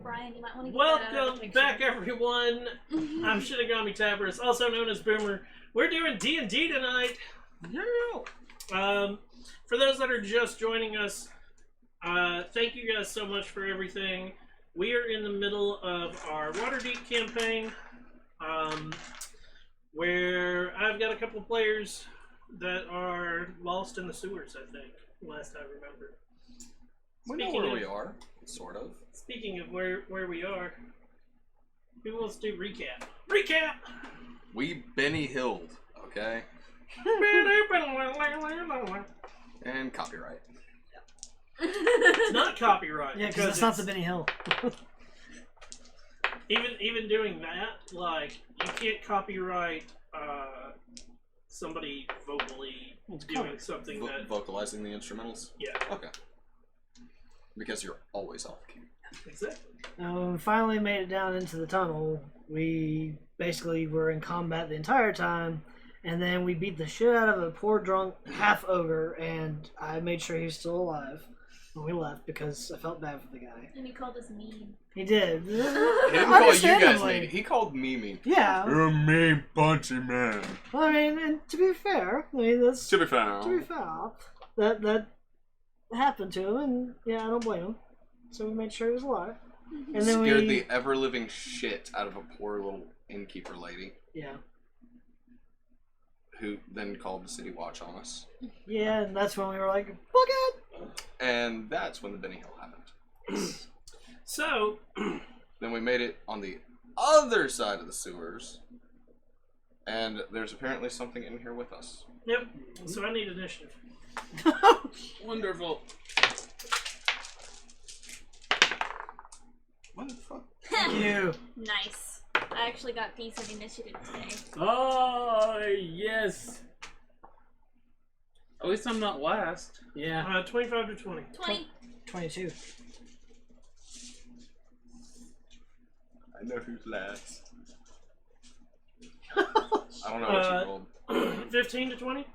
Brian, you might want to get that out of the Welcome picture. back, everyone. I'm Shinigami Tabras, also known as Boomer. We're doing D&D tonight. For those that are just joining us, thank you guys so much for everything. We are in the middle of our Waterdeep campaign, where I've got a couple of players that are lost in the sewers, I think, last I remember. We know where we are, sort of. Speaking of where we are, who wants to do recap? Recap! We Benny Hilled, okay? And copyright. It's not copyright. Yeah, because it's not the Benny Hill. even doing that, like, you can't copyright somebody vocally doing something that... Vocalizing the instrumentals? Yeah. Okay. Because you're always off key. Exactly. When we finally made it down into the tunnel, we basically were in combat the entire time, and then we beat the shit out of a poor drunk half ogre, and I made sure he was still alive when we left because I felt bad for the guy. And he called us mean. He did. He didn't call you guys mean. He called me mean. Yeah. You're a mean, punchy man. Well, I mean, and to be fair, that's To be fair. that happened to him, and yeah, I don't blame him. So we made sure he was alive. And then Scared the ever-living shit out of a poor little innkeeper lady. Yeah. Who then called the city watch on us. Yeah, and that's when we were like, fuck it! And that's when the Benny Hill happened. So... Then we made it on the other side of the sewers. And there's apparently something in here with us. Yep. So I need initiative. Wonderful. What the fuck? You. Nice. I actually got decent initiative today. Oh, yes. At least I'm not last. Yeah. 25 to 20. 20. 22. I know who's last. I don't know what you rolled. 15 to 20.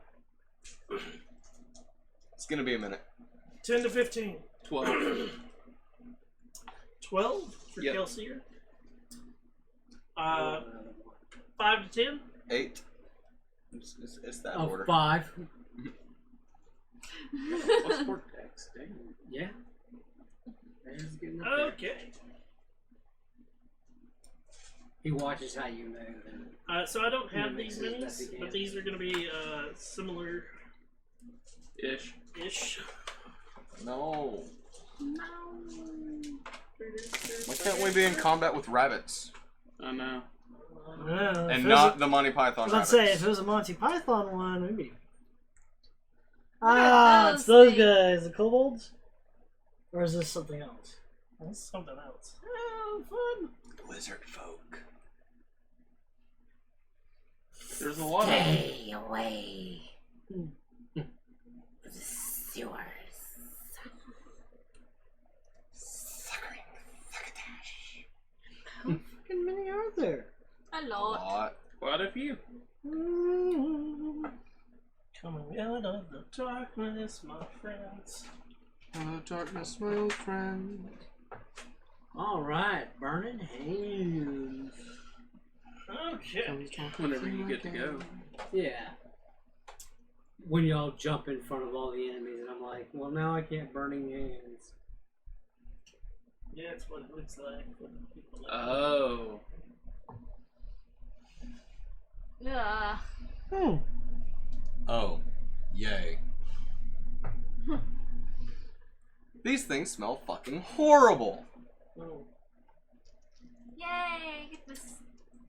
It's gonna be a minute. 10 to 15. 12. 12 for Yep. Kelsier. 5 to 10. 8. It's that Oh, order. 5. What's for text? Dang. Yeah. There's getting up there. Okay. He watches how you move. So I don't have Yeah, these makes minis, sense that he but can. these are going to be similar ish. No. No. Why can't we be in combat with rabbits? I know. And not the Monty Python Let's rabbits. say if it was a Monty Python one, it'd be. What It's those those guys, the kobolds? Or is this something else? That's something else. Oh, fun. Lizard folk. There's a lot of Stay away from the sewers. Suckering succotash. How fucking many are there? A A lot. lot. quite a few. Coming out of the darkness, my friends. Hello, darkness, my old friend. All right, burning hands. Okay. Whenever you get to go. Yeah. When y'all jump in front of all the enemies, and I'm like, well, now I can't burning hands. Yeah, it's what it looks like when people Oh. Ugh. Oh, yay. These things smell fucking horrible. Oh. Yay! Get this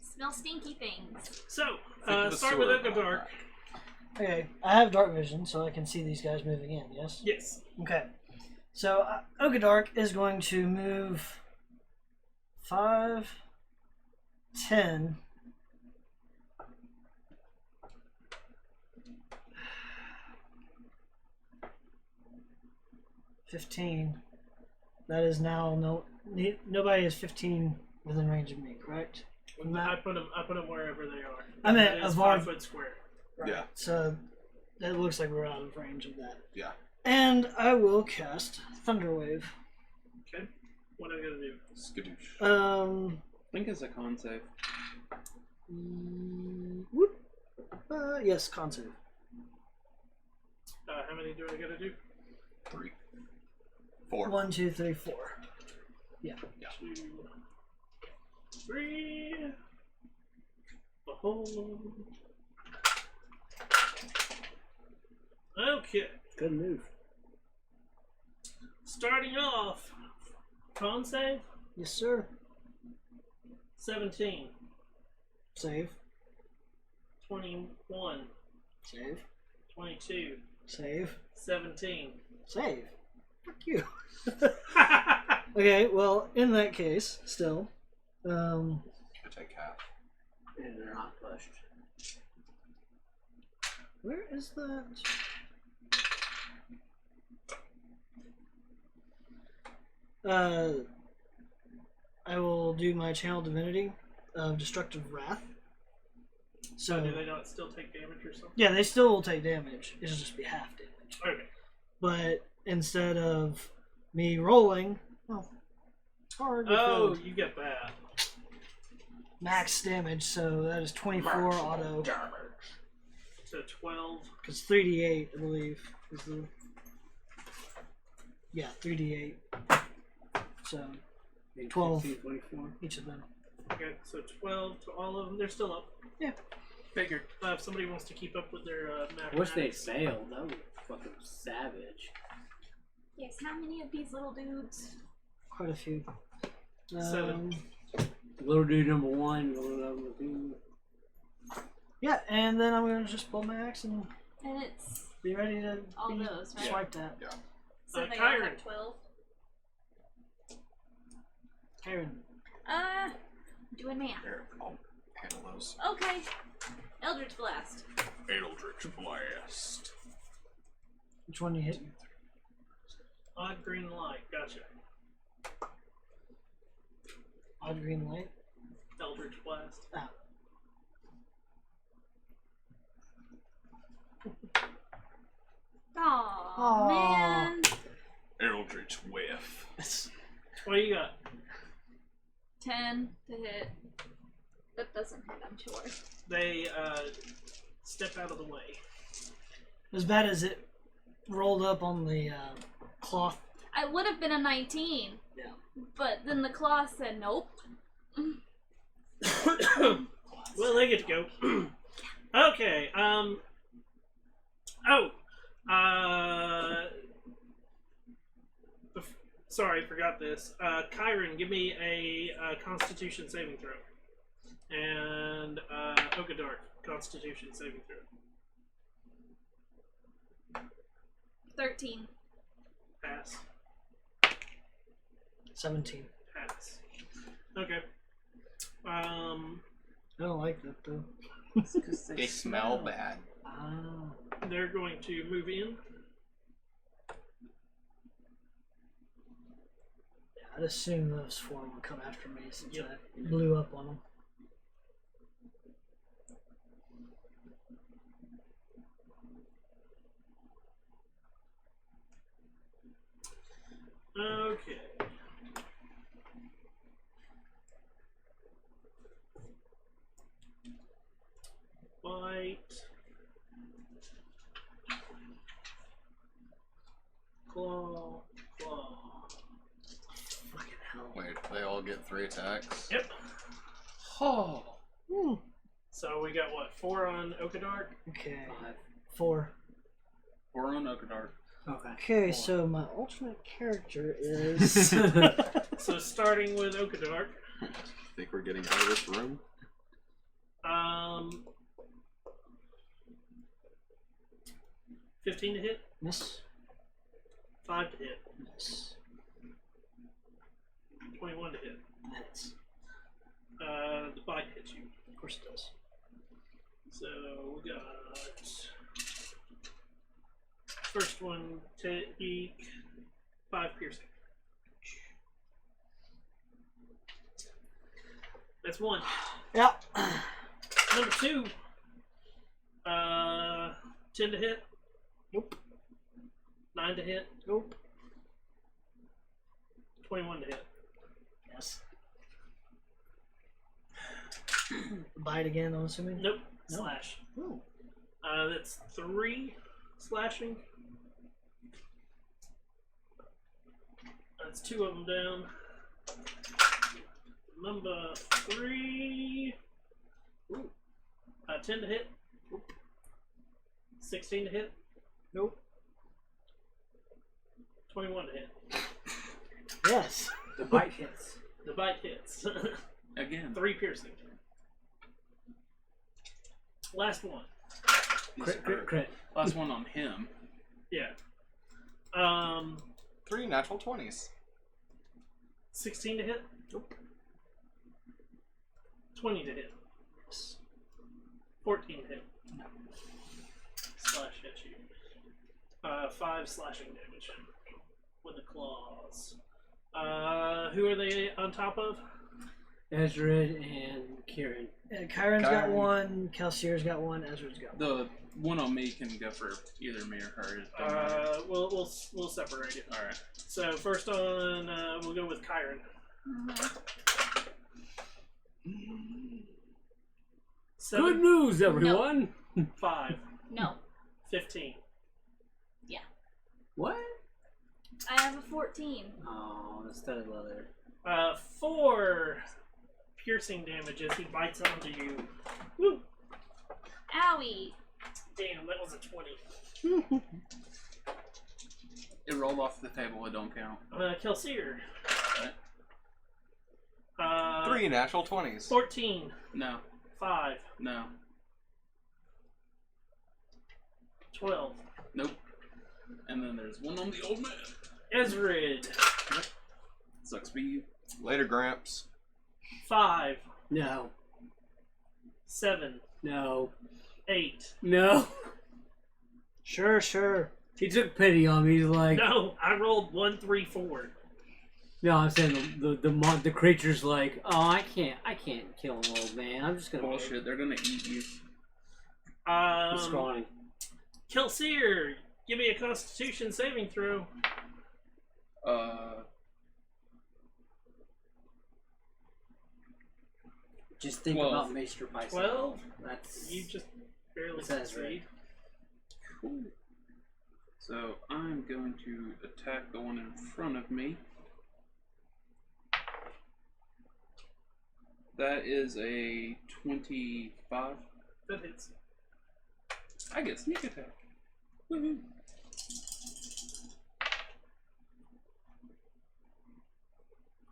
smell stinky things. So, Think of the start with sewer Ogadark. Okay, I have dark vision, so I can see these guys moving in, yes? Yes. Okay. So, Ogadark is going to move 5, 10, 15. That is now nobody is 15 within range of me, correct? I put them wherever they are. I meant That is of 5 our- foot square. Right. Yeah. So it looks like we're out of range of that. Yeah. And I will cast Thunderwave. Okay. What I gotta do? Skadoosh. I think it's a con save. Whoop. Yes, con save. How many do I gotta do? 3. 4. 1, 2, 3, 4. 2, 3. Oh. Okay. Good move. Starting off, con save Yes, sir. 17, Save. 21, Save. 22, Save. 17. Save. Fuck you. Okay, well, in that case, still, You take half. And they're not pushed. where is that? I will do my channel divinity of destructive wrath. So Do they not still take damage or something? yeah, they still will take damage. It'll just be half damage. Okay. But instead of me rolling, well, it's hard. Oh, you get that. Max damage, so that is 24 auto. So 12. Because 3d8, I believe, is the. Yeah, 3d8. So 12. 15, 24. each of them. Okay, so 12 to all of them. They're still up. Yeah. Figured. If somebody wants to keep up with their I wish they mathematics. failed. That would be fucking savage. Yes, how many of these little dudes? Quite a few. 7. Little dude number 1, little number 2. Yeah, and then I'm gonna just pull my axe and And it's be ready to all be those, right? swiped at. So they all Kyron. have 12. Karen. Doing math. Here, I'll handle those. Okay. Eldritch Blast. Eldritch Blast. Which one you hit? Odd green light. Gotcha. Odd green light. Eldritch Blast. Ah. Aw, Aw. man. Eldritch Whiff. What do you got? 10 to hit. That doesn't hit, I'm sure. They step out of the way. As bad as it rolled up on the cloth. I would have been a 19. Yeah. But then the claw said nope. Well, they get to go. Okay. Sorry, forgot this. Kyron, give me a Constitution saving throw, and Okadark, Constitution saving throw. 13. Pass. 17. Pass. Okay. I don't like that though. They smell bad. Ah. They're going to move in. Yeah, I'd assume those four would come after me since Yep. I blew up on them. Okay. Bite. Claw. Claw. Fucking hell. Wait, they all get 3 attacks? Yep. Oh. So we got what? 4 on Okadark? Okay. 5. 4. We're on Okadark. Okay. Okay, so my alternate character is. So starting with Okadark. Think we're getting out of this room? 15 to hit, Miss. 5 to hit, Miss. 21 to hit. Hits. The bite hits you. Of course it does. So we got first one take 5 piercing. That's 1. Yeah. Number 2. 10 to hit. Nope. 9 to hit. Nope. 21 to hit. Yes. Bite again, I'm assuming? Nope. No. Slash. Ooh. That's 3 slashing. That's 2 of them down. Number 3. Ooh. 10 to hit. Nope. 16 to hit. Nope. 21 to hit. Yes. The bite hits. The bite hits. Again. 3 piercing. Last one. He's Crit, crit, hurt. crit. Last one on him. Yeah. 3 natural 20s. 16 to hit. Nope. 20 to hit. 14 to hit. Slash hit you. 5 slashing damage with the claws. Who are they on top of? Ezrid and Kieran. Kyron's got Kyron. one, Kelsier's got one, Ezra's got one. The one on me can go for either me or her. It don't matter. We'll separate it. All right. So first on, we'll go with Kyron. Good news, everyone. 5, No. 15. What? I have a 14. Oh, instead of leather. 4 piercing damage as he bites onto you. Woo! Owie. Damn, that was a 20. It rolled off the table. It don't count. Kelsier. Right. 3 natural 20s. 14. No. 5. No. 12. Nope. And then there's one on the old man. Ezrid. Sucks be you. Later, Gramps. 5. No. 7. No. 8. No. Sure. He took pity on me. He's like, No, I rolled 1, 3, 4. no, I'm saying the creature's like, oh, I can't kill an old man. I'm just gonna Bullshit. They're gonna eat you. He's scrawny. Kelsier, give me a Constitution saving throw. Just think 12. about Maester Bison. 12? That's You just barely That's succeed. Cool. So I'm going to attack the one in front of me. That is a 25. That hits. I get sneak attack. Woohoo.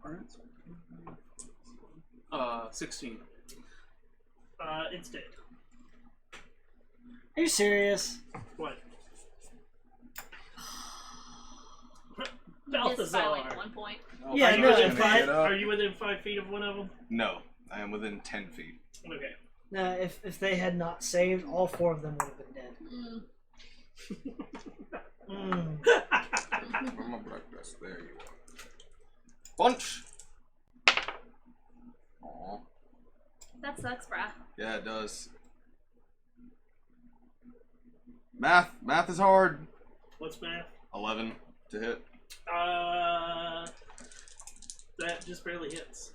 Alright. 16. It's dead. Are you serious? What? Missed by like Balthazar. 1 point. Yeah, are, you no, within if gonna I- get up. are you within 5 feet of one of them? No, I am within 10 feet. Okay. Now, if they had not saved, all 4 of them would have been dead. Where my black vest? There you are. Bunch! Aw. That sucks, brah. Yeah, it does. Math is hard. What's math? 11 to hit. That just barely hits.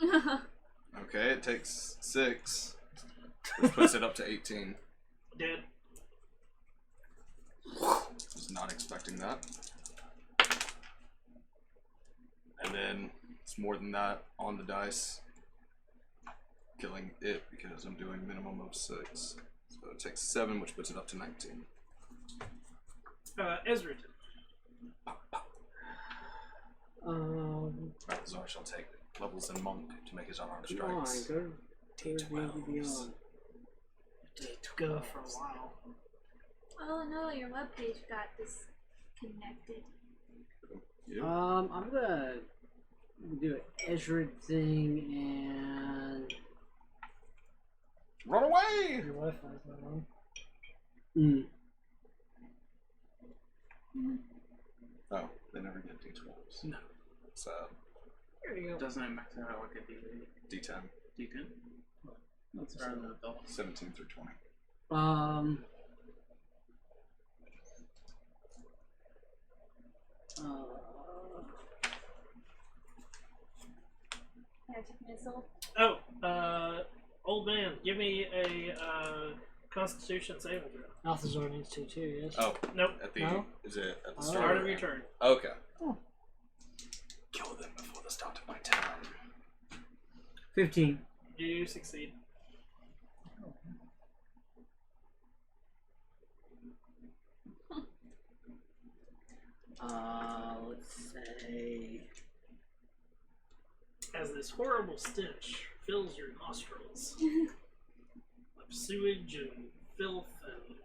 Okay, it takes 6, which puts it up to 18. Dead. Was not expecting that. And then it's more than that on the dice, killing it because I'm doing minimum of 6. So it takes 7, which puts it up to 19. Ezra. Balthazar shall take levels in monk to make his unarmed Come on, strikes. go Tears Twelves. Beyond. To go for a while. Oh no, your webpage got disconnected. Yep. I'm gonna do an Ezra thing and Run away! Your Wi-Fi's not on. Oh, they never get D12s. No. Sad. There you go. Doesn't it max out like a D10. D10? That's better than a 17 through 20. Magic missile. Oh, old man, give me a Constitution saving throw. Balthazar needs to too, yes. Oh, Nope. at the No? is it at the Oh. start Start of your turn. Okay. Oh. Kill them before the start of my turn. 15. You succeed. Let's say. As this horrible stench fills your nostrils of sewage and filth and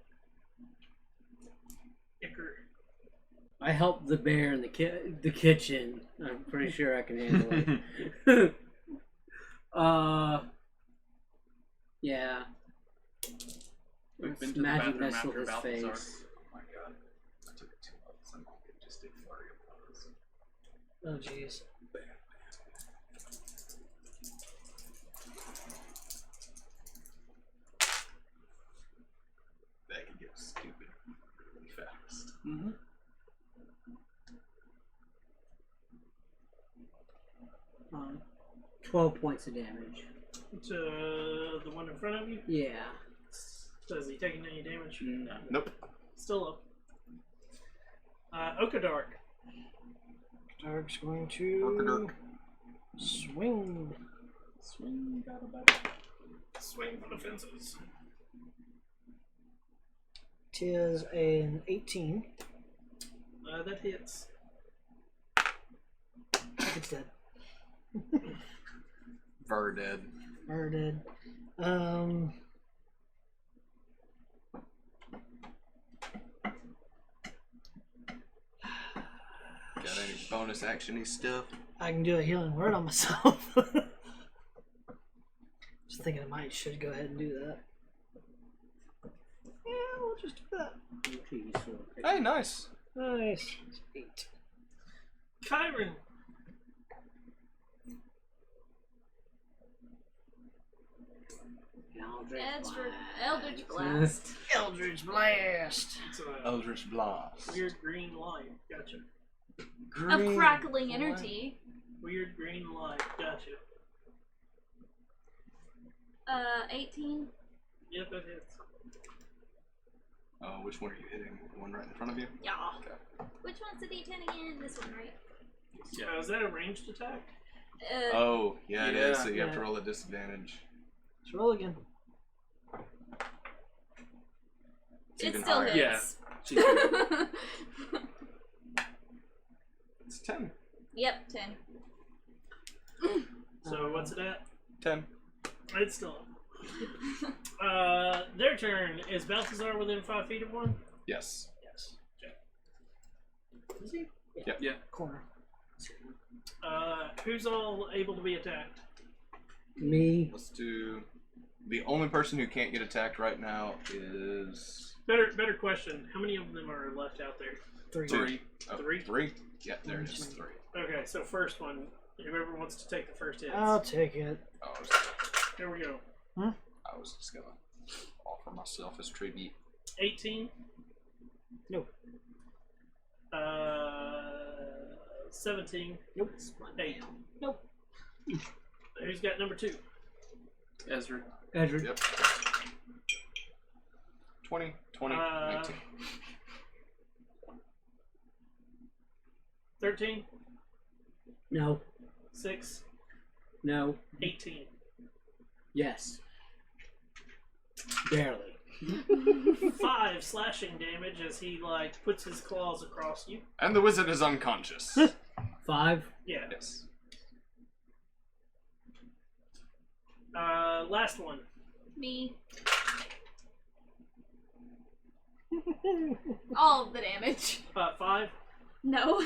ichor. I helped the bear in the kitchen. I'm pretty sure I can handle it. Yeah. We've been to the Magic bathroom missile after his Balthazar. face. Oh my god. I took it too much. I'm gonna just did flurry of blows. Oh, jeez. That can get stupid really fast. Mm-hmm. Um, 12 points of damage. To the one in front of you. Yeah. So is he taking any damage? No. Nope. Still up. Okadark. Dark's going to Dark. swing. Swing, got a better. Swing for the fences. Tis an 18. That hits. It's dead. Ver dead. Or dead. Got any bonus actiony stuff? I can do a healing word on myself. Just thinking I might should go ahead and do that. Yeah, we'll just do that. Hey, nice. Nice. 8. Kyron. Eldritch Blast. Eldritch Blast. It's Eldritch Blast. weird green light. Gotcha. Of crackling energy. Weird green light. Gotcha. 18. Yep, that hits. Which one are you hitting? The one right in front of you? Yeah. Okay. Which one's the D10 again? This one, right? Yeah, is that a ranged attack? Oh, yeah, it is. Yeah. So you have to Yeah. roll a disadvantage. Let's roll again. It's It even still higher. hits. It's 10. Yep, 10. So what's it at? 10. It's still up. Their turn. Is Balthazar within 5 feet of one? Yes. Yes. Is he? Yep. Yeah. Corner. Who's all able to be attacked? Me. Let's do. The only person who can't get attacked right now is. Better question. How many of them are left out there? 3. 3. Oh, Three? 3? Yeah, there it is. 3. Okay, so first one. Whoever wants to take the first hit. I'll take it. Oh, Here we go. I was just gonna offer myself as tribute. 18. Nope. 17. Nope. 8. Nope. Who's got number 2? Ezra. Edward. Yep. 20, 20, 19. 13. No. 6. No. 18. Yes. Barely. 5 slashing damage as he puts his claws across you. And the wizard is unconscious. 5. Yeah. Yes. Last one. Me. All of the damage. 5. No.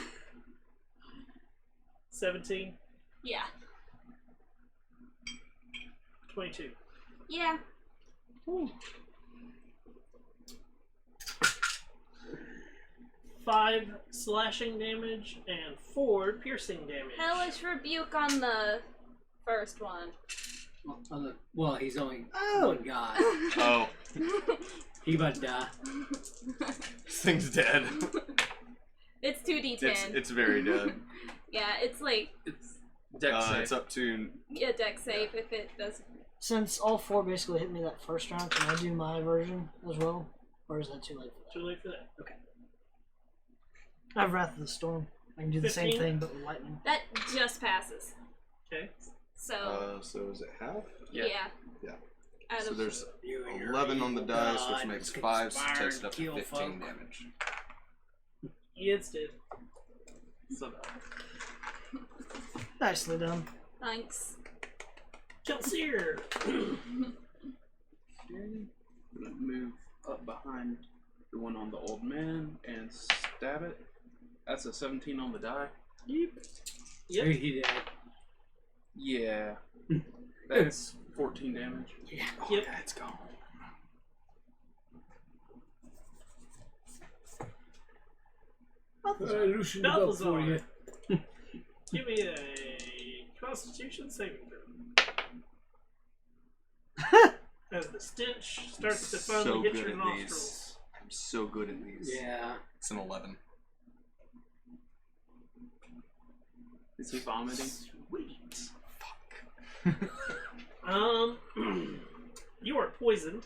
17. Yeah. 22. Yeah. 5 slashing damage and 4 piercing damage. Hellish Rebuke on the first one. Well, he's only Oh. one guy. Oh, He about to die. this thing's dead. It's 2d10. It's very dead. Yeah, it's like It's Dex save. It's up to. Yeah, deck save if it does. Since all 4 basically hit me that first round, can I do my version as well? Or is that too late for that? Too late for that. I have Wrath of the Storm. I can do the same 15? thing, but with lightning. That just passes. Okay. So, So is it half? yeah. Yeah. Out So of there's You and your 11 on the evil dice, god which makes conspire 5, so it takes it up to kill 15 folk. damage. Yeah, it's dead. So Nicely done. thanks. Chelsea. I'm gonna move up behind the one on the old man and stab it. That's a 17 on the die. Yep. Yep. He did. Yeah. That's 14 damage. Yeah. Oh, Yep. yeah, it's gone. Loosened it up Balthazar. for you. Give me a Constitution saving throw. As the stench starts to finally So hit good your at nostrils. these. I'm so good at these. Yeah. It's an 11. Is he vomiting? Sweet. Fuck. You are poisoned.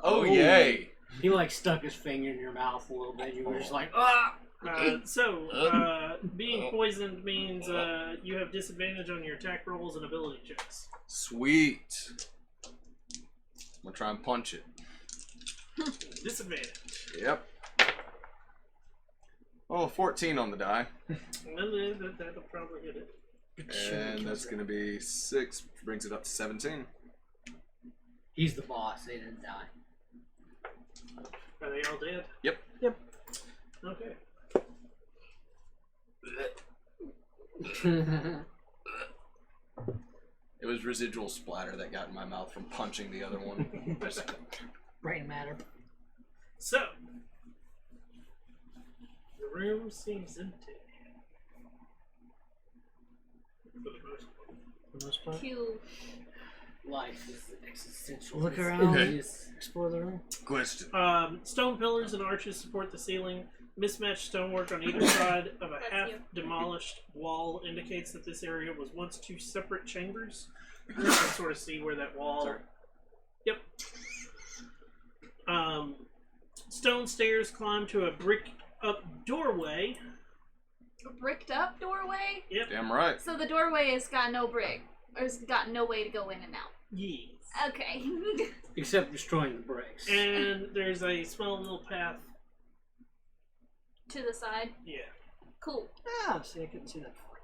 Oh, yay! He like stuck his finger in your mouth a little bit. You were just like, ah! Being poisoned means you have disadvantage on your attack rolls and ability checks. Sweet. I'm gonna try and punch it. Disadvantage. Yep. Oh, 14 on the die. That'll probably hit it. And that's gonna be 6, which brings it up to 17. He's the boss. They didn't die. Are they all dead? Yep. Okay. It was residual splatter that got in my mouth from punching the other one. Brain matter. So, the room seems empty. For the most part. For the most part. Q. Life is existential. Look It's around. odious. Explore the room. Question. Stone pillars and arches support the ceiling. Mismatched stonework on either side of a That's half you. demolished wall indicates that this area was once 2 separate chambers. You can sort of see where that wall. Sorry. Yep. Stone stairs climb to a brick up doorway. A bricked up doorway? Yep. Damn right. So the doorway has got no brick. Or has got no way to go in and out. Yes. Okay. Except destroying the bricks. And there's a small little path. To the side. Yeah. Cool. Ah, see, I couldn't see that before.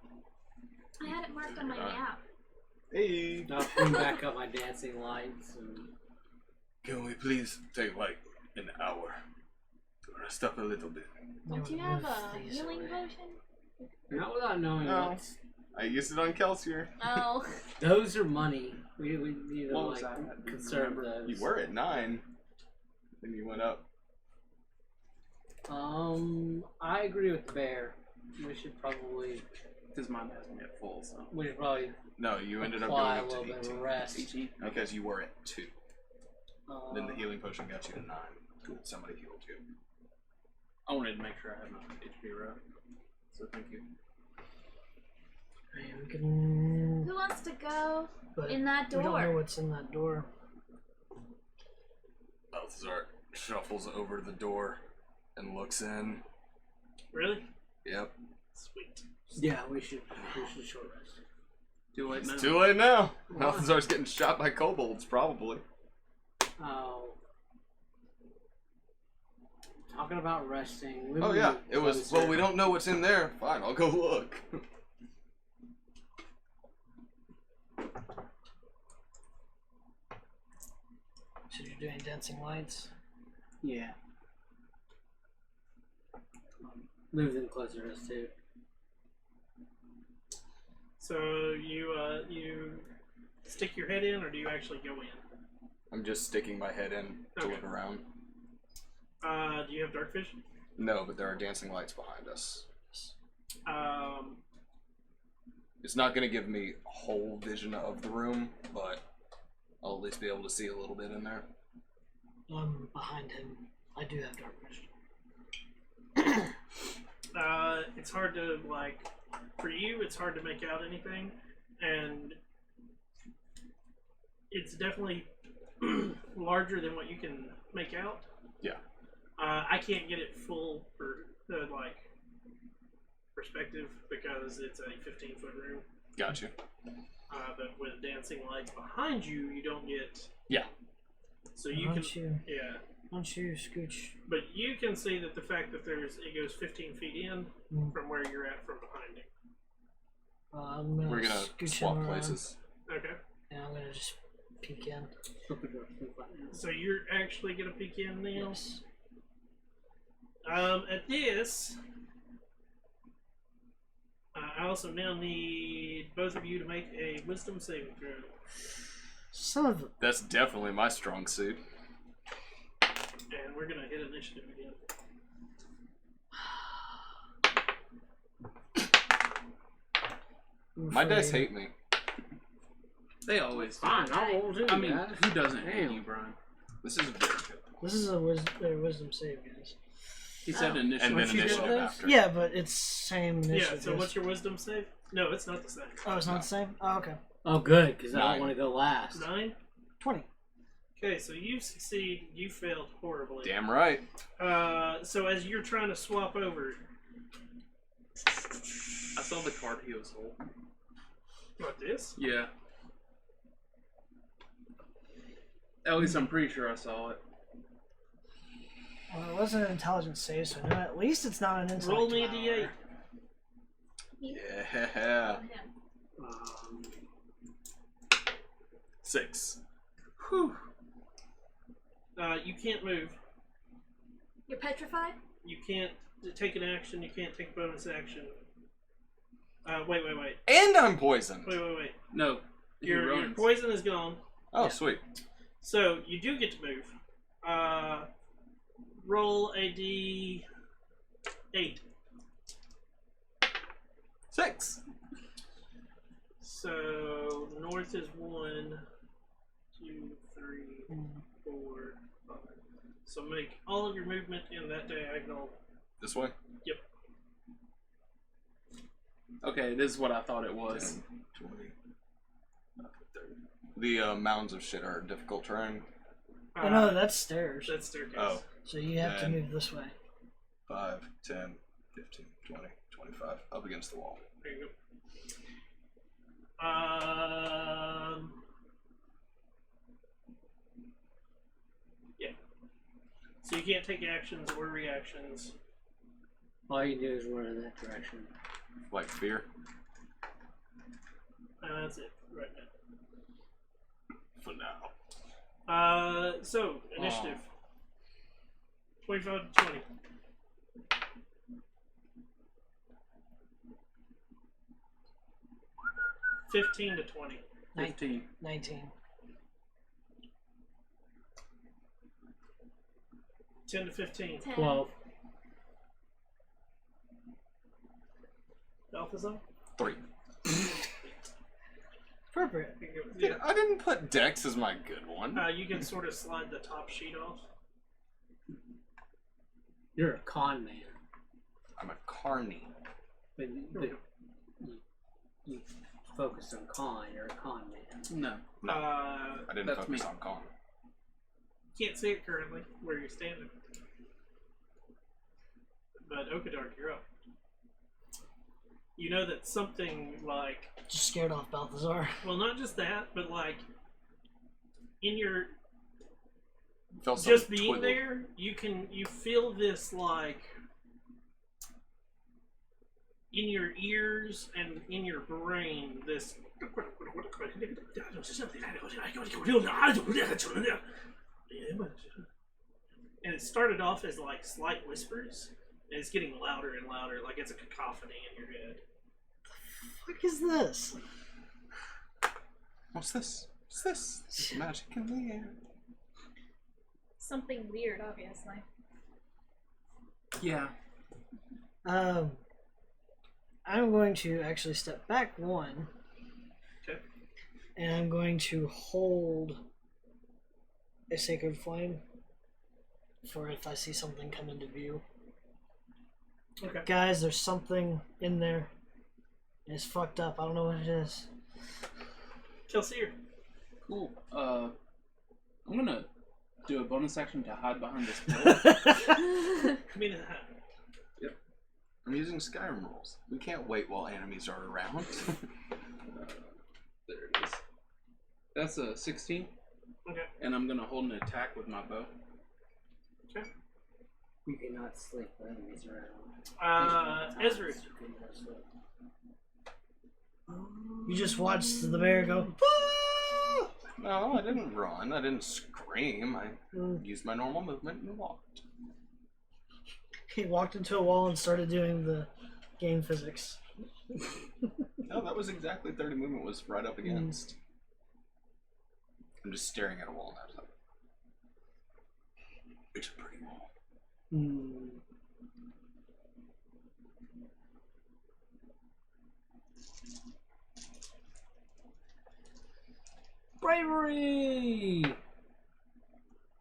I had it marked on my Alright. map. Hey. I'll bring back up my dancing lights. And... Can we please take like an hour to rest up a little bit? Don't you have a healing potion? Not without knowing No. what's... I used it on Kelsier. Oh. Those are money. We need to What was like that? conserve Remember? those. You were at 9. Then you went up. I agree with the bear. We should probably Because mine hasn't yet full, so. No, you ended up apply going a up little to bit of 18. rest. 18? Because you were at 2. Then the Uh, healing potion got you to 9. Cool. Somebody healed you. I wanted to make sure I had my HP right. So thank you. Man, we can. Who wants to go But in that we don't know door? what's in that door. Balthazar shuffles over to the door and looks in. Really? Yep. Sweet. Yeah, we should short rest. Too late now. It's too late now. Balthazar's getting shot by kobolds, probably. Oh. Talking about resting. we Oh were yeah, it was. closer. Well, we don't know what's in there. Fine, I'll go look. So you're doing dancing lights. Yeah. Move them closer to us too. So you stick your head in, or do you actually go in? I'm just sticking my head in to Okay. look around. Do you have dark vision? No, but there are dancing lights behind us. Um, It's not going to give me a whole vision of the room, but I'll at least be able to see a little bit in there. I'm behind him. I do have dark vision. it's hard to like for you, it's hard to make out anything, and it's definitely larger than what you can make out. Yeah. I can't get it full for the perspective because it's a 15-foot room. Gotcha. But with dancing lights behind you, you don't get. Yeah. So you Why can. don't you, Yeah. why don't you scooch? But you can see that the fact that it goes 15 feet in from where you're at from behind you. I'm gonna We're gonna scooch swap him around, places. Okay. and I'm gonna just peek in. So you're actually gonna peek in, Neil. Yes. At this, I also now need both of you to make a wisdom saving throw. Son of a... That's definitely my strong suit. And we're gonna hit initiative again. My dice hate me. They always do. Fine, I'll roll too, I mean, guys. who doesn't hate Damn. you, Brian? This is very good. This is their wisdom save, guys. He said initiative. And then What you did initiative with after. Yeah, but it's same Yeah, initiative. so what's your wisdom save? No, it's not the same. Oh, it's not the same? Oh, okay. Oh, good, because I 9. don't want to go last. 9? 20. Okay, so you succeed, you failed horribly. Damn right. So as you're trying to swap over, I saw the card he was holding. what this? Yeah. At least I'm pretty sure I saw it. Well, it wasn't an intelligence save, so no, at least it's not an intellect. Roll me a devour. D8. Yeah. Um, 6. Whew. You can't move. You're petrified? You can't take an action. You can't take a bonus action. Wait. And I'm poisoned. Wait. No. he Your runs. poison is gone. Oh, Yeah. sweet. So you do get to move. Roll a D8. 6. So north is 1, 2, 3, 4, 5. So make all of your movement in that diagonal. This way? Yep. Okay, this is what I thought it was. 10, 20, 30. The mounds of shit are difficult terrain. Oh, no, that's stairs. That's staircase. Oh. So you have to Then- move this way. 5, 10, 15, 20, 25. Up against the wall. There you go. Yeah. So you can't take actions or reactions. all you do is run in that direction. Like fear. That's it right now. For now. So initiative. 25 to 20. $15 to 20. 15. 19. 10 to 15. 10. 12. Balthazar? 3. Appropriate. Yeah. I didn't put Dex as my good one. You can sort of slide the top sheet off. You're a con man. I'm a carny. But you focus on con, you're a con man. No. No, Uh, I didn't that's focus me. on con. can't see it currently where you're standing. But Okadark, you're up. You know that something like, Just scared off Balthazar. well, not just that, but like in your Felt just something being twiggle. there, you feel this like in your ears and in your brain this and it started off as like slight whispers and it's getting louder and louder, like it's a cacophony in your head. What is this? What's this? What's this? There's magic in the air. Something weird, obviously. Yeah. I'm going to actually step back 1. Okay. And I'm going to hold a sacred flame for if I see something come into view. Okay. Guys, there's something in there. It's fucked up. I don't know what it is. Kelsier. Cool. I'm gonna do a bonus action to hide behind this pillar. Come in that. I'm using Skyrim rules. We can't wait while enemies are around. There it is. That's a 16. Okay. And I'm gonna hold an attack with my bow. Okay. You cannot sleep when enemies around. Ezra. You just watched the bear go. No, I didn't run. I didn't scream. I used my normal movement and walked. He walked into a wall and started doing the game physics. No, that was exactly 30 movement was right up against. I'm just staring at a wall now. It's like, it's a pretty wall. Bravery!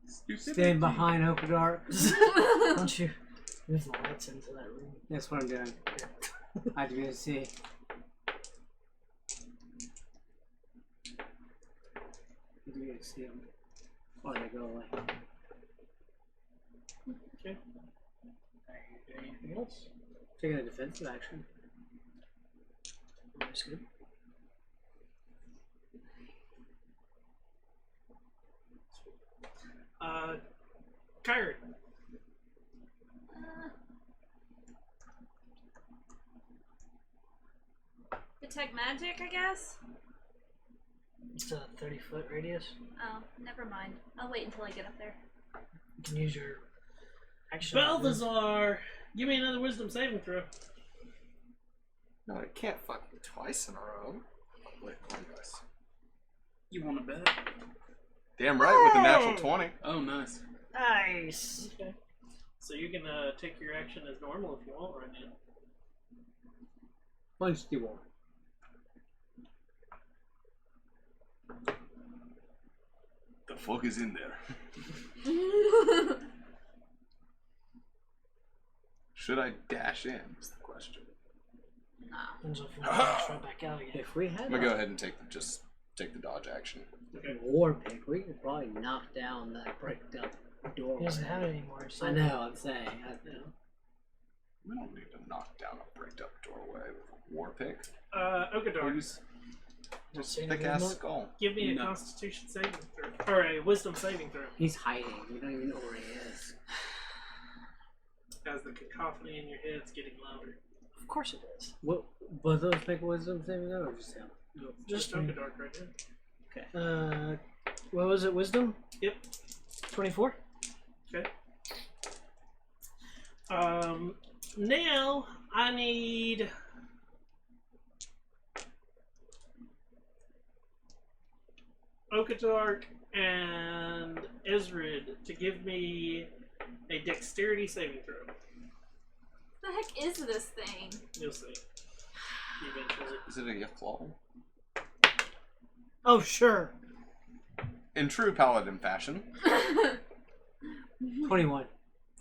Stupidity. Stand behind Open Dark. Don't you move the lights into that room? That's what I'm doing. I have to go see. I have to go see them. Or they go away. Okay. Anything else? Taking a defensive action. That's good. Kyrie. Detect magic, I guess? It's a 30-foot radius. Oh, never mind. I'll wait until I get up there. You can use your action. Balthazar, give me another wisdom saving throw. No, I can't fuck you twice in a row. Wait, one dice. You wanna bet? Damn right, with a natural 20. Oh, nice. Nice. Okay. So you can take your action as normal if you want right now. Punch the wall. The fuck is in there? Should I dash in? Is the question. Depends if you want to dash right back out again. If we had I'm gonna go ahead and take the dodge action. Okay. war pick, we could probably knock down that bricked up doorway. He doesn't have it anymore. So I know, I'm saying. We don't need to knock down a bricked up doorway with a war pick. Ogador, Who's just Same thick ass movement? skull? give me a No. Constitution saving throw or a Wisdom saving throw. He's hiding. We don't even know where he is. As the cacophony in your head's getting louder. of course it is. What? Both those make wisdom saving throw or just him? No, Just just me. Ogador right now. What was it? Wisdom? Yep. 24. Okay. Now I need Okadark and Ezrid to give me a dexterity saving throw. The heck is this thing? You'll see. Eventually. Is it a gift claw? Oh, sure. In true paladin fashion. 21.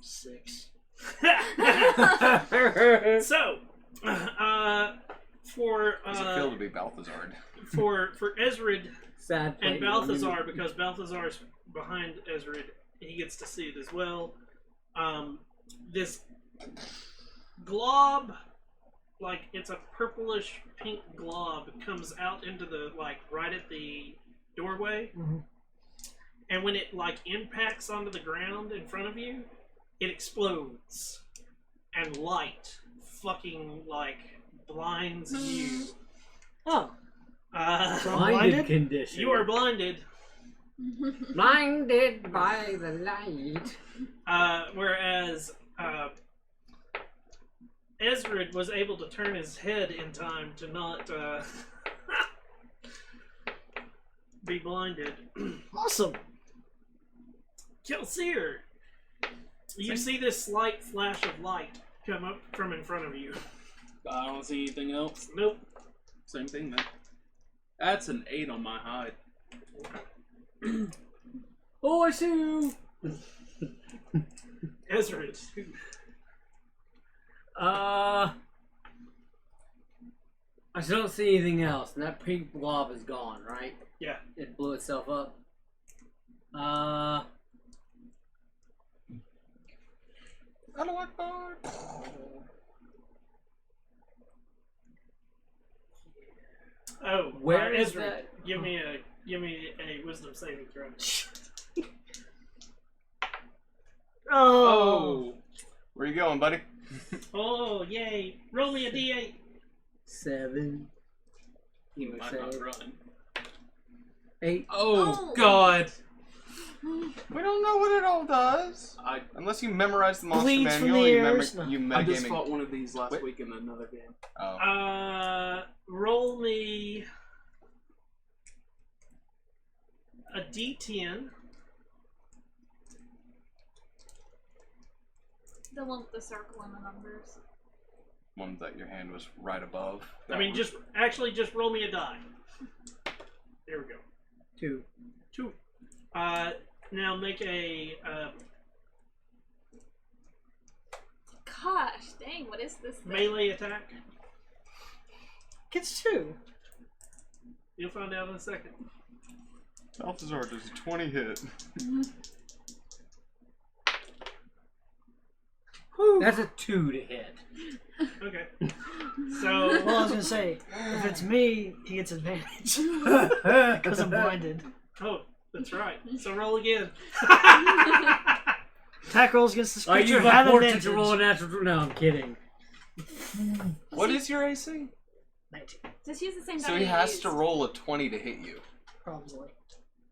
6. So, for How does it feel to be Balthazar? for Ezrid Sad. and plate. Balthazar, because Balthazar's behind Ezrid, he gets to see it as well. This glob, like it's a purplish pink glob, comes out into the right at the doorway, Mhm. and when it impacts onto the ground in front of you, it explodes, and light fucking blinds you. Oh. So Blinded blinded? condition. You are blinded. blinded by the light. Whereas Ezrid was able to turn his head in time to not be blinded. Awesome. Kelsier, you see this slight flash of light come up from in front of you. I don't see anything else. Nope. Same thing then. That's an 8 on my hide. Oh, I see you. Ezrid. I still don't see anything else, and that pink blob is gone, right? Yeah. It blew itself up. Oh, Where is Ezra, that? Give me a wisdom saving throw. Oh. Where you going, buddy? Oh, yay! Roll me a d8. 7. He might not Save. run. 8. Oh. God! We don't know what it all does. Unless you memorize the monster Bleeds from manual, the you, ears? you I just metagaming. fought one of these last Wait. week in another game. Oh. Roll me a d10. The one with the circle and the numbers. One that your hand was right above. I mean, just roll me a die. There we go. 2. 2. Now make a Gosh, dang, what is this thing? melee attack. Gets 2. You'll find out in a second. Balthazar does a 20 hit. That's a 2 to hit. Okay. So Well, I was gonna say, if it's me, he gets advantage because I'm blinded. oh, that's right. So roll again. Attack rolls against the I creature use my have fortune advantage. to roll a natural. No, I'm kidding. What is your AC? 19, Just use the same die So he you has used. to roll a 20 to hit you. probably.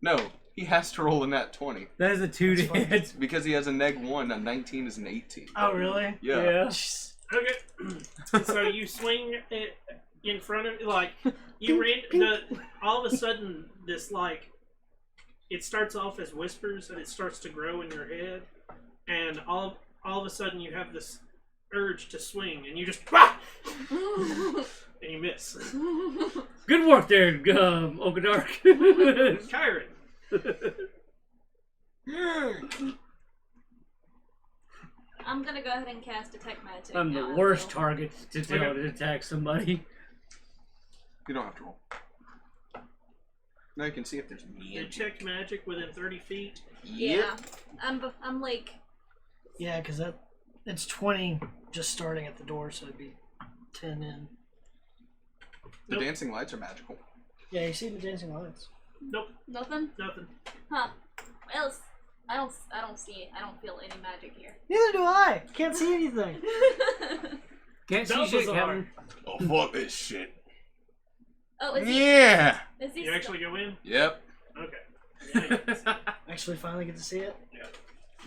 No, he has to roll a nat 20. That is a 2 to That's fine. hit. Because he has a neg 1, a 19 is an 18. Oh, really? Yeah. Okay. So you swing it in front of like you ran. All of a sudden, this like it starts off as whispers and it starts to grow in your head, and all of a sudden you have this urge to swing, and you just and you miss. Good work there, Okadark. Kyron. I'm gonna go ahead and cast Detect Magic. I'm now the as worst well. target to tell to attack somebody. You don't have to roll. Now you can see if there's me. Detect magic within 30 feet. Yeah, I'm like Yeah, because it's 20 just starting at the door, so it'd be 10 in. The Nope. dancing lights are magical. Yeah, you see the dancing lights. Nope. nothing. Nothing. Huh? Well, I don't see. I don't feel any magic here. Neither do I. Can't see anything. Can't see Balthazar. shit, Kevin. Oh, fuck this shit. Oh, is he? Yeah! Is he? You actually go in. Yep. Okay. Yeah, Actually, finally get to see it.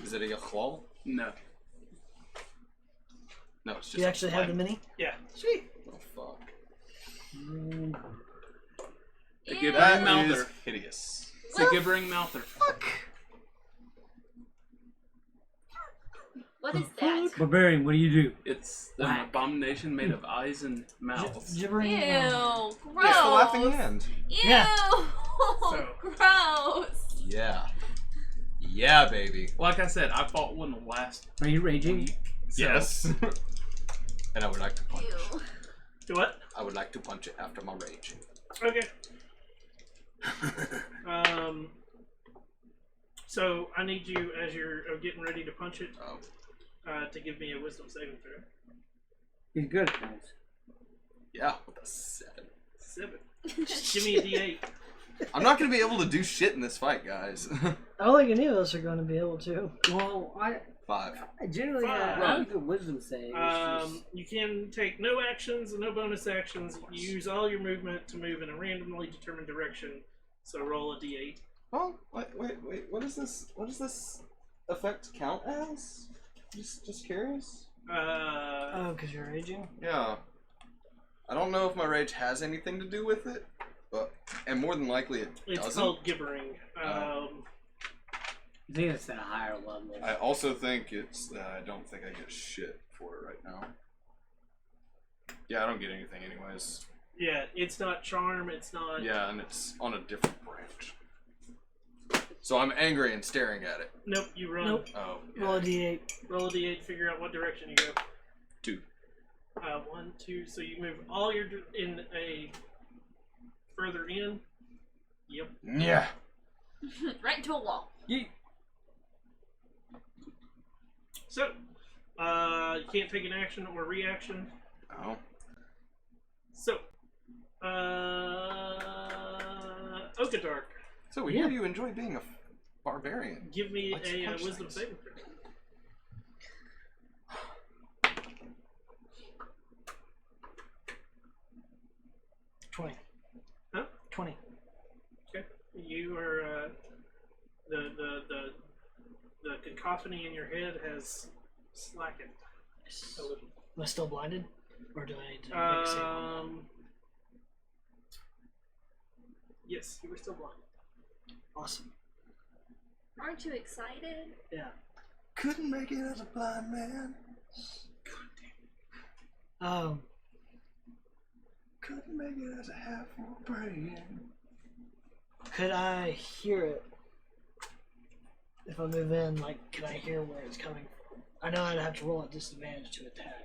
Is it a claw? No. No, it's just You actually have the lamp. mini? Yeah. Sweet. Oh, fuck. They give That ring is mouther. hideous. They give ring mouther. What is that? Barbarian, what do you do? It's an Whack. abomination made of eyes and mouths. Gibbering. Ew! Gross! It's the laughing hand. Ew! Yeah. So- Gross! Yeah. Yeah, baby. Like I said, I fought one last Are you raging? week. So Yes. And I would like to punch. Ew. Do what? I would like to punch it after my rage. Okay. So I need you, as you're getting ready to punch it, Oh. to give me a wisdom saving throw. He's good at things. Yeah, with a 7. 7. Give me a d8. I'm not going to be able to do shit in this fight, guys. I don't think any of us are going to be able to. Well, I 5. generally have Fine. really good wisdom saves. You can take no actions and no bonus actions. You use all your movement to move in a randomly determined direction. So roll a d8. Oh, wait. What does this effect count as? Just curious. Oh, because you're raging? Yeah. I don't know if my rage has anything to do with it, and more than likely it It's doesn't. called gibbering. I think it's at a higher level. I also think it's that I don't think I get shit for it right now. Yeah, I don't get anything anyways. Yeah, it's not charm. It's not. Yeah, and it's on a different branch. So I'm angry and staring at it. Nope. You run. Nope. Oh. Roll a d8. Roll a d8. Figure out what direction you go. 2. 1, 2. So you move all your in a further in. Yep. Yeah. Right into a wall. So, you can't take an action or reaction. Oh. So, Okadark, So we hear you enjoy being a barbarian. give me Likes to a punch wisdom things. saving throw. 20. Huh? 20. Okay. You are the cacophony in your head has slackened a little. Am I still blinded? Or do I need to make a save on that? Yes, you were still blind. Awesome. Aren't you excited? Yeah. Couldn't make it as a blind man. Couldn't make it as a half-full brain. Could I hear it? If I move in, like, can I hear where it's coming from? I know I'd have to roll at disadvantage to attack.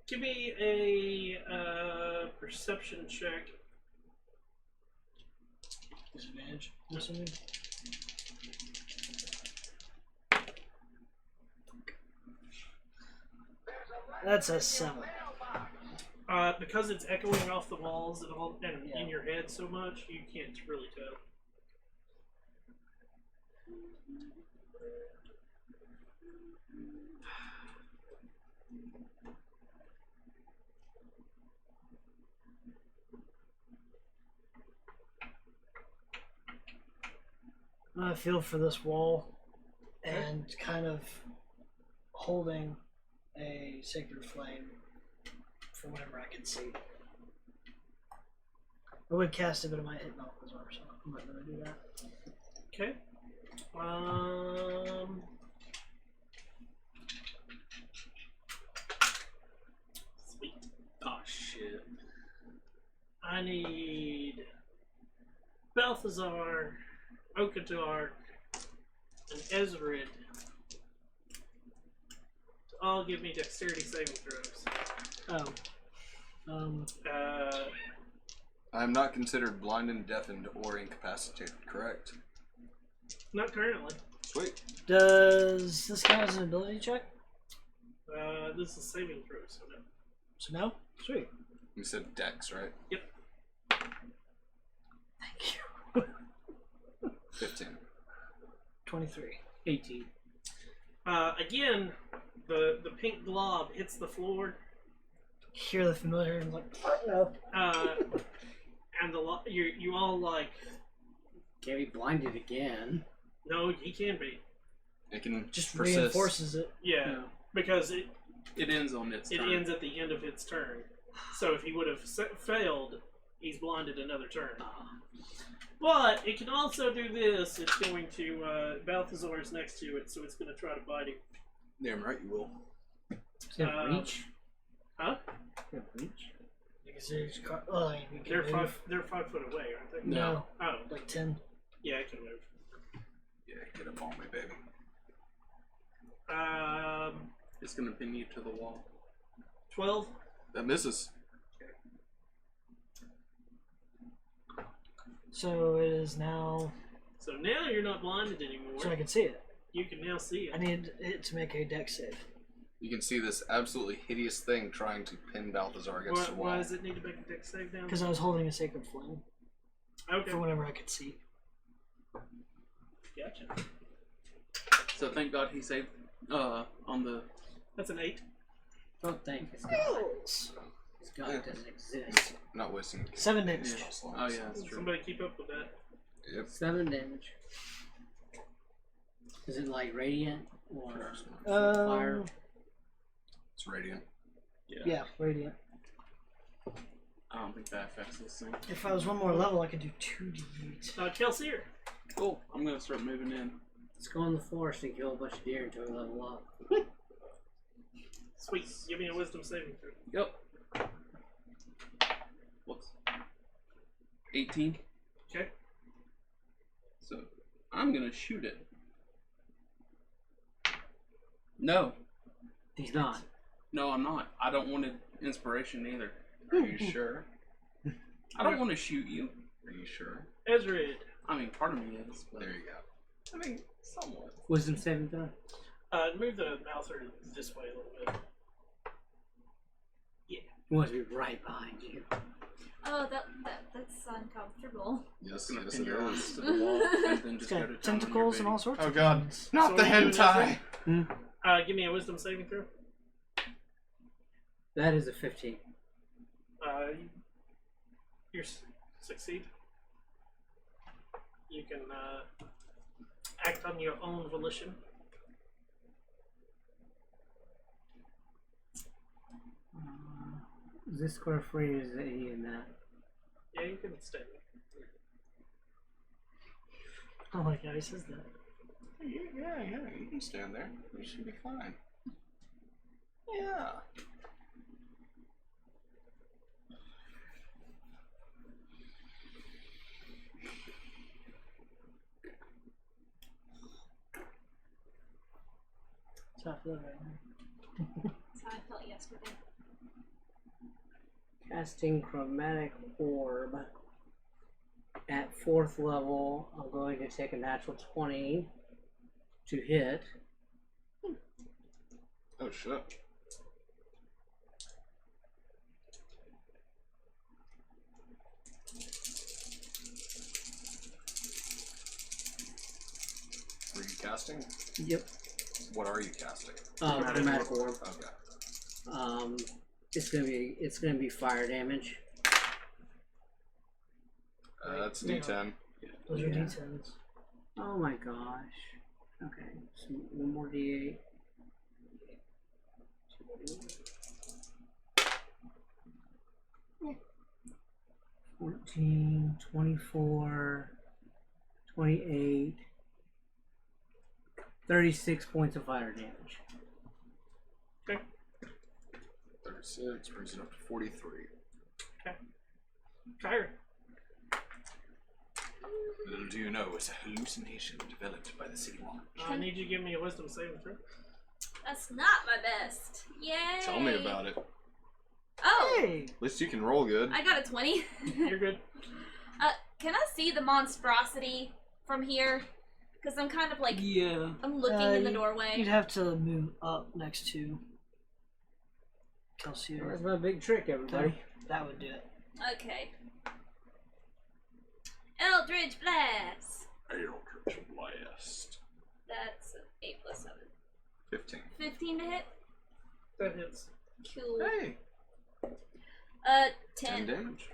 Give me a perception check. Disadvantage, I'm assuming. That's a 7. Because it's echoing off the walls and all and Yeah. in your head so much, you can't really tell. I'm gonna feel for this wall and kind of holding a sacred flame for whenever I can see. I would cast it, but it might hit Malchazar, so I'm not gonna do that. Okay. Sweet. Oh shit. I need Balthazar, Okadark, and Ezrid to all give me dexterity saving throws. Oh. I'm not considered blind, deafened, or incapacitated, correct? Not currently. Sweet. Does this count as an ability check? This is saving throws, so no. So no? Sweet. You said dex, right? Yep. Thank you. 15. 23. 18. Again, the pink glob hits the floor, Hear the familiar and like, no. and you all like, Can't be blinded again. no, he can be. It can Just persist. reinforces it. Yeah, No. because it It ends on its turn. ends at the end of its turn. So if he would have failed, he's blinded another turn. But it can also do this. It's going to Balthazar's next to it, so it's going to try to bite him. Damn right you will. Does it have reach? Huh? Does it have reach? You can see it's you can They're move. they're 5 foot away, aren't they? No. Oh, Like 10. yeah, it can move. Yeah, get up on me, baby. It's gonna pin you to the wall. 12. That misses. So it is now. So now you're not blinded anymore. So I can see it. You can now see I it. need it to make a dex save. You can see this absolutely hideous thing trying to pin Balthazar against the wall. Why does it need to make a dex save down? Because I was holding a sacred flame Okay, for whenever I could see. gotcha. So thank God he saved on the That's an 8. Don't think it's God. This God Yeah. doesn't exist. Not wasting. 7 damage. yeah. Oh yeah, that's true. Somebody keep up with that. Yep. 7 damage. Is it like radiant or fire? It's radiant. Yeah, radiant. I don't think that affects this thing. If I was one more level, I could do 2d8. Kelsier. Cool. I'm gonna start moving in. Let's go in the forest and kill a bunch of deer until we level up. Sweet. Give me a wisdom saving throw. Yep. Whoops. 18. Okay. So I'm gonna shoot it. No. He's not. No, I'm not. I don't want inspiration either. Are you sure? I don't want to shoot you. Are you sure? Ezreal. I mean, part of me is. But There you go. I mean, somewhat. Wisdom saving throw. Move the mouse this way a little bit. He wants to be right behind you. Oh, that's uncomfortable. Yes, I'm gonna yes, pin it your arms is. to the wall and then It's just go got to town on your tentacles and baby. all sorts Oh of god, things. not So the what are you doing, hentai! Give me a wisdom saving throw. That is a 15. You succeed. You can act on your own volition. Is this square free or is it any in that? Yeah, you can stay. I like how he says that. Yeah, you can stand there. You should be fine. Yeah. That's how I feel right now. That's how I felt yesterday. Casting Chromatic Orb. At 4th level, I'm going to take a natural 20 to hit. Oh shit. Were you casting? Yep. What are you casting? Chromatic Orb. Okay. It's gonna be fire damage. That's D10. Those are Yeah. D10s. Oh my gosh. Okay, so one more D8. 14, 24, 28, 36 points of fire damage. 36 brings it up to 43. Kyra. Little do you know, it's a hallucination developed by the City Watch. I need you to give me a wisdom saving throw. That's not my best. Yay! Tell me about it. Oh, Hey! At least you can roll good. I got a 20. You're good. Can I see the monstrosity from here? Because I'm kind of like, Yeah. I'm looking in the doorway. You'd have to move up next to Kelsey. That's my big trick, everybody. That would do it. Okay. Eldridge Blast. Eldritch Blast. That's 8 plus 7. 15. 15 to hit. That hits. Cool. Hey! 10 10. damage.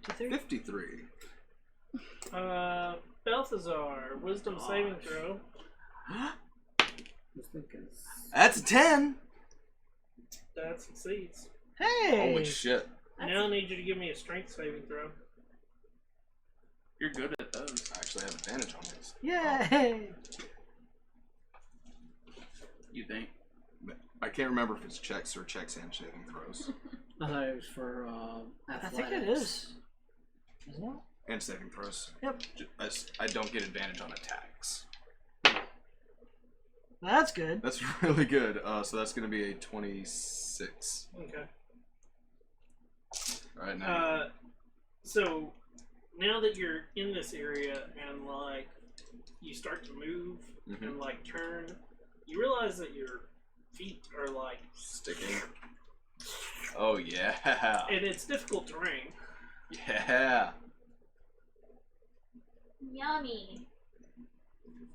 53? 53. Balthazar, wisdom saving throw. Just thinking. That's a 10! That succeeds. Hey! Holy shit. Now I need you to give me a strength saving throw. You're good at those. I actually have advantage on this. Yay! You think? I can't remember if it's checks or checks and saving throws. I thought it was for I athletics. think it is. Isn't it? And saving throws. Yep. I don't get advantage on attacks. That's good. That's really good. So that's going to be a 26. Okay. Alright, now. So now that you're in this area and like you start to move and like turn, you realize that your feet are like Sticking. Oh, yeah. and it's difficult terrain. Yeah. Yummy.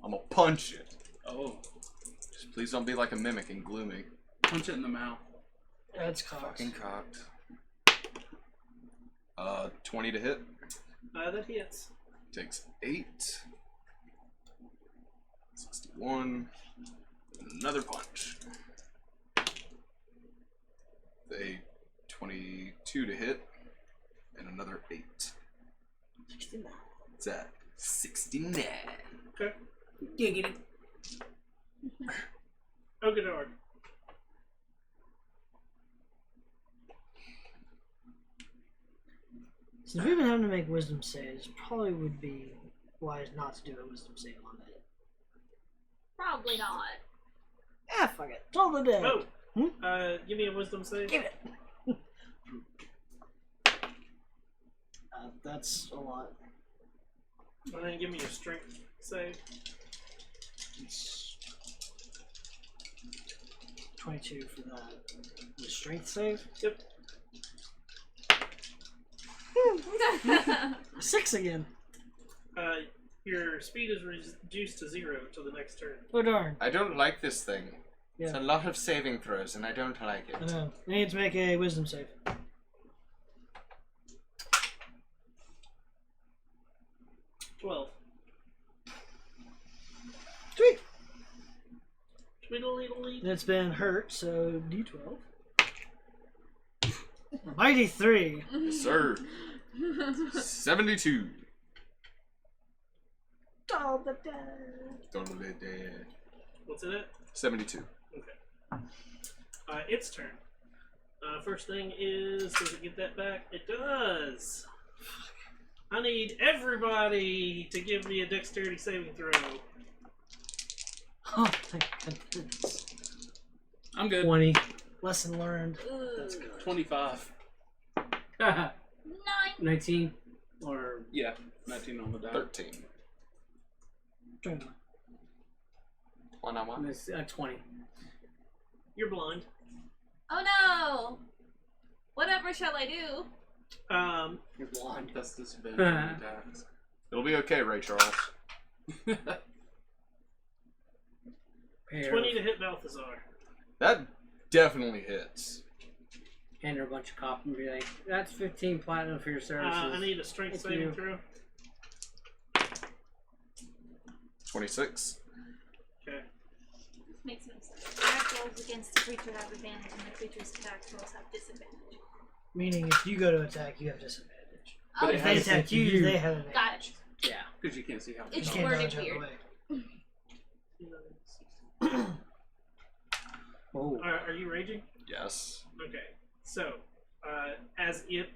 I'm going to punch it. Oh, Just please don't be like a mimic and gloomy. punch it in the mouth. That's cocked. Fucking cocked. 20 to hit. That hits. Takes 8. 61. And another punch. A 22 to hit. And another 8. 69. It's at 69. Okay. Giggity. Ogador. Since we've been having to make wisdom saves, probably would be wise not to do a wisdom save on it. Probably not. Ah, fuck it. Toll the dead. Oh, give me a wisdom save. Give it. That's a lot. And then give me a strength save. It's 22 for that. The strength save? Yep. 6 again. Your speed is reduced to 0 till the next turn. Oh darn. I don't like this thing. It's Yeah. a lot of saving throws, and I don't like I it. know. I need to make a wisdom save. 12. Sweet. Twiddly-dee. It's been hurt, so D12. Mighty 3. Yes, sir. 72. Toll the dead. Totally dead. What's it at? 72. Okay. Its turn. First thing is, does it get that back? It does. I need everybody to give me a dexterity saving throw. Oh, thank goodness. I'm good. 20. Lesson learned. That's good. 25. 9. 19. Or Yeah, 19 on the die. 13. 21. 1 20. You're blind. Oh no! Whatever shall I do? You're blonde. That's disadvantage on attacks. It'll be okay, Ray Charles. 20 to hit Balthazar. That definitely hits. Hand her a bunch of copper and be like, that's 15 platinum for your services. I need a strength Thank saving you. throw. 26. Okay. This makes no sense. Attack rolls against the creature have advantage, and the creature's attack rolls have disadvantage. Meaning, if you go to attack, you have disadvantage. But Oh, it If they has attack you, they have advantage. got it. Yeah. Because you can't see how You It's can't worded dodge out of the weird. way. Oh. Are you raging? Yes. Okay. So, as it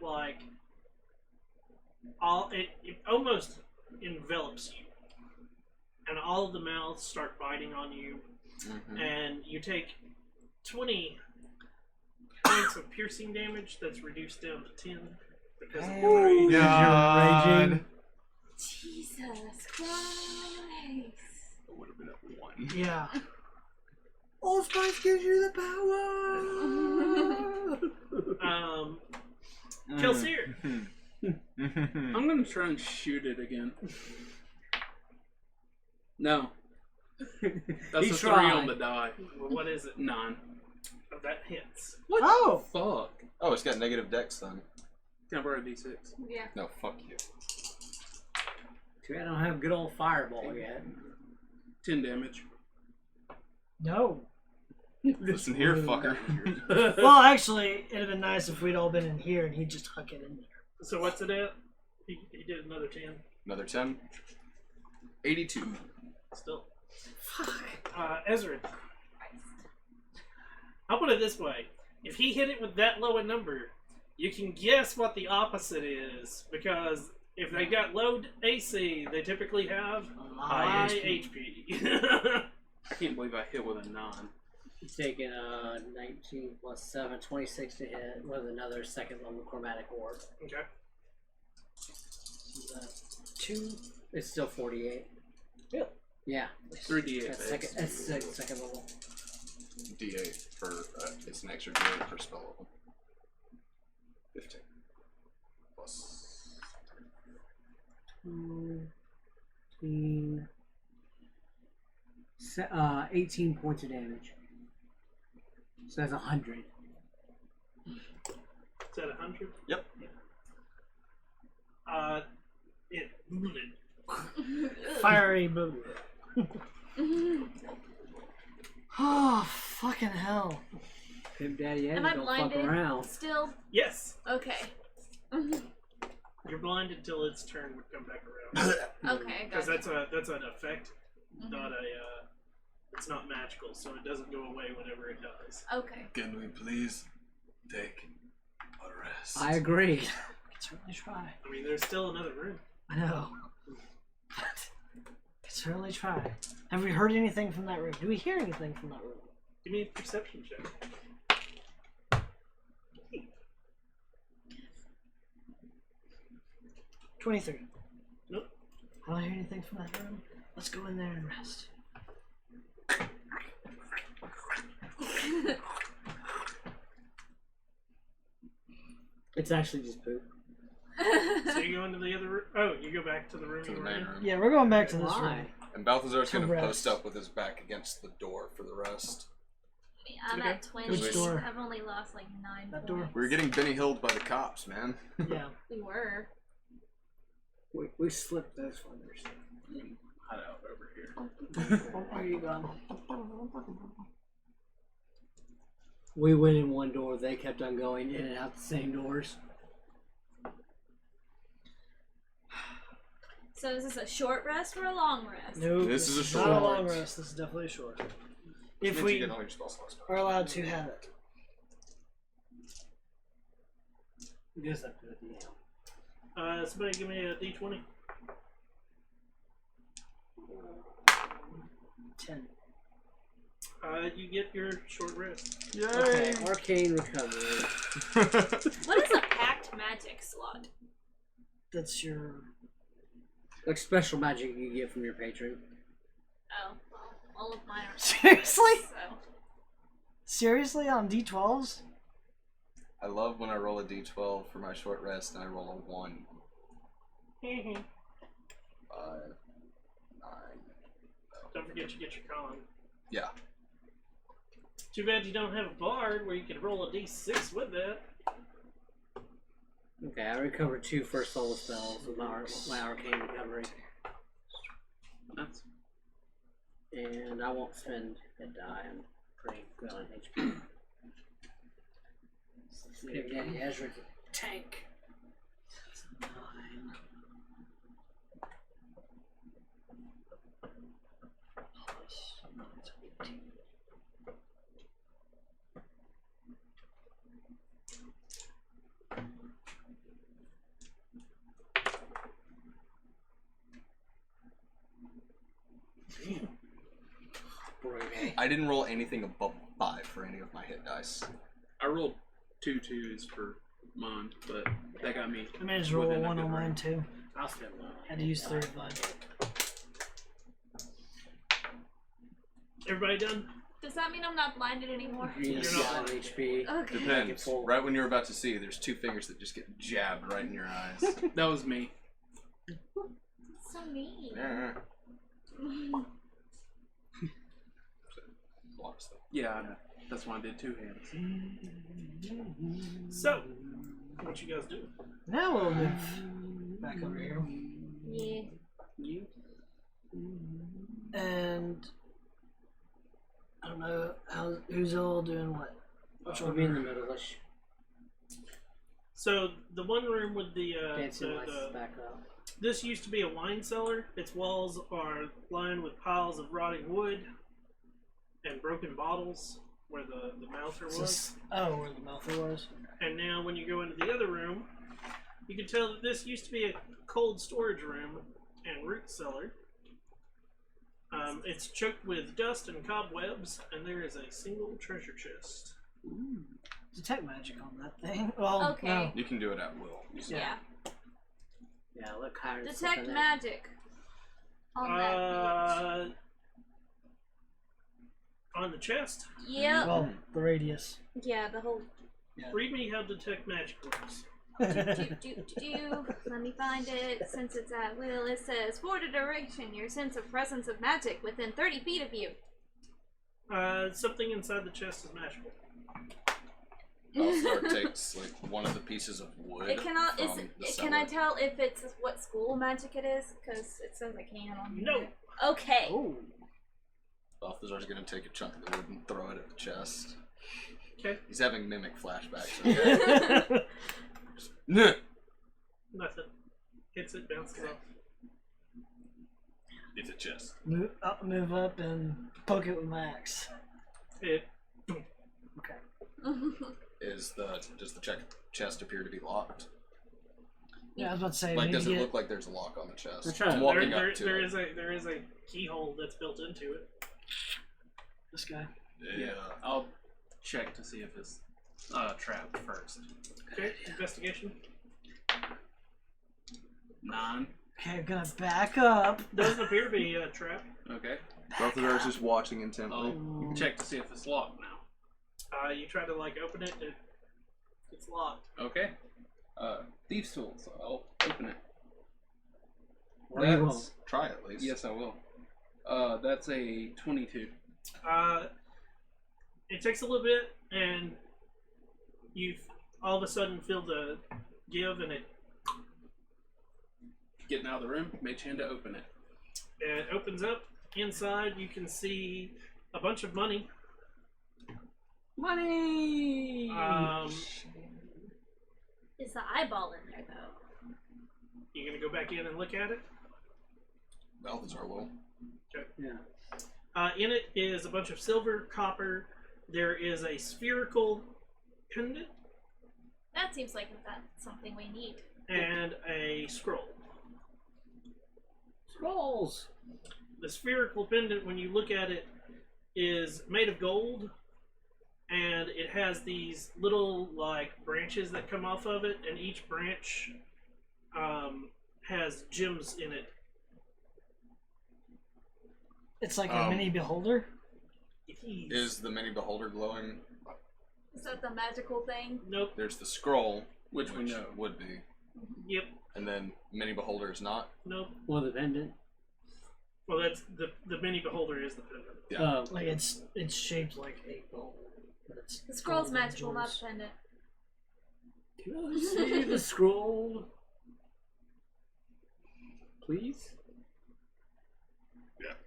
it almost envelops you, and all of the mouths start biting on you, and you take 20 points of piercing damage. That's reduced down to 10 because of your rage. Raging. Jesus Christ. It would have been at 1. Yeah. Allspice gives you the power! Kelsier. I'm gonna try and shoot it again. No. That's He a 3 tried. on the die. What is it? 9. Oh, that hits. What Oh! the fuck? Oh, it's got negative dex then. Can I borrow a d6? Yeah. No, fuck you. Too bad I don't have good old fireball yet. 10 damage. No. Listen here, fucker. Well, actually, it'd have been nice if we'd all been in here and he'd just huck it in there. So what's it at? He did another 10. Another 10. 82. Still. Ezra. I'll put it this way. If he hit it with that low a number, you can guess what the opposite is. Because if they got low AC, they typically have high HP. I can't believe I hit with a 9. He's taking 19 plus 7, 26 to hit with another second level chromatic orb. Okay. Is that 2. It's still 48. Yeah. Yeah. 3d8 That's base. second level. D8 for, it's an extra D8 per spell level. 15. Plus. 18 points of damage. So that's 100. Is that 100? Yep. It. Fiery blue. Oh, fucking hell. Pimp Daddy Eddie Am I don't fuck blinded around. still? Yes. Okay. You're blind until its turn would come back around. Okay, Because gotcha. that's an effect, not a. It's not magical, so it doesn't go away whenever it dies. Okay. Can we please take a rest? I agree. Could certainly try. I mean, there's still another room. I know. Could certainly try. Have we heard anything from that room? Do we hear anything from that room? Give me a perception check. 23. Nope. I don't hear anything from that room. Let's go in there and rest. It's actually just poop. So you go into the other room? Oh, you go back to the room To you the were main in? room. Yeah, we're going back to this room. Why? And Balthazar's To gonna rest. post up with his back against the door for the rest. I'm Okay. at 20. Which door? I've only lost like 9 That points. door. We were getting Benny Hilled by the cops, man. Yeah. We were. We slipped those feathers. Hide out over here. Where are you going? We went in one door. They kept on going in and out the same doors. So is this a short rest or a long rest? No, This is a not a short. long rest. This is definitely a short. Which If means we you get all your spell slots back. are allowed to have it. It goes up to the DM. Somebody give me a d20. 10. You get your short rest. Okay, arcane recovery. What is a packed magic slot? That's your. Like special magic you get from your patron. Oh, well, all of mine are Seriously? so. Seriously on D12s? I love when I roll a d12 for my short rest and I roll a 1. 5, 9. Don't forget you get your con. Yeah. Too bad you don't have a bard where you can roll a d6 with that. Okay, I recovered 2 first level spells with my arcane recovery. That's And I won't spend a die. I'm pretty good on HP. Big Daddy Ezra's a tank. 9. Plus 18. I didn't roll anything above 5 for any of my hit dice. I rolled 2 2s for mine, but that got me. I managed to roll a within 1 good on mine range. too. I'll spend one. Had to use 3 of mine. Everybody done? Does that mean I'm not blinded anymore? You're You're not not- on HP. Okay. Depends. full. Right when you're about to see, there's 2 fingers that just get jabbed right in your eyes. That was me. So mean. Yeah. A lot of stuff. Yeah, I know. That's why I did 2 hands. So, what you guys do? Now we'll move back over here. Yeah. You? And I don't know who's all doing what. I'll be in the middle-ish. So, the one room with the, Dancing lights back up. this used to be a wine cellar. Its walls are lined with piles of rotting wood and broken bottles where the mouther was. Where the mouther was. And now when you go into the other room, you can tell that this used to be a cold storage room and root cellar. It's choked with dust and cobwebs, and there is a single treasure chest. Detect magic on that thing. Well, Okay. no. You can do it at will. Yeah. Yeah, look higher. Detect magic. On that On the chest, page. Yep. Well, the radius. Yeah, the whole. read me how detect magic works. Let me find it. Since it's at will, it says for the duration, your sense of presence of magic within 30 feet of you. Something inside the chest is magical. Balthazar takes like one of the pieces of wood. It cannot. from Is the it, can I cellar. tell if it's what school magic it is? Because it says I can on here. No. Okay. Oh. Balthazar's gonna take a chunk of the wood and throw it at the chest. Okay. He's having mimic flashbacks. Okay? Nah. Nothing. Hits it, bounces off. It's a chest. Move up and poke it with my axe. It. Okay. Does the chest appear to be locked? Yeah, I was about to say. Like, maybe does it get- look like there's a lock on the chest? Let's try it. I'm walking There up to it. there is a keyhole that's built into it. this guy? Yeah. I'll check to see if it's trapped first. Okay, investigation. 9. Okay, I'm gonna back up. Doesn't appear to be a trap. Okay. Both of ours just watching intently. I'll check to see if it's locked now. You try to like open it, it's locked. Okay. Thieves' tool, so I'll open it. Or you That's- won't. Try at least. Yes, I will. That's a 22. It takes a little bit, and you all of a sudden feel the give, and it Getting out of the room, mage hand to open it. opens up. Inside, you can see a bunch of money. Money! Is the eyeball in there though? You gonna go back in and look at it? Balthazar will. Yeah. In it is a bunch of silver, copper. There is a spherical pendant That seems like that's something we need. and a scroll. Scrolls! The spherical pendant, when you look at it, is made of gold, and it has these little like branches that come off of it, and each branch has gems in it. It's like a mini beholder. Is the mini beholder glowing? Is that the magical thing? Nope. There's the scroll, Which we know. would be, Yep. and then mini beholder is not. Nope. Or the pendant. Well, that's the mini beholder is the pendant. Yeah. Oh. Like it's shaped like a beholder. But it's The scroll's golden magical, not jewels. the pendant. Can I see the scroll? Please?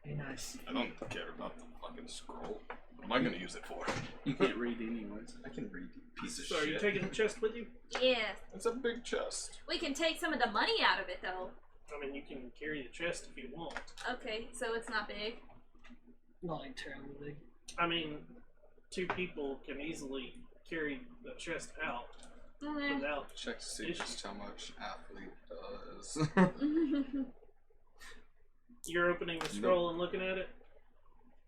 Be nice. I don't care about the fucking scroll. What am I gonna use it for? You can't read anyways. I can read, you piece of So are you shit. taking the chest with you? Yes. It's a big chest. We can take some of the money out of it though. I mean, you can carry the chest if you want. Okay, so it's not big. Not like terribly big. I mean, 2 people can easily carry the chest out Mm. without. Check to see just how much athlete does. You're opening the scroll and looking at it.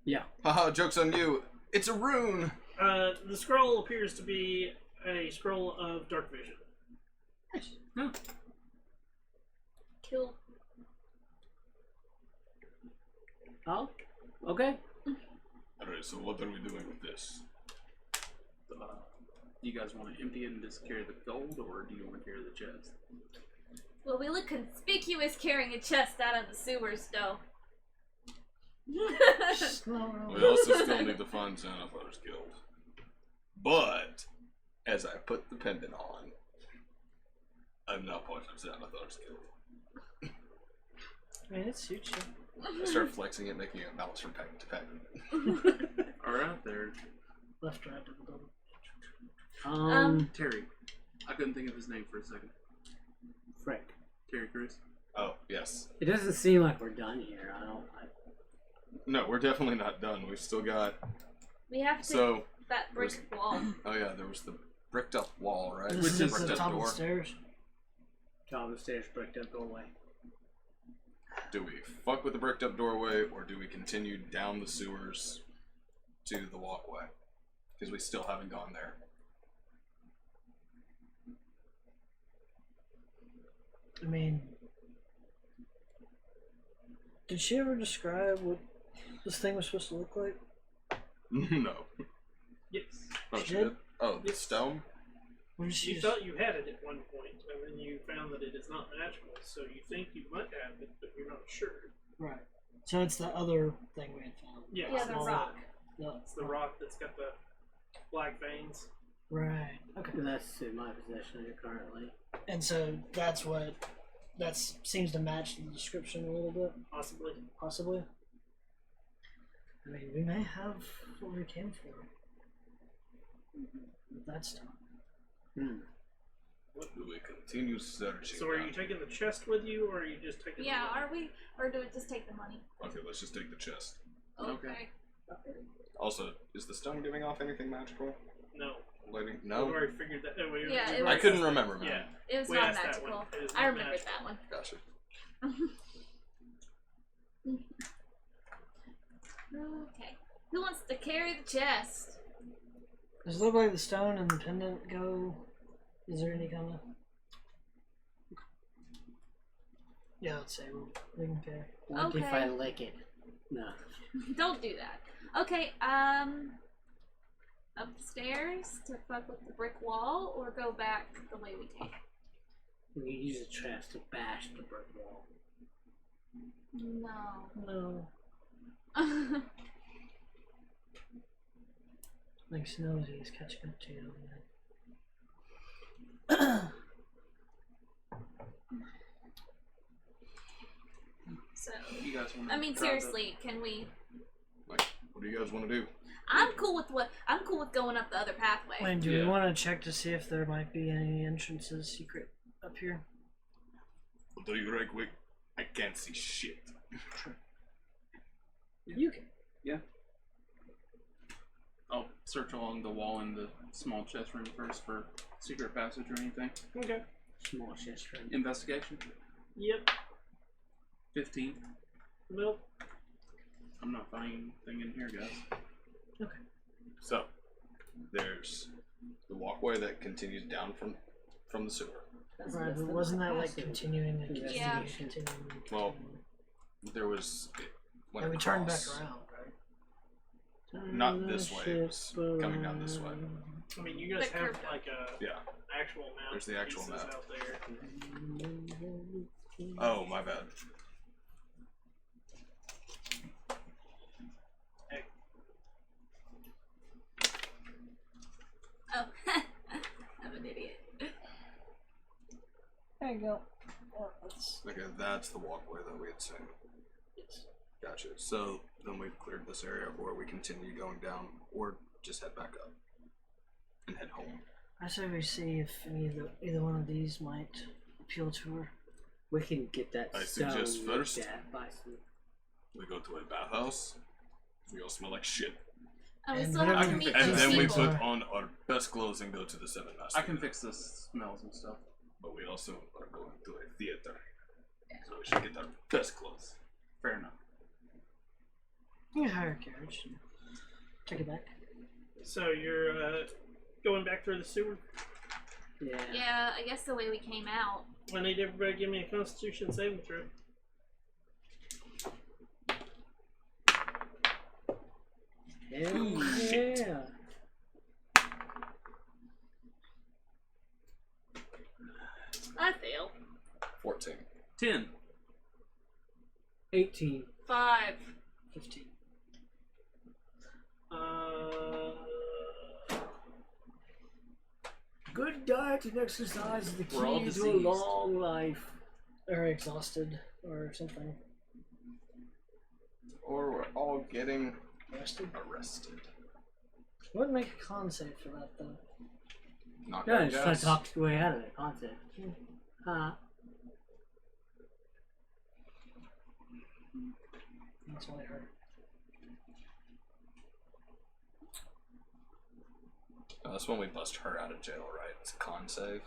Yeah. Haha, joke's on you. It's a rune! The scroll appears to be a scroll of dark vision. Cool. Oh? Okay. Alright, so what are we doing with this? Do you guys want to empty it and just carry the gold, or do you want to carry the chest? Well, we look conspicuous carrying a chest out of the sewers, though. We also still need to find Xanathar's guild. But, as I put the pendant on, I'm now part of Xanathar's guild. I mean, it suits you. I start flexing it, making it bounce from pack to pack. Alright, there. Left, right, double, double. Terry. I couldn't think of his name for a second. Frick. Terry Crews. Oh, yes. It doesn't seem like we're done here. No, we're definitely not done. We've still got... We have to So, that brick wall. oh yeah, there was the bricked up wall, right? This Which is is bricked the up top of the door. stairs. Top of the stairs bricked up, go away. Do we fuck with the bricked up doorway, or do we continue down the sewers to the walkway? Because we still haven't gone there. I mean, did she ever describe what this thing was supposed to look like? No. Yes. Oh, She she did? did? Oh, the stone? Or did she You just- thought you had it at one point, and then you found that it is not magical, so you think you might have it, but you're not sure. Right. So it's the other thing we had found. Yeah, Yeah, the it's rock. No. It's the rock that's got the black veins. Right. Okay. That's in my possession currently. And so that's what seems to match the description a little bit, Possibly. possibly. I mean, we may have what we came for with that stuff. What do we continue searching? So are you now? taking the chest with you, or are you just taking Yeah, the are we? Or do we just take the money? Okay, let's just take the chest. Okay. Also, is the stone giving off anything magical? No. Lighting? We've No? already figured that. Yeah, it I was- couldn't remember, man. Yeah. It was We not asked that magical. one. It was I not remembered magical. that one. Gotcha. Okay. Who wants to carry the chest? Does it look like the stone and the pendant go? Is there any kind of? Yeah, let's say we can carry. What if I lick it? No. Don't do that. Okay, upstairs to fuck with the brick wall, or go back the way we came? We can use the traps to bash the brick wall. No. No. Like Snowy is catching up to you. So, You guys want I mean, seriously, can we? Like, what do you guys want to do? I'm cool with going up the other pathway. Wait, do Yeah. we want to check to see if there might be any entrances secret up here? I'll tell you right quick. I can't see shit. You can. I'll search along the wall in the small chest room first for secret passage or anything. Okay. Small chest room. Investigation. Yep. 15. Nope. I'm not finding anything in here, guys. So, there's the walkway that continues down from the sewer. Right, but wasn't that like continuing and Yeah. continuing? Well, there was. And we turned back around, right? Not this way. It was coming down this way. I mean, you guys The have curve. like a Yeah. actual map. There's the actual pieces map. out there. Oh, my bad. Oh, I'm an idiot. There you go. Oh, that's Okay, that's the walkway that we had seen. Gotcha. So then we've cleared this area, or we continue going down, or just head back up and head home. I say we see if either one of these might appeal to her. We can get that I stone suggest looked first- at by some. We go to a bathhouse. We all smell like shit. And we And still have whatever to you meet fix And those then we people. put on our best clothes and go to the Seven Masters. I can fix the smells and stuff. But we also are going to a theater. So we should get our best clothes. Fair enough. You can hire a carriage and take it back. So you're going back through the sewer. Yeah. Yeah, I guess the way we came out. I need everybody to give me a Constitution saving throw. Hell yeah. I failed. 14. 10. 18. 5. 15. Good diet and exercise is the We're all key to a diseased. long life. Or exhausted or something. Or we're all getting Arrested. arrested. Wouldn't make a con save for that though. Knock Yeah, out just try gas. to talk your way out of it. Concept. Huh. That's all I heard. That's when we bust her out of jail, right? It's a con save.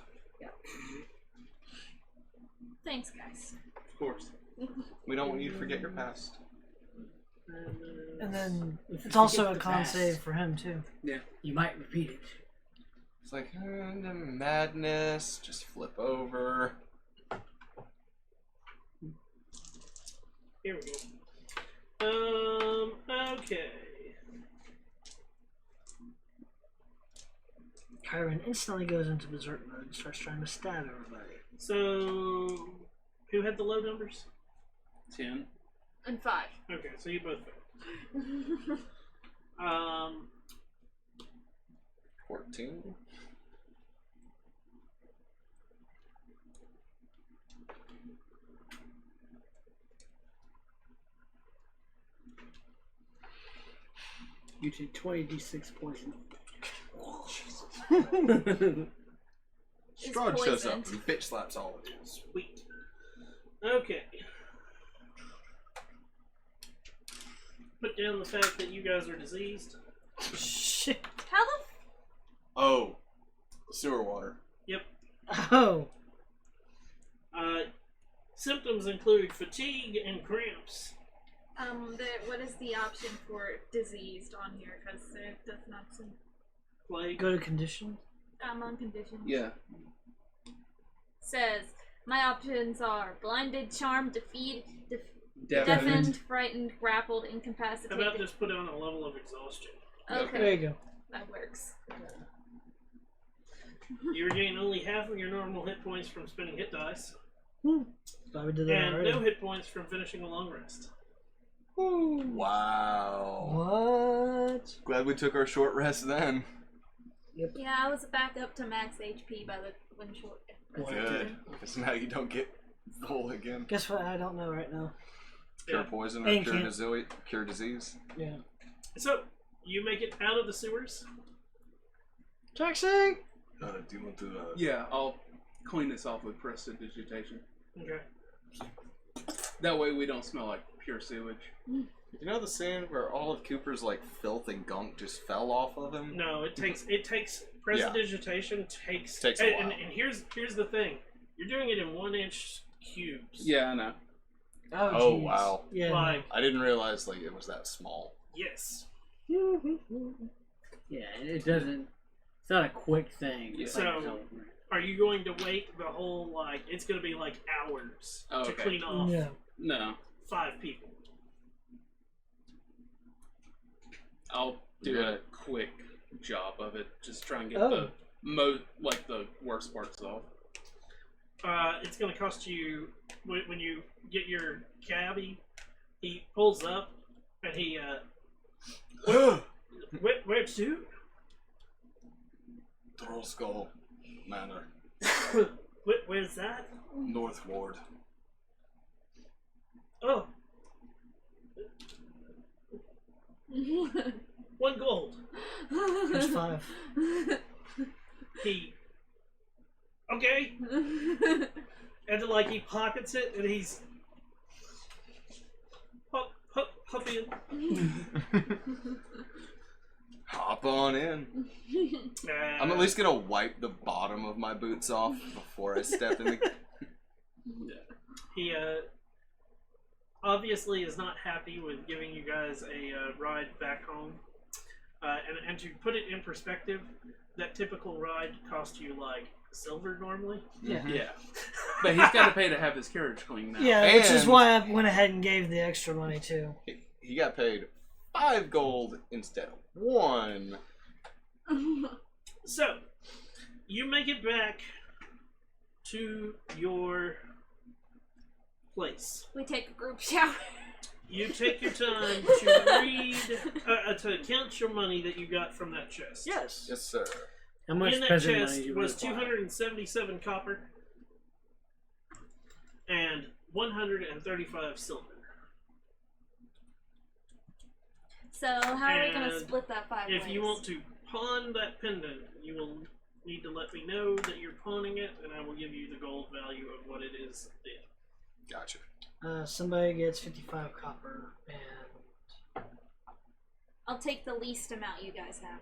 Thanks, guys. Of course. We don't want you to forget your past. And then If you it's also forget a the con past, save for him too. You might repeat it. It's like, the madness, just flip over. Here we go. Okay. Kyron instantly goes into berserk mode and starts trying to stab everybody. So, who had the low numbers? 10. And 5. Okay, so you both failed. 14. You take 20d6 poison. Strahd shows up poisoned. and bitch slaps all of you. Sweet. Okay. Put down the fact that you guys are diseased. Shit. How the Oh, sewer water. Yep. Oh. Symptoms include fatigue and cramps. What is the option for diseased on here? Because there does not seem. Plague. Go to condition. I'm on conditions. Yeah. Says my options are blinded, charmed, defeated, Deafened. deafened, frightened, grappled, How incapacitated. about just put on a level of exhaustion? Okay, There you go. that works. You regain only half of your normal hit points from spinning hit dice, Thought we did that and already. no hit points from finishing a long rest. Wow. What? Glad we took our short rest then. Yeah, I was back up to max HP by the when short. Good. Because now you don't get full again. Guess what? I don't know right now. Cure Yeah. poison or Ancient. cure disease. Yeah. So, you make it out of the sewers. Taxi. Do you want to? Yeah, I'll clean this off with prestidigitation. Okay. That way we don't smell like pure sewage. You know the scene where all of Cooper's like filth and gunk just fell off of him? No, it takes prestidigitation takes Takes a while. and here's the thing. You're doing it in 1-inch cubes. Yeah, I know. Oh, Jeez. wow. Yeah. Like, I didn't realize like it was that small. yes. Yeah, it doesn't. It's not a quick thing. Yeah. It's So- Are you going to wait the whole like it's gonna be like hours Oh, to okay. clean off Yeah. No, 5 people? I'll do Yeah. a quick job of it. Just try and get Oh. the worst parts off. It's gonna cost you when you get your cabbie. He pulls up and he where to? Throw Skull Manor, Where's that? North Ward. Oh. 1 gold. There's 5. He. Okay. And like he pockets it and he's. Hop in. Hop on in. I'm at least gonna wipe the bottom of my boots off before I step in the. He obviously is not happy with giving you guys a ride back home. And to put it in perspective, that typical ride cost you like silver normally. Yeah. Yeah, but he's got to pay to have his carriage cleaned now. Yeah, which is And- why I went ahead and gave the extra money too. He got paid 5 gold instead of 1. So, you make it back to your place. We take a group shower. You take your time to read, to count your money that you got from that chest. Yes. Yes, sir. How much In that peasant chest money do you was require? 277 copper and 135 silver. So how are we gonna And split that 5 If ways? you want to pawn that pendant, you will need to let me know that you're pawning it, and I will give you the gold value of what it is then. Gotcha. Somebody gets 55 copper, and I'll take the least amount you guys have.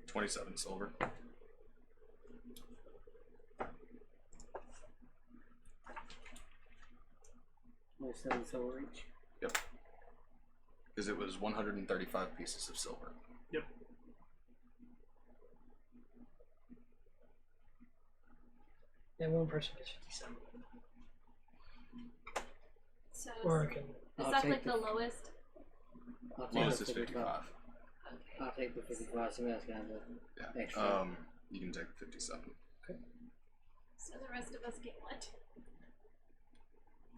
27 silver. Only 7 silver each. Yep. Because it was 135 pieces of silver. Yep. then one person gets 57. So Or can is I'll that take like the lowest? I'll take Lowest the is 55. Okay. I'll take the 55, so that's got the Yeah. extra. You can take 57. So the rest of us get what?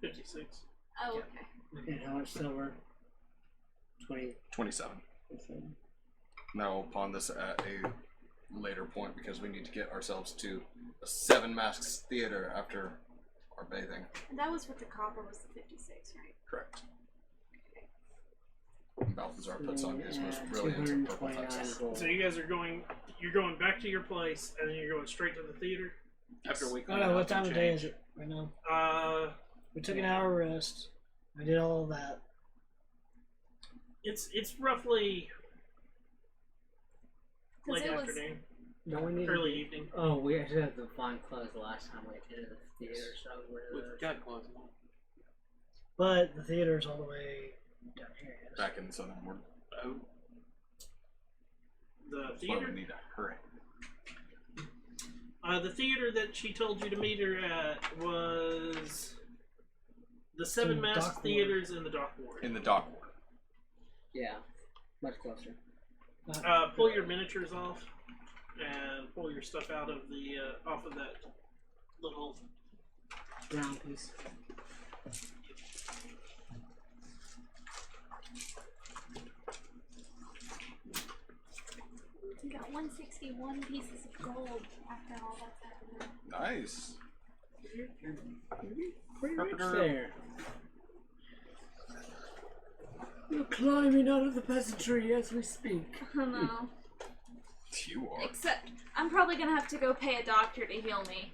56. Oh, okay. And how much silver? 20. 27. Now we'll pawn this at a later point because we need to get ourselves to a 7 masks theater after our bathing. And that was what the copper was the 56, right? Correct. And Balthazar puts on his most brilliant purple 229 tuxes. gold. So you guys are you're going back to your place, and then you're going straight to the theater. After we I clean don't know up what time and of day change. is it right now. We We took an hour rest. I did all of that. It's roughly 'Cause late it was afternoon. Don't we need early evening. Oh, we actually had to find clothes the last time we did the theater, so We've got clothes on. But the theater's all the way down here. Yes. Back in the southern ward. Oh, The That's why we theater. need to hurry. The theater that she told you to meet her at was the Seven in Masked Dock Ward. Theaters in the Dock Ward. In the dock ward. Yeah, much closer. Pull your miniatures off and pull your stuff out of the off of that little. Round piece. We got 161 pieces of gold after all that's happened. Nice. Pretty rich Carpenter. there. We're climbing out of the peasantry as we speak. Oh no. You are. Except, I'm probably gonna have to go pay a doctor to heal me.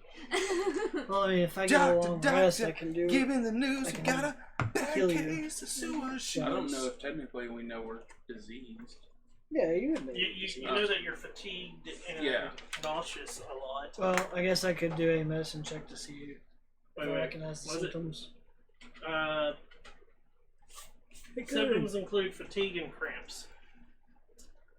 Well, I mean, if I get a long rest, I can do. Give me the news. I You can got a bad kill you. case of sewer shoes. I don't know if technically we know we're diseased. Yeah, you would know. You know that you're fatigued and Yeah. nauseous a lot. Well, I guess I could do a medicine check to see if Wait, I wait. recognize the Was it? symptoms. Symptoms include fatigue and cramps.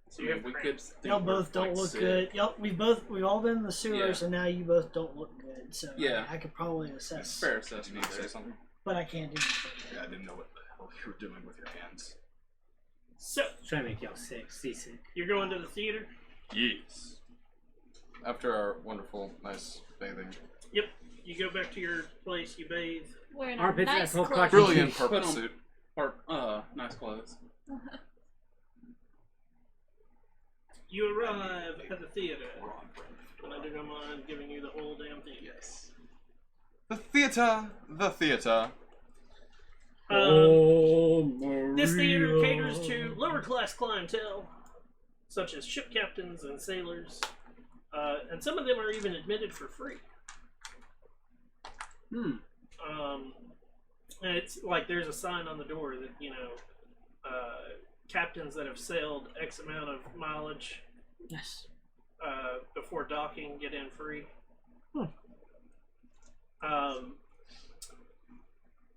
So you have we could. cramps. think Y'all we're, both don't like, look sick. good. Yep, we've all been in the sewers, Yeah. and now you both don't look good. So Yeah. I could probably It's assess, fair Did you assessment need to say there. something? but I can't do anything. Yeah, I didn't know what the hell you were doing with your hands. So Try to make y'all sick, seasick. you're going to the theater. Yes. After our wonderful, nice bathing. Yep. You go back to your place. You bathe. Wearing Armpits nice at full clothes. Brilliant Put purple on- suit. Or, nice clothes. You arrive at the theater. And I don't mind giving you the whole damn thing. Yes. The theater. The theater. This theater caters to lower class clientele, such as ship captains and sailors, and some of them are even admitted for free. And it's like there's a sign on the door that, you know, captains that have sailed X amount of mileage Yes. before docking get in free.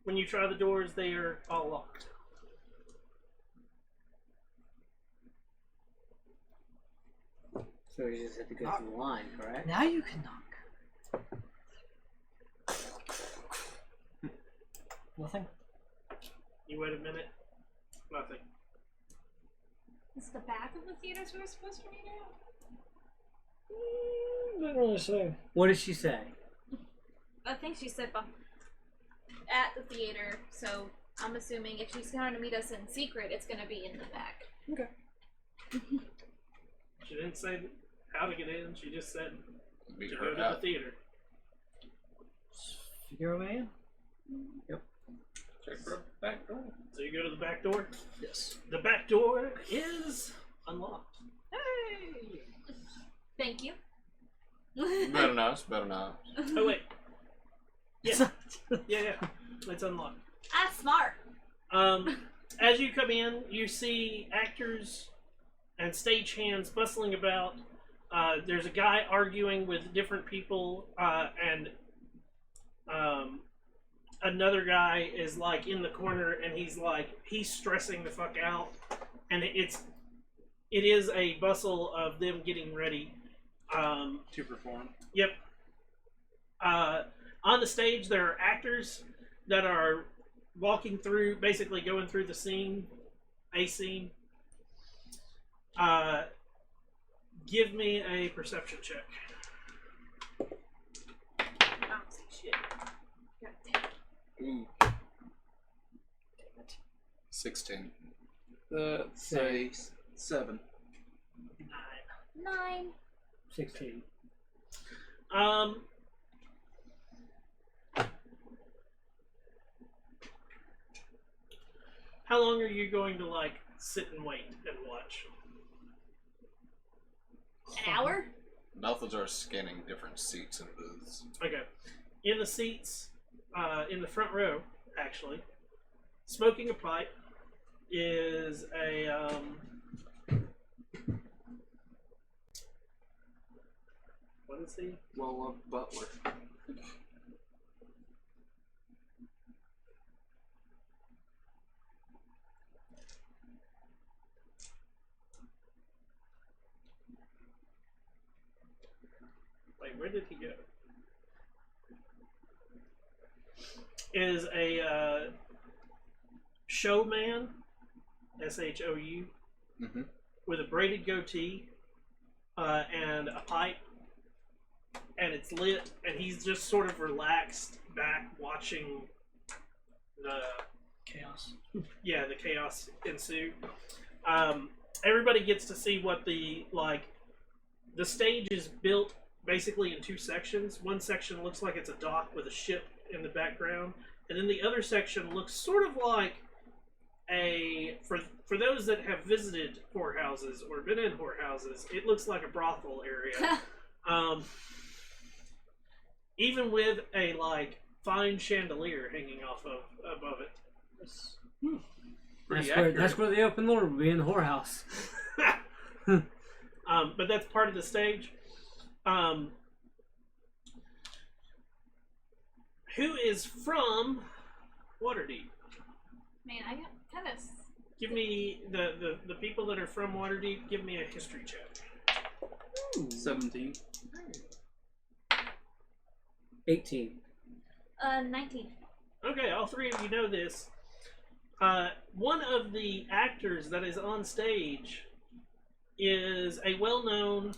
When you try the doors, they are all locked. So you just have to go through the line, correct? Now you can knock. Nothing. You wait a minute. Nothing. Is the back of the theaters we were supposed to meet at? Didn't really say. What did she say? I think she said at the theater, so I'm assuming if she's going to meet us in secret, it's going to be in the back. She didn't say how to get in. She just said Meet to her go to at the theater. Figure a man? Check for a back door. So you go to the back door. Yes. The back door is unlocked. Hey! Thank you. Better not. Better not. Oh wait. Yeah. Yeah. It's unlocked. Ah, smart. As you come in, you see actors and stagehands bustling about. There's a guy arguing with different people, and another guy is like in the corner, and he's stressing the fuck out, and it is a bustle of them getting ready. To perform. Yep. On the stage, there are actors that are walking through, basically going through the scene, a scene. Give me a perception check. Oh, shit. God damn. Ooh. 16. Let's say 7. 9. 16. How long are you going to like sit and wait and watch? An hour? Malthus are scanning different seats and booths. Okay. In the seats, in the front row, actually, smoking a pipe is What is he? Well-loved butler. Wait, where did he go? Is a showman, S-H-O-U, Mm-hmm. with a braided goatee and a pipe, and it's lit, and he's just sort of relaxed back watching the Chaos. the chaos ensue. Everybody gets to see what the stage is built basically in two sections. One section looks like it's a dock with a ship in the background, and then the other section looks sort of like for those that have visited whorehouses or been in whorehouses, it looks like a brothel area. Even with a fine chandelier hanging off of above it. That's where the open Lord would be, in the whorehouse. But that's part of the stage. Who is from Waterdeep? Man, I got kind of. Give me the people that are from Waterdeep. Give me a history check. 17. 18. 19. Okay, all three of you know this. One of the actors that is on stage is a well-known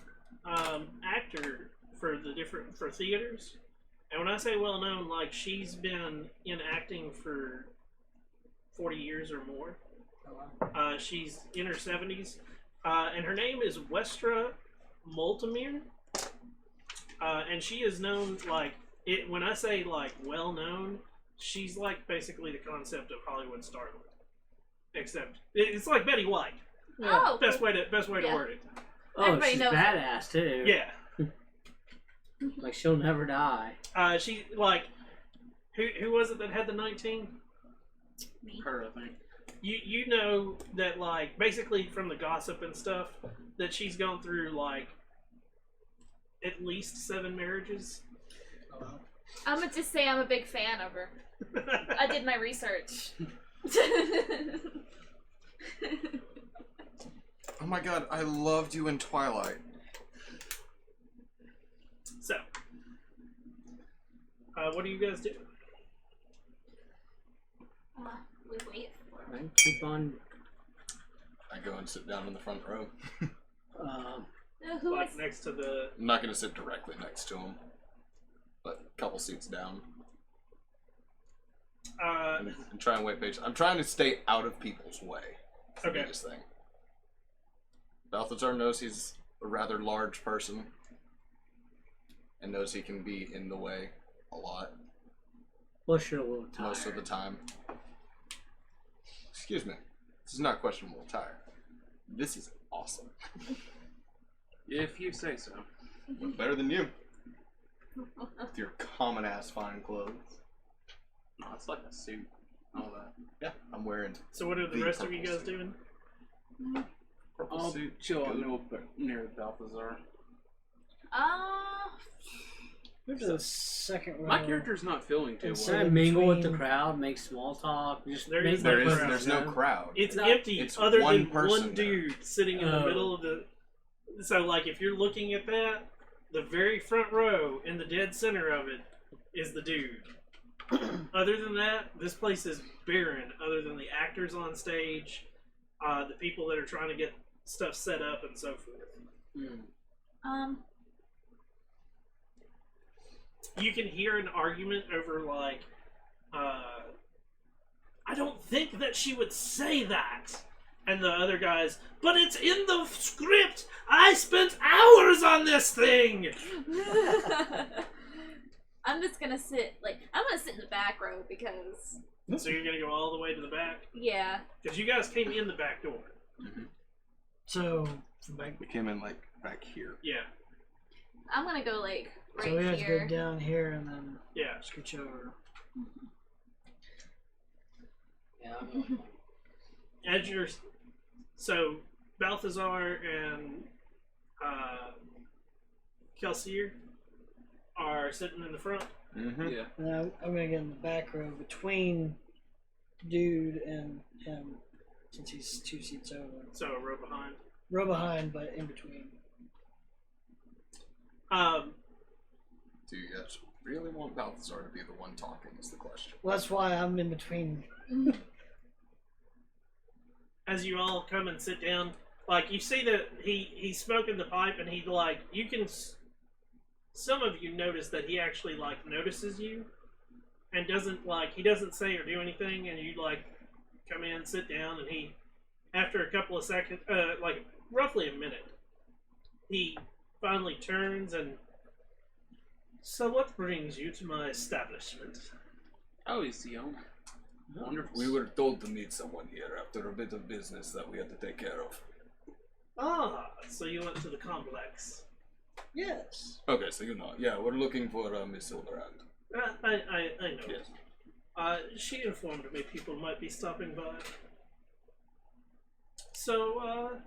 actor for theaters. And when I say well-known, she's been in acting for 40 years or more. She's in her 70s. And her name is Westra Moltemir. And she is known, when I say, well-known, she's, basically the concept of Hollywood starlet. Except, it's like Betty White. Oh, Best way to Yeah. word it. Oh, Everybody she's knows badass, too. Yeah. Like, she'll never die. She, who was it that had the 19? me. Her, I think. You know that, basically from the gossip and stuff, that she's gone through, at least 7 marriages. I'm gonna just say I'm a big fan of her. I did my research. Oh my god, I loved you in Twilight. So, what do you guys do? We wait for her. Right? Keep on. I go and sit down in the front row. Who was? Next to the... I'm not going to sit directly next to him, but a couple seats down. And try and wait patiently. I'm trying to stay out of people's way. That's the Okay. biggest thing. Balthazar knows he's a rather large person and knows he can be in the way a lot Plus, you're a little tired. most of the time. Excuse me. This is not questionable attire. This is awesome. If you say so. Look better than you. With your common ass fine clothes. No, it's like a suit. All that. Yeah, I'm wearing So what are the The rest of you purple guys suit. doing? purple I'll suit. chill out Good. near Balthazar. Move to the second row. My character's not feeling too It's Try well. to mingle with the between- crowd, make small talk. Just There make is There no is, crowd. there's no crowd. It's No, empty it's other one than person one there. dude sitting in the Oh. middle of the... So, if you're looking at that, the very front row, in the dead center of it, is the dude. Other than that, this place is barren, other than the actors on stage, the people that are trying to get stuff set up, and so forth. You can hear an argument over, I don't think that she would say that. And the other guys, but it's in the script! I spent hours on this thing! I'm just gonna sit, I'm gonna sit in the back row because, So you're gonna go all the way to the back? yeah. Because you guys came in the back door. So, from back, We came in back here. Yeah, I'm gonna go, right so we have to here. go down here and then yeah. scooch over. Yeah, I'm going. As you're... So, Balthazar and Kelsier, are sitting in the front. Mm-hmm. Yeah. And I'm gonna get in the back row between dude and him, since he's 2 seats over. So a row behind. Row behind, but in between. Do you guys really want Balthazar to be the one talking is the question. Well, that's why I'm in between. As you all come and sit down, like you see that he's smoking the pipe, and he like you can. Some of you notice that he actually like notices you, and he doesn't say or do anything, and you like come in, sit down, and he, after a couple of seconds, like roughly a minute, he finally turns and. So what brings you to my establishment? Oh, he's the owner. Wonderful. We were told to meet someone here after a bit of business that we had to take care of. Ah, so you went to the complex. Yes. Okay, so you know. Yeah, we're looking for Miss Silverhand. I know. Yes. She informed me people might be stopping by. So,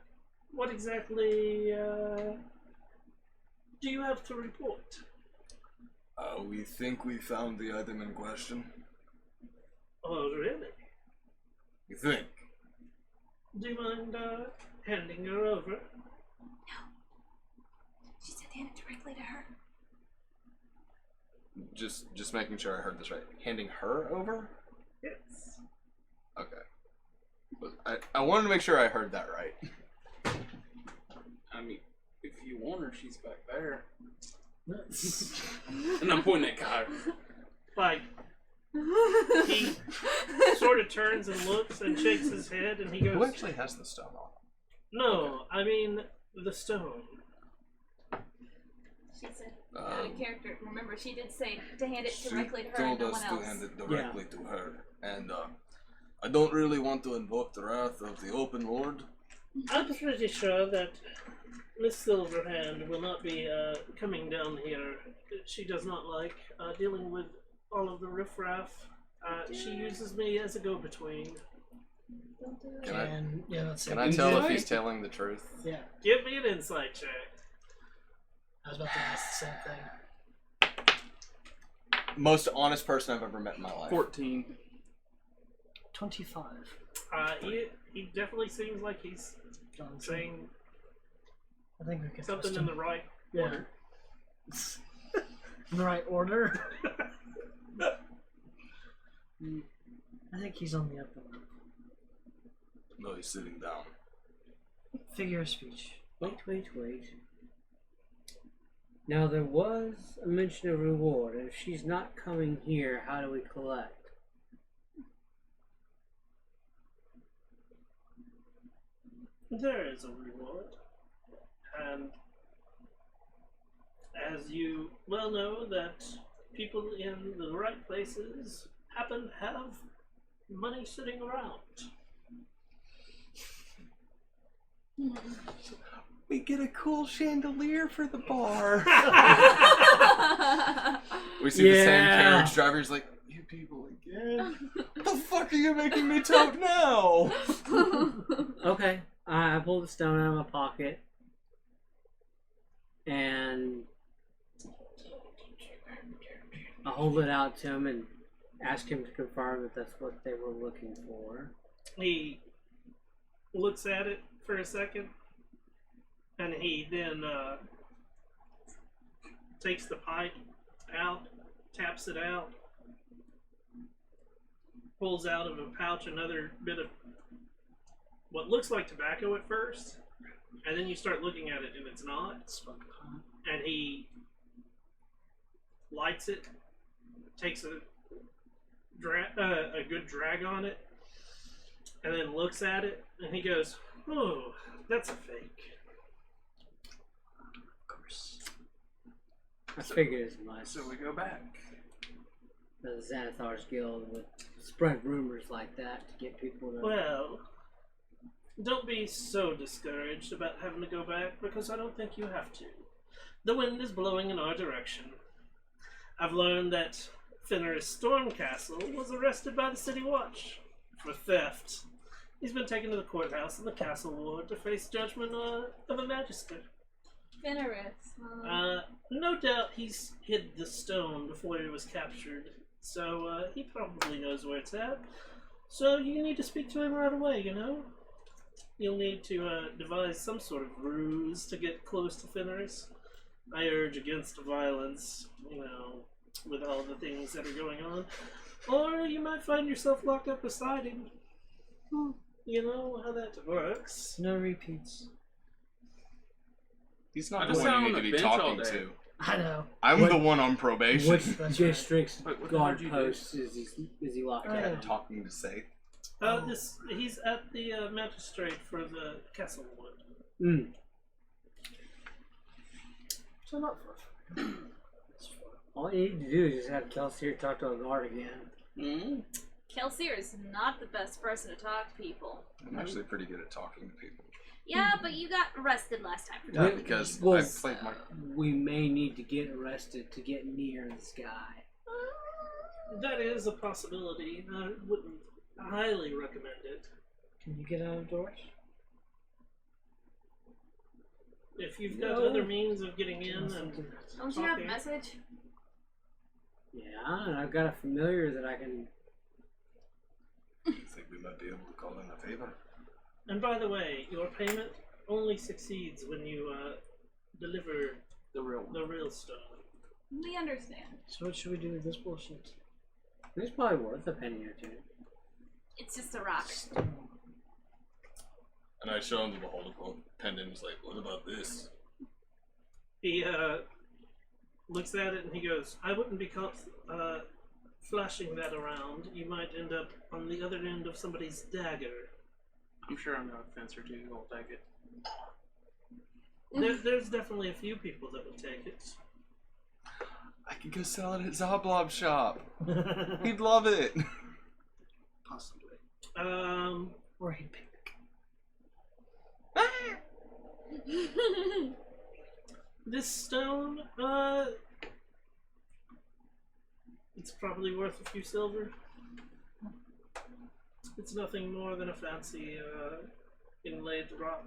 what exactly do you have to report? We think we found the item in question. Oh, really? You think? Do you mind handing her over? No. She said hand it directly to her. Just making sure I heard this right. Handing her over? Yes. Okay. But I wanted to make sure I heard that right. I mean, if you want her, she's back there. And I'm pointing at Kyra. Like, he sort of turns and looks and shakes his head, and he goes, Who actually has the stone on? No, I mean the stone. She said, out of character. Remember, she did say to hand it directly to She her and told no us one to else. hand it directly to her. And I don't really want to invoke the wrath of the Open Lord. I'm pretty sure that Miss Silverhand will not be coming down here. She does not like dealing with all of the riffraff. She uses me as a go-between. Can I, Yeah, that's can I tell if he's telling the truth? Yeah, Give me an insight check. I was about to ask the same thing. Most honest person I've ever met in my life. 14. 25. He definitely seems like he's Done. saying I think we can something trust in him. the right Yeah. order. In the right order. I think he's on the up and up. No, he's sitting down. Figure of speech. Wait. Now there was a mention of reward. If she's not coming here, how do we collect? There is a reward, and as you well know, that people in the right places happen to have money sitting around. We get a cool chandelier for the bar. We see the same Yeah. carriage driver. He's like, you people again? What the fuck are you making me tote now? Okay, I pull the stone out of my pocket and I hold it out to him and ask him to confirm that that's what they were looking for. He looks at it for a second, and he then takes the pipe out, taps it out, pulls out of a pouch another bit of what looks like tobacco at first, and then you start looking at it and it's not. And he lights it, takes a good drag on it, and then looks at it, and he goes, "Oh, that's a fake." Of course. I figured as much. So we go back. The Xanathar's Guild would spread rumors like that to get people to. Well, don't be so discouraged about having to go back, because I don't think you have to. The wind is blowing in our direction. I've learned that Fenris Stormcastle was arrested by the City Watch for theft. He's been taken to the courthouse in the castle ward to face judgment of a magistrate. Fenris. No doubt he's hid the stone before he was captured, so he probably knows where it's at. So you need to speak to him right away, you know? You'll need to devise some sort of ruse to get close to Fenris. I urge against violence, you know, with all the things that are going on. Or you might find yourself locked up beside him. You know how that works. No repeats. He's I not the just one sat you on need to the be bench all talking day. to. I know. I'm What- the one on probation. What That's right. district's Wait, what the guard hell did you do? post is he locked Oh, up? yeah. Talking to Safe. He's at the magistrate for the Castlewood. Mm. So not far. It's far. All you need to do is just have Kelsey here talk to a guard again. Mm-hmm. Kelsier is not the best person to talk to people. I'm actually pretty good at talking to people. Yeah, but you got arrested last time. Yeah, Wait, because well, I played my. We may need to get arrested to get near this guy. That is a possibility. I wouldn't highly recommend it. Can you get out of doors? If you've got No. other means of getting in Unless and something- Don't you have a Okay. message? Yeah, and I've got a familiar that I can. I think we might be able to call in a favor. And by the way, your payment only succeeds when you deliver The real one. the real stone. We understand. So what should we do with this bullshit? It's probably worth a penny or two. It's just a rock. And I show him the beholder pendant. He's like, "What about this?" He looks at it and he goes, "I wouldn't be caught flashing that around. You might end up on the other end of somebody's dagger. I'm sure I'm not a fence or two. I'll take it. There's definitely a few people that would take it." I can go sell it at Zoblob's shop. He'd love it. Possibly. Or he'd pick. This stone, it's probably worth a few silver. It's nothing more than a fancy inlaid rock.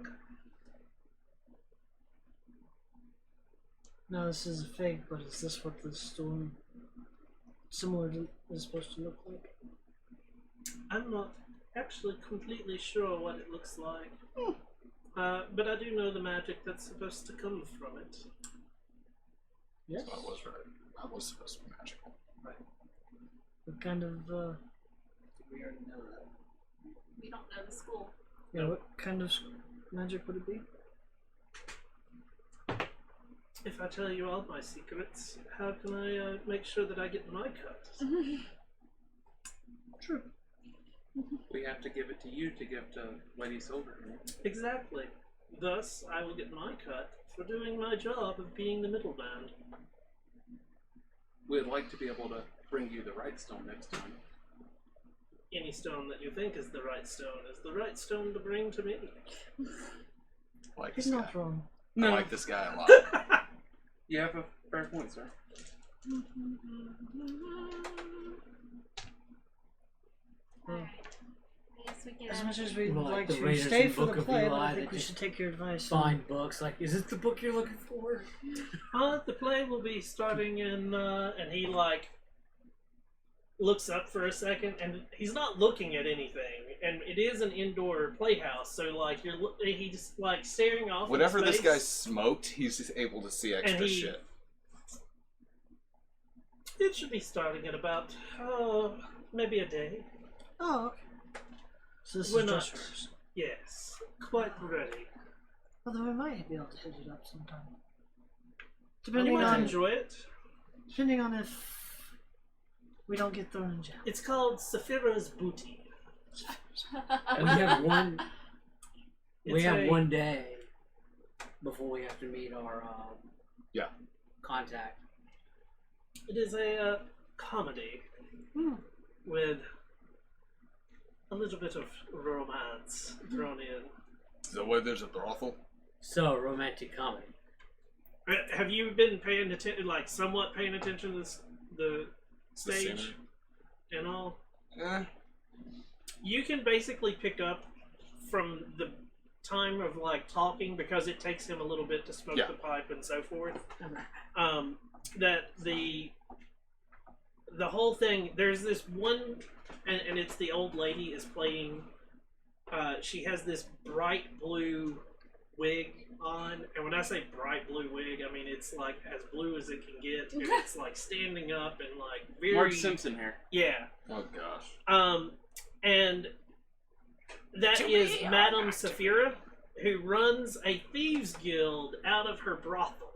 No, this is a fake, but is this what the stone similar to is supposed to look like? I'm not actually completely sure what it looks like. But I do know the magic that's supposed to come from it. Yes. So I was right. That was supposed to be magical. What kind of We already know that. We don't know the school. yeah, what kind of magic would it be? If I tell you all my secrets, how can I make sure that I get my cut? True. We have to give it to you to give to Lady Silver. Right? Exactly. Thus, I will get my cut for doing my job of being the middleman. We'd like to be able to bring you the right stone next time. Any stone that you think is the right stone to bring to me. I like He's this guy. not wrong. I like this guy a lot. You have a fair point, sir. Alright. I guess we get As out much of as here. we'd Well, like like the to Raiders stay and for Book the of play, I Eli don't think that we just should take your advice. Find books. Like, is this the book you're looking for? The play will be starting in, and he looks up for a second, and he's not looking at anything. And it is an indoor playhouse, so he's staring off. Whatever in this space, guy smoked, he's just able to see extra And he- shit. It should be starting in about maybe a day. Oh, okay. So this We're is not- just hers. Yes, quite ready. Although we might be able to hit it up sometime. You Depending might on enjoy it. if we don't get thrown in jail. It's called Saphira's Booty. We have one. We It's have a- one day before we have to meet our Yeah. contact. It is a comedy with a little bit of romance thrown in. Is that why there's a brothel? So romantic comedy. Have you been paying attention, somewhat paying attention to the stage scenery? and all? Eh. You can basically pick up from the time of like talking because it takes him a little bit to smoke Yeah. the pipe and so forth. That the whole thing, there's this one, and it's the old lady is playing. She has this bright blue wig on, and when I say bright blue wig, I mean it's like as blue as it can get, and it's like standing up and like very Mark Simpson hair. yeah. Oh gosh. And that is Madame Saphira, who runs a thieves guild out of her brothel.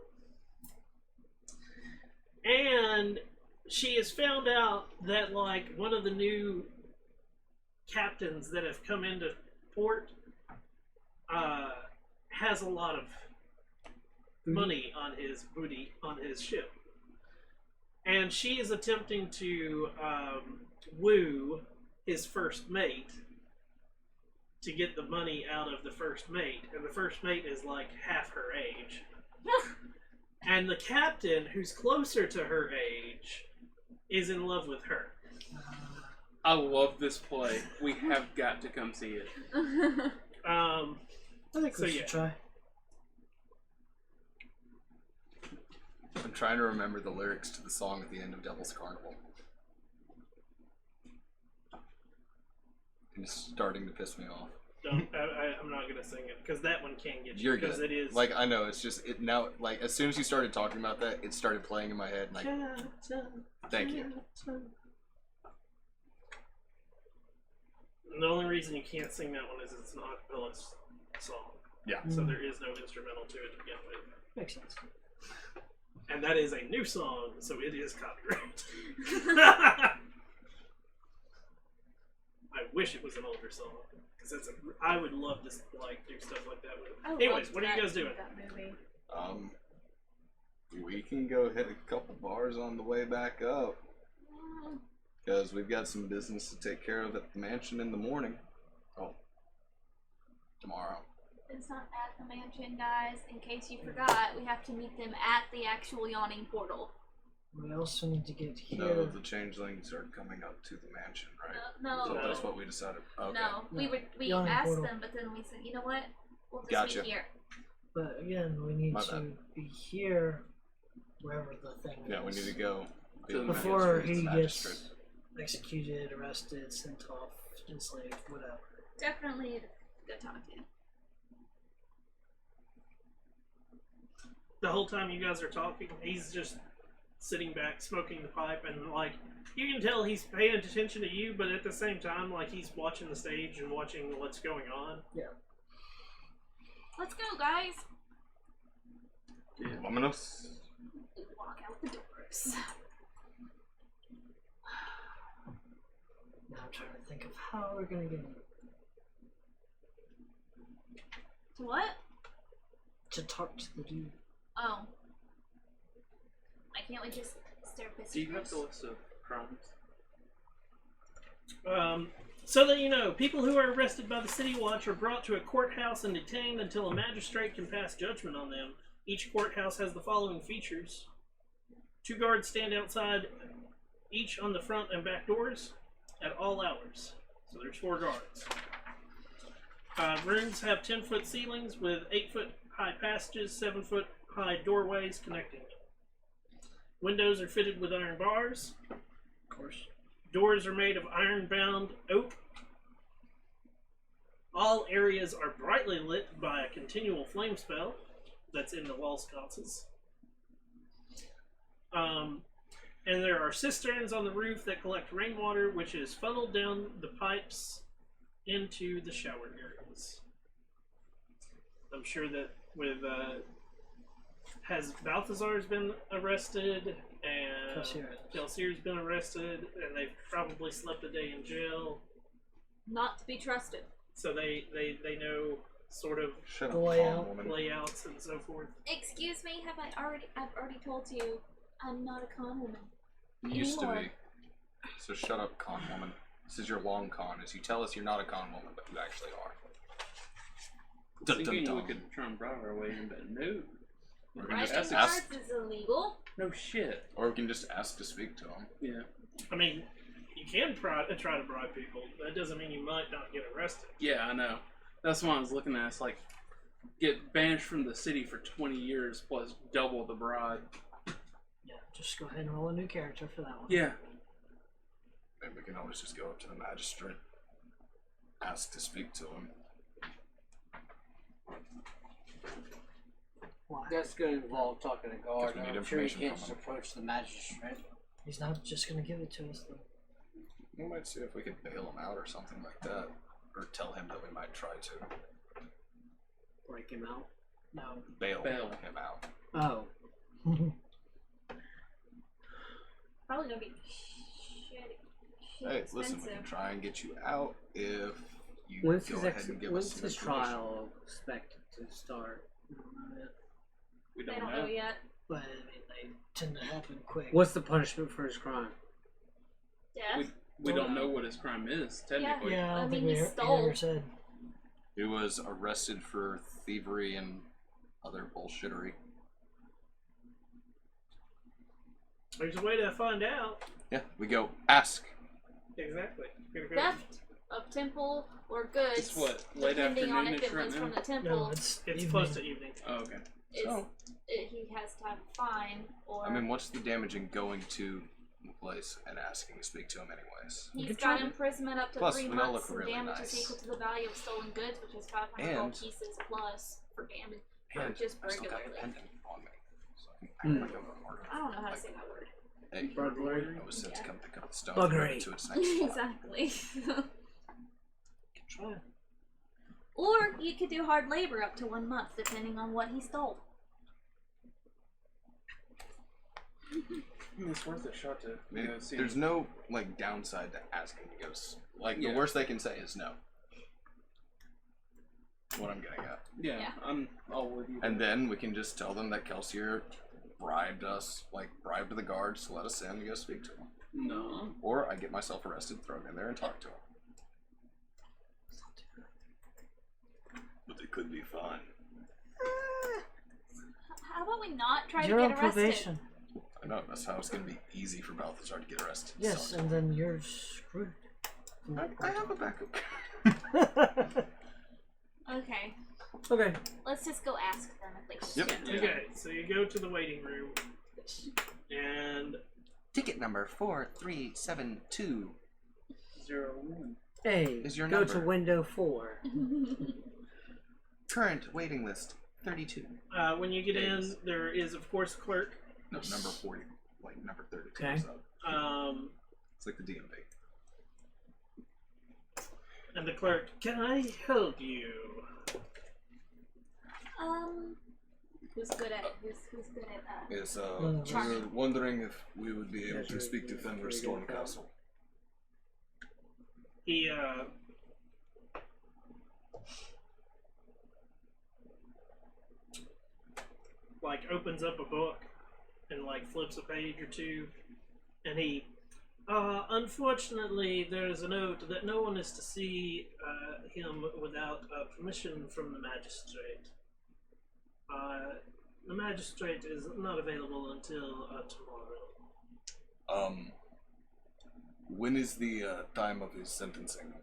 And she has found out that, like, one of the new captains that have come into port has a lot of money on his booty, on his ship. And she is attempting to woo his first mate to get the money out of the first mate, and the first mate is like half her age. And the captain, who's closer to her age, is in love with her. I love this play. We have got to come see it. I think So, we should yeah. try. I'm trying to remember the lyrics to the song at the end of Devil's Carnival. And it's starting to piss me off. I'm not gonna sing it because that one can get you. You're because good. it is Like, I know, it's just, it now, like, as soon as you started talking about that, it started playing in my head, like, thank you. And the only reason you can't sing that one is it's not a acapella song, Yeah. so there is no instrumental to it to begin with. Makes sense. And that is a new song, so it is copyright. I wish it was an older song because I would love to like do stuff like that with it. I Anyways, loved what are you guys doing? that movie. We can go hit a couple bars on the way back up. Because we've got some business to take care of at the mansion in the morning. Oh. Tomorrow. It's not at the mansion, guys. In case you forgot, we have to meet them at the actual yawning portal. We also need to get here. No, the changelings are coming up to the mansion, right? No. So that's what we decided. Okay. No, we Yawning asked portal. them, but then we said, you know what? We'll just Gotcha. meet here. But again, we need My to bad. be here wherever the thing Yeah, we is. need to go. Before he magistrate. gets executed, arrested, sent off, enslaved, whatever. Definitely go talk to him. The whole time you guys are talking, he's just sitting back, smoking the pipe, and like you can tell he's paying attention to you, but at the same time, like he's watching the stage and watching what's going on. Let's go, guys. Vámonos. We walk out the doors. Now I'm trying to think of how we're gonna get in. To what? To talk to the dude. Oh. Why can't we just stare at Do you have the list of crimes? So that you know, people who are arrested by the City Watch are brought to a courthouse and detained until a magistrate can pass judgment on them. Each courthouse has the following features. 2 guards stand outside, each on the front and back doors, at all hours. So there's 4 guards. Rooms have 10-foot ceilings with 8-foot high passages, 7-foot high doorways connecting them. Windows are fitted with iron bars. Of course. Doors are made of iron-bound oak. All areas are brightly lit by a continual flame spell that's in the wall sconces. And there are cisterns on the roof that collect rainwater, which is funneled down the pipes into the shower areas. I'm sure that with has Balthazar's been arrested and Kelsier's been arrested, and they've probably slept a day in jail. Not to be trusted. So they know sort of Shut The up, layout. calm woman. layouts and so forth. Excuse me, I've already told you I'm not a con woman. You used to anymore. be. So shut up, con woman. This is your long con, is you tell us you're not a con woman, but you actually are. Dun, dun, Thinking we dun. could try and bribe our way in, but no. Or we can Writing just cards ask, is illegal. No shit. or we can just ask to speak to him. Yeah. I mean, you can try to bribe people. That doesn't mean you might not get arrested. Yeah, I know. That's what I was looking at. It's like get banished from the city for 20 years plus double the bribe. Yeah, just go ahead and roll a new character for that one. Yeah. Maybe we can always just go up to the magistrate, ask to speak to him. Why? That's going to involve talking to guard. Because we need I'm sure you information can't from just him. approach the magistrate. He's not just gonna give it to us though. We might see if we could bail him out or something like that. Or tell him that we might try to. Break him out. No. Bail Bail. him out. Oh. Probably gonna be shit Hey, expensive. listen, we can try and get you out if you When's go his, ahead and give us when's some his information. trial expected to start? I don't know yet. We They don't don't know. know yet. But I mean, they tend to happen quick. What's the punishment for his crime? Death. We don't know what his crime is, technically. Yeah, I I don't mean, think he he stole. ever said. He was arrested for thievery and other bullshittery. There's a way to find out. Yeah, we go ask. Exactly. You're gonna go- Theft of temple or goods. It's what, late depending on afternoon-ish if it right was now? from the No, temple. it's It's evening. close to evening. Oh, okay. So, He has to have a fine, or I mean, what's the damage in going to the place and asking to speak to him anyways? he's Good got try. imprisonment up to Plus, 3 we all months look and really damage nice. is equal to the value of stolen goods, which is 500 gold And- pieces plus for damage. And just I still got the regularly. pendant on me. So I can act like I'm a murderer. I don't know how to Like, say that word. hey, Burglary? I was sent to Yeah. come pick up the stone Buggery. and to its next spot. Exactly. Can try. Or you could do hard labor up to 1 month, depending on what he stole. I mean, it's worth a shot to I mean, see there's him. no like downside to asking to go. Like Yeah. the worst they can say is no. What I'm getting at. Yeah, Yeah. I'm all with you. And then we can just tell them that Kelsier bribed us, like bribed the guards to let us in and go speak to him. No. Or I get myself arrested, thrown in there, and talk to him. But it could be fun. How about we not try You're to on get arrested? probation. I know, that's how it's going to be easy for Balthazar to get arrested. Yes, So, and then you're screwed. from that I point have a backup. on. Okay, Okay. let's just go ask them if they Yep. can. Yeah. Okay, so you go to the waiting room, and Ticket number 4372. 0-1. Hey, Is your go to number. window 4. Current waiting list 32. when you get in, Days. there is of course a clerk. No, number 40. Like number 32. Okay. So it's like the DMV. And the clerk, can I help you? Who's good at who's good at Yes, we Charming. were wondering if we would be able Yes, to we- speak to we- Fenrir we Storm got Castle. He like opens up a book and like flips a page or two, and he unfortunately there's a note that no one is to see him without permission from the magistrate. The magistrate is not available until tomorrow. When is the time of his sentencing?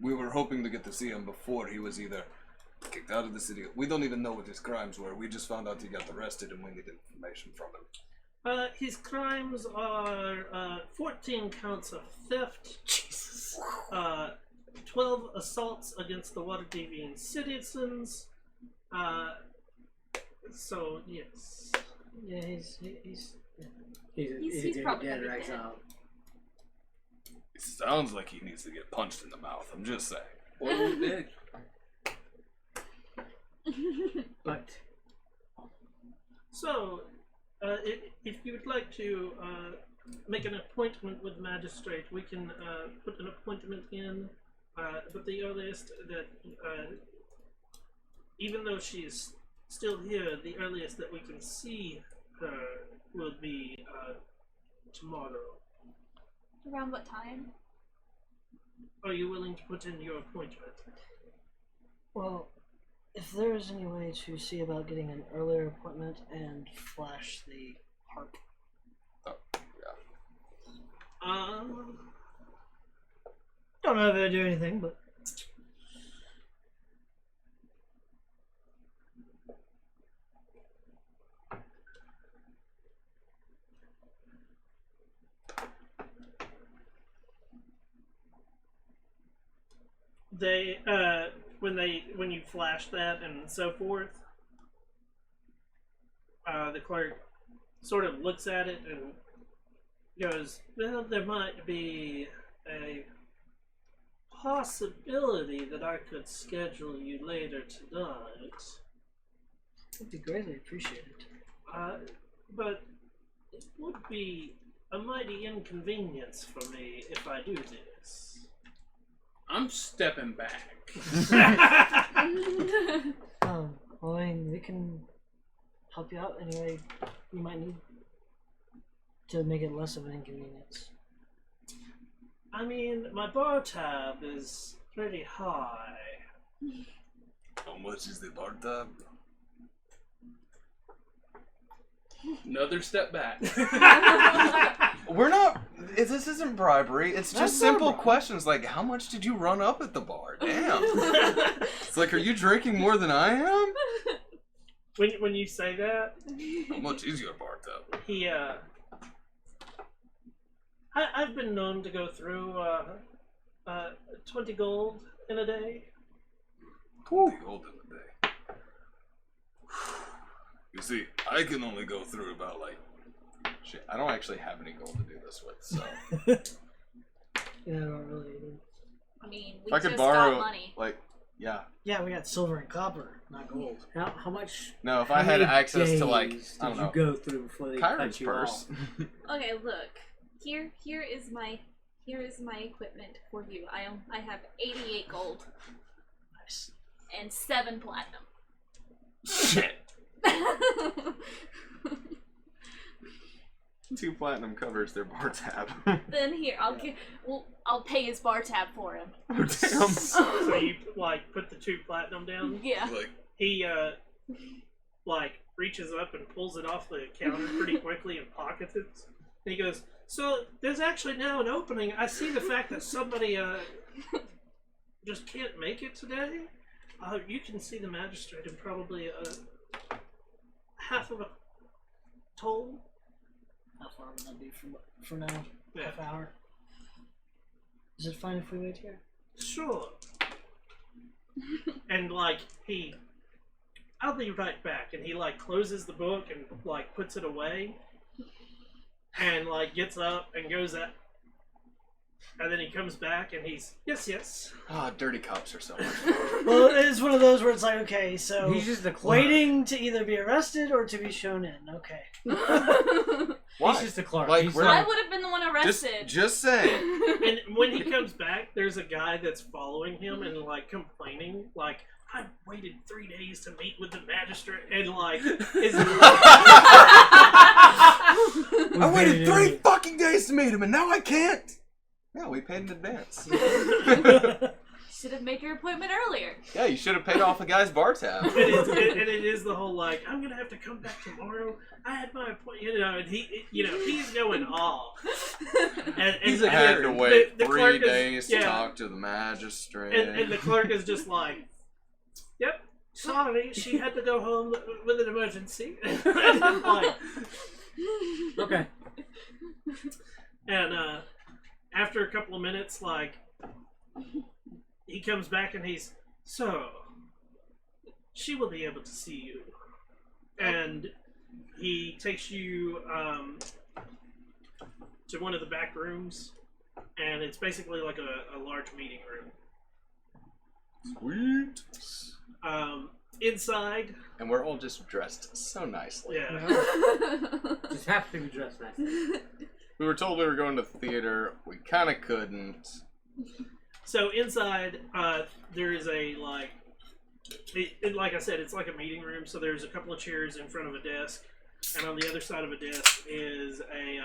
We were hoping to get to see him before he was either kicked out of the city. We don't even know what his crimes were. We just found out he got arrested and we need information from him. His crimes are 14 counts of theft, Jesus. 12 assaults against the Waterdeep citizens. So, yes. Yeah, he's He's He's gonna probably get gonna be exiled. It sounds like he needs to get punched in the mouth. I'm just saying. Or we big. But So, if you would like to make an appointment with the magistrate, we can put an appointment in. But the earliest that, even though she is still here, the earliest that we can see her will be tomorrow. Around what time? Are you willing to put in your appointment? Well, if there is any way to see about getting an earlier appointment and flash the harp. Don't know if it'll do anything, but They when you flash that and so forth, the clerk sort of looks at it and goes, "Well, there might be a possibility that I could schedule you later tonight. it'd be greatly appreciated. But it would be a mighty inconvenience for me if I do this." I'm stepping back. Well, I mean, we can help you out any way you might need to make it less of an inconvenience. I mean, my bar tab is pretty high. How much is the bar tab? Another step back. We're not. This isn't bribery. It's That's just not simple bribery. questions like, how much did you run up at the bar? Damn. It's like, are you drinking more than I am? When you say that, How much is your bar tab? he I've been known to go through 20 gold in a day. 20 gold in a day. You see, I can only go through about like. Shit, I don't actually have any gold to do this with, so. Yeah, I don't really. I mean, If we I could just borrow, got money. like, yeah. Yeah, we got silver and copper, not gold. How much? No, if how I had many access to, like, days I don't did know, you go through before they Kyron's cut you purse. off? Okay, look. Here is my equipment for you. I have 88 gold Nice. and 7 platinum. Shit. 2 platinum covers their bar tab. Then here, I'll pay his bar tab for him. Oh, damn. So you like put the 2 platinum down. Yeah. Like, He like reaches up and pulls it off the counter pretty quickly and pockets it. And he goes, "So there's actually now an opening. I see the fact that somebody just can't make it today. You can see the magistrate in probably half of a toll." How far would that be for now? Yeah. Half hour. Is it fine if we wait here? Sure. And like I'll be right back. And he like closes the book and like puts it away, and like gets up and goes up, and then he comes back and he's yes. ah, dirty cops are so much fun. Well, it's one of those where it's like, okay, so He's just a clerk. waiting to either be arrested or to be shown in. Okay. Why? He's just a clerk. Like, He's we're I not- would have been the one Just, arrested. just saying. And when he comes back, there's a guy that's following him and like complaining, like, "I waited 3 days to meet with the magistrate," and like is I waited 3 fucking days to meet him, and now I can't. Yeah, we paid in advance. Should have made your appointment earlier. Yeah, you should have paid off a guy's bar tab. and it is the whole like, "I'm gonna have to come back tomorrow. I had my appointment," and he's going off. And He's and had to wait the 3 clerk is- days to yeah. talk to the magistrate. And the clerk is just like, "Yep, sorry, she had to go home with an emergency." And like, Okay. and after a couple of minutes, like, he comes back and he's, "So, she will be able to see you." And he takes you to one of the back rooms, and it's basically like a large meeting room. Sweet. Inside, And we're all just dressed so nicely. yeah. Just have to be dressed nice. We were told we were going to the theater. We kind of couldn't. So inside, there is a like I said, it's like a meeting room. So there's a couple of chairs in front of a desk, and on the other side of a desk is a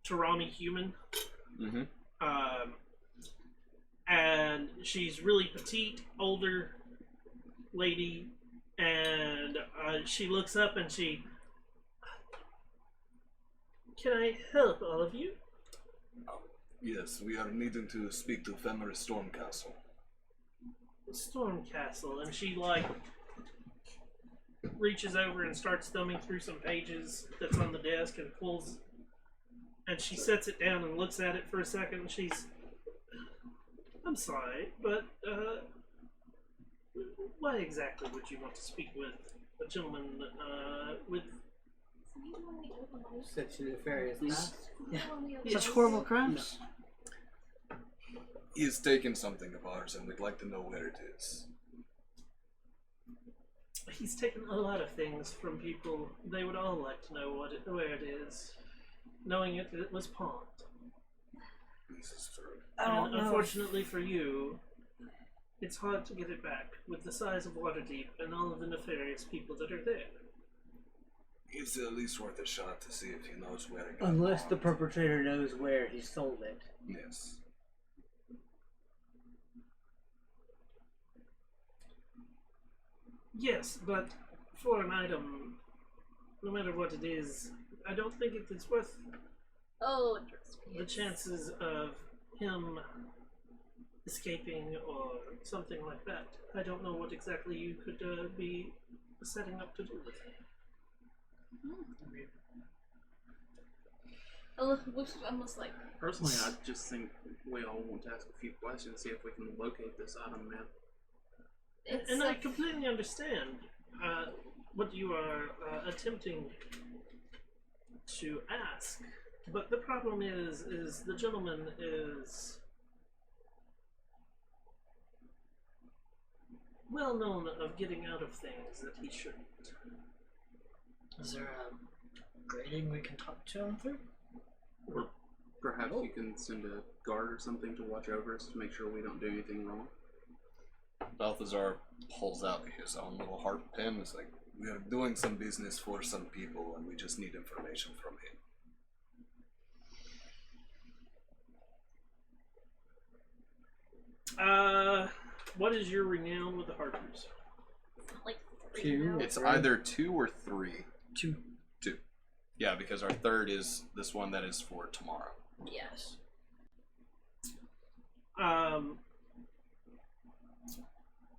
Tarani human, Mm-hmm. and she's really petite, older lady, and she looks up and she, "Can I help all of you?" Yes, we are needing to speak to Fenris Stormcastle. Storm Castle, and she like reaches over and starts thumbing through some pages that's on the desk and pulls, and she sets it down and looks at it for a second. And she's, I'm sorry, but why exactly would you want to speak with a gentleman with Such a nefarious past. Such horrible crimes. He has taken something of ours, and we'd like to know where it is. He's taken a lot of things from people. They would all like to know where it is, knowing it was pawned. This is true. And unfortunately for you, it's hard to get it back with the size of Waterdeep and all of the nefarious people that are there. It's at least worth a shot to see if he knows where it got Unless the pawned. perpetrator knows where he stole it. Yes. Yes, but for an item, no matter what it is, I don't think it is worth Oh, trust me. the chances of him escaping or something like that. I don't know what exactly you could be setting up to do with it. Almost like Personally, I just think we all want to ask a few questions, see if we can locate this item, man. it's And I like- completely understand what you are attempting to ask, but the problem is the gentleman is well known of getting out of things that he shouldn't. Is there a grading we can talk to him through? Or perhaps you can send a guard or something to watch over us to make sure we don't do anything wrong. Balthazar pulls out his own little heart pen. It's like, we are doing some business for some people, and we just need information from him. What is your renown with the Harpers? like Two. It's either 2 or 3. 2. 2. Yeah, because our third is this one that is for tomorrow. yes.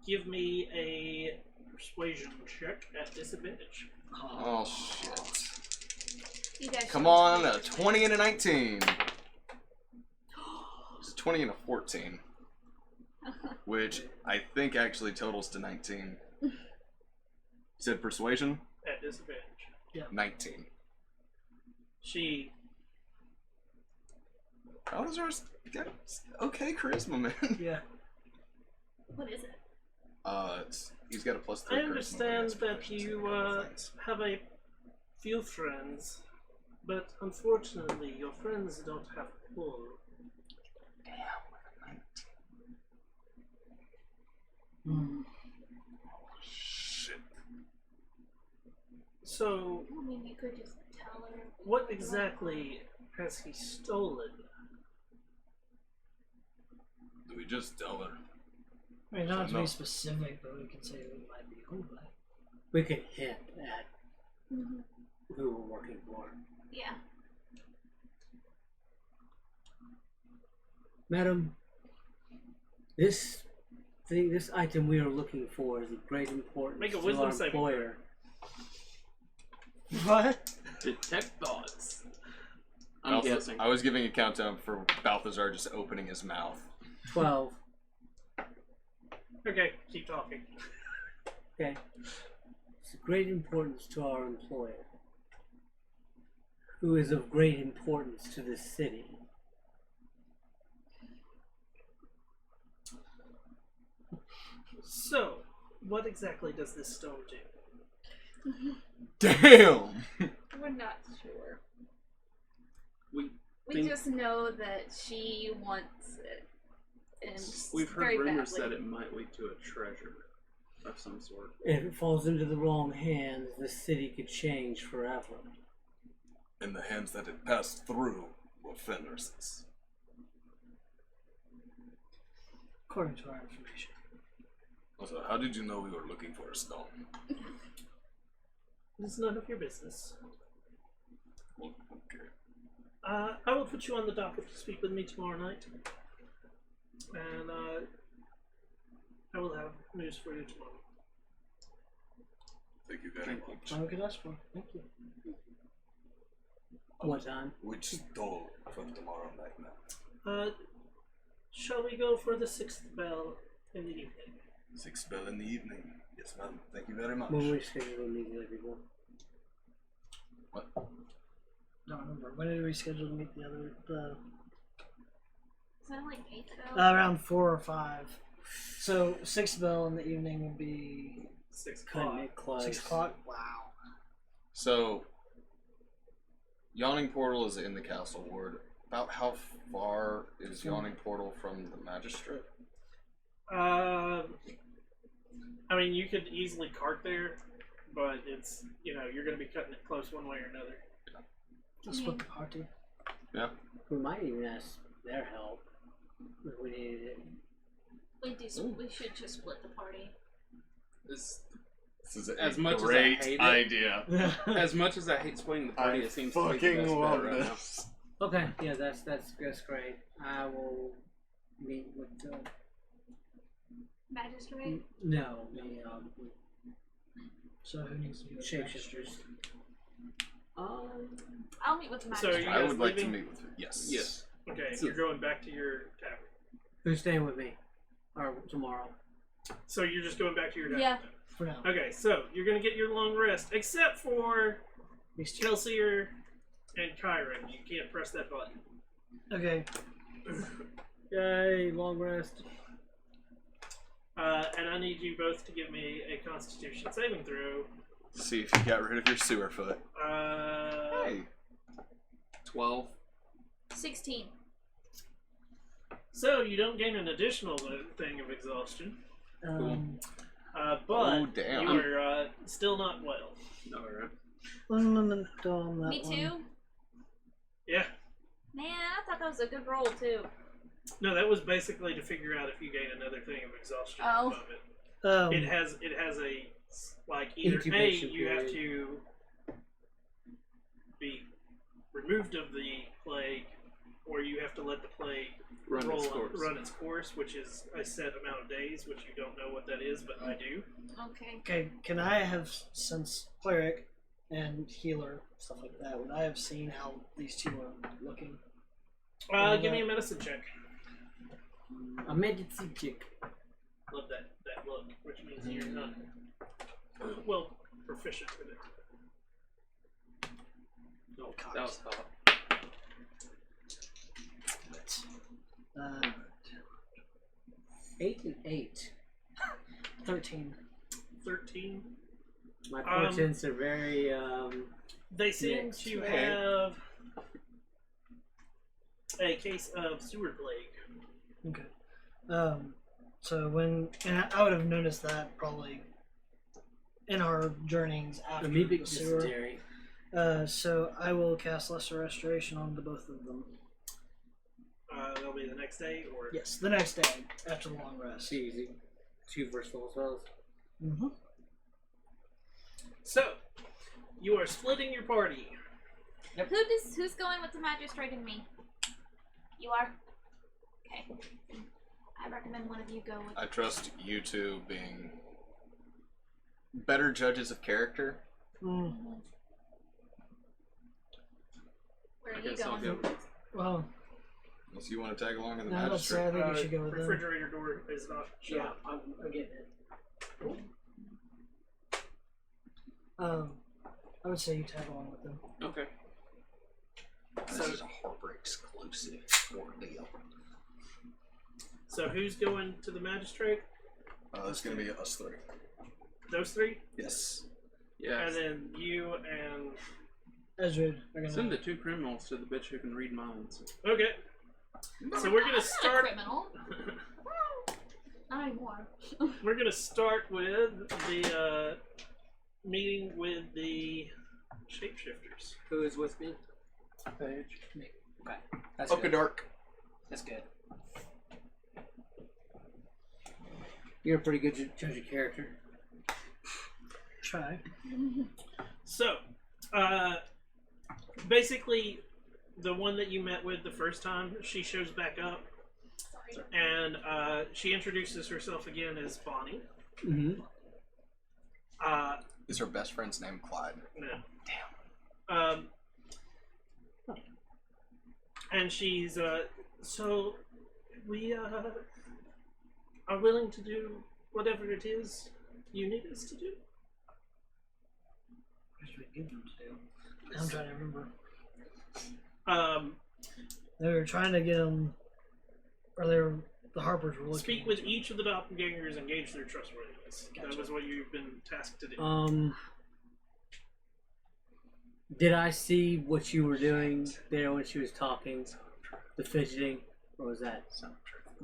Give me a persuasion check at disadvantage. Oh, shit. You guys Come should on, be a 20 and a 19. It's a 20 and a 14. Which I think actually totals to 19. You said persuasion? At disadvantage. 19. She Balthazar's got okay charisma, man. Yeah. What is it? He's got a +3 I charisma, understand but he has that proficiency you in other things. have a few friends, but unfortunately your friends don't have pull. Shit. So, I mean, you could just tell her. what exactly has he stolen? Do we just tell her? I mean, not to No. be specific, but we can say we might be owned by. We could hint at Mm-hmm. who we're working for. Yeah. Madam, this item we are looking for is of great importance Make a to wisdom our saving employer. What? Detect thoughts. I'm guessing. I was giving a countdown for Balthazar just opening his mouth. 12. Okay, keep talking. Okay. It's of great importance to our employer, who is of great importance to this city. So, what exactly does this stone do? Damn! We're not sure. We We think just know that she wants it. And we've heard very rumors badly. that it might lead to a treasure of some sort. If it falls into the wrong hands, the city could change forever. In the hands that it passed through were Fenris's. According to our information. Also, how did you know we were looking for a stone? It's none of your business. Well, okay. I will put you on the docket to speak with me tomorrow night. And I will have news for you tomorrow. Thank you very much. I could ask for. Thank you. What time? Which door for tomorrow night now? Shall we go for the 6th bell in the evening? 6 bell in the evening. Yes, ma'am. Thank you very much. When we schedule a meeting with everyone. What? Don't remember. When did we schedule to meet the other? Is that like 8 though? Around 4 or 5. So 6 bell in the evening would be 6 Cutting o'clock. it close. 6 o'clock. Wow. So, Yawning Portal is in the castle ward. About how far is Yawning Portal from the magistrate? I mean, you could easily cart there, but it's, you know, you're going to be cutting it close one way or another. Let's split the party. Yeah. We might even ask their help if we needed it. We should just split the party. This, This is a As much as I great hate it- idea. as much as I hate splitting the party, I it seems to be the best love bet right now. this. Okay, yeah, that's great. I will meet with the Magistrate? no, the So who needs to be shapeshifters. I'll meet with the So are magistrate. you I guys would like to leaving? meet with you. Yes. Yes. Okay, you're going back to your tavern. Who's staying with me? Or tomorrow? So you're just going back to your tavern? Yeah. for now? Okay, so you're going to get your long rest, except for These two. Kelsier and Kyron. You can't press that button. Okay. Yay, long rest. And I need you both to give me a Constitution saving throw. See if you got rid of your sewer foot. Hey. 12. 16. So you don't gain an additional thing of exhaustion, but Oh, damn. you are still not well. Alright. Me too? Yeah. Man, I thought that was a good roll too. No, that was basically to figure out if you gain another thing of exhaustion Oh. above it. It has a like either Incubation you have period. to be removed of the plague, or you have to let the plague Run its course. which is a set amount of days, which you don't know what that is, but I do. Okay. Okay, can I have, since cleric and healer, stuff like that, would I have seen how these two are looking? Give me a medicine check. A medicine check. Love that look, which means you're not well proficient with it. Oh, God. That was hot. Uh, 8 and 8. 13. 13. My portents are very They seem Mixed. to have a case of sewer plague. Okay. So when, and I would have noticed that probably in our journeyings after amoebic the sewer. dysentery. So I will cast Lesser Restoration on the both of them. That'll be the next day, or Yes, the next day after the long rest. It's easy. 2 versatile spells. Mm-hmm. so you are splitting your party. Who's going with the magistrate and me? You are? Okay. I recommend one of you go with I trust you two being better judges of character. Mm. Where are I you guess I'll going? go. Well, Unless you want to tag along in the no, let's say magistrate. I think you should go with them. Refrigerator door is not shut. Yeah, I'm getting it. I would say you tag along with them. Okay. This is a Harbor exclusive ordeal. So who's going to the magistrate? It's going to be us three. Those three? Yes. Yeah. And then you and... Ezra are gonna Send the 2 criminals to the bitch who can read minds. Okay. So we're I'm gonna not start... a criminal. Not anymore. We're gonna start with the meeting with the shapeshifters. Who is with me? Page. Me. Okay. That's Poke good. dark. That's good. You're a pretty good judge of character. try. So, basically, the one that you met with the first time, she shows back up, and she introduces herself again as Bonnie. Mm-hmm. Is her best friend's name Clyde? No. Damn. And she's so we are willing to do whatever it is you need us to do. What should we give them to do? I'm trying to remember. They were trying to get them, or they were, the Harpers were looking. Speak with each of the doppelgangers and gauge their trustworthiness. That Gotcha. was what you've been tasked to do. Did I see what you were doing there when she was talking? The fidgeting? Or was that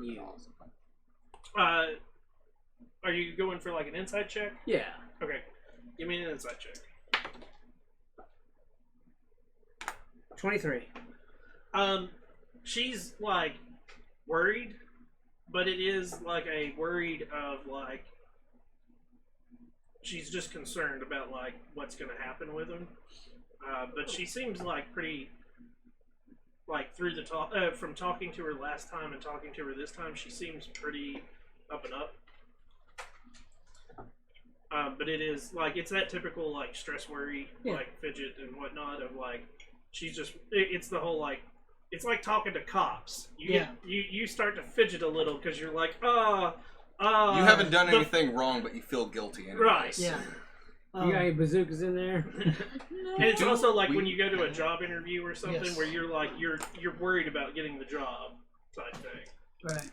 you? Are you going for like an inside check? Yeah. Okay. Give me an inside check. 23. She's like worried, but it is like a worried of like she's just concerned about like what's going to happen with him. But she seems like pretty like through the talk from talking to her last time and talking to her this time, she seems pretty up and up. But it is like it's that typical like stress worry, like fidget and whatnot of like she's just it's the whole like it's like talking to cops. You start to fidget a little because you're like you haven't done anything wrong, but you feel guilty anyways. Right. Yeah. You got any bazookas in there? And it's also like when you go to a job interview or something Yes. where you're like you're worried about getting the job type thing. Right.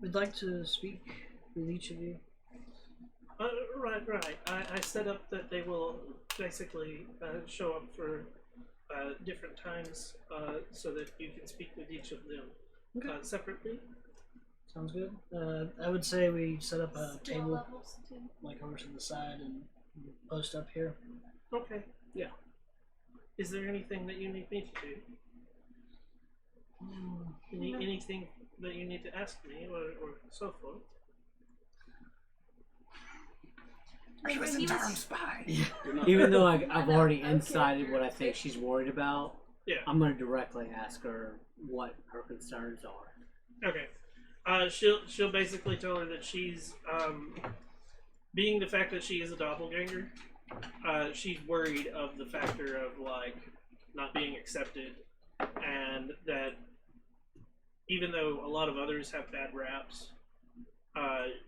We'd like to speak with each of you. Right. I set up that they will basically show up for different times so that you can speak with each of them separately. Sounds good. I would say we set up a Skill table levels, too. like over to the side and post up here. Okay. Yeah. Is there anything that you need me to do? Anything that you need to ask me or so forth? Like, when he was- spy. Even though I've already incited what I think she's worried about, Yeah. I'm going to directly ask her what her concerns are. Okay. She'll basically tell her that she's being the fact that she is a doppelganger. She's worried of the factor of like not being accepted, and that even though a lot of others have bad raps,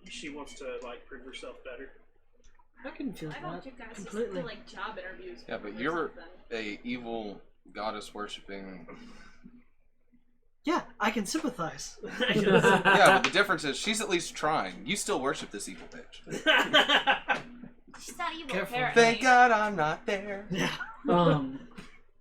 she wants to like prove herself better. I can feel I want that you guys just completely. to like job interviews. Yeah, for but her or you're something. a evil goddess worshipping. Yeah, I can sympathize. Yeah, but the difference is she's at least trying. You still worship this evil bitch. She's not evil, Careful. apparently. Thank God I'm not there. Yeah.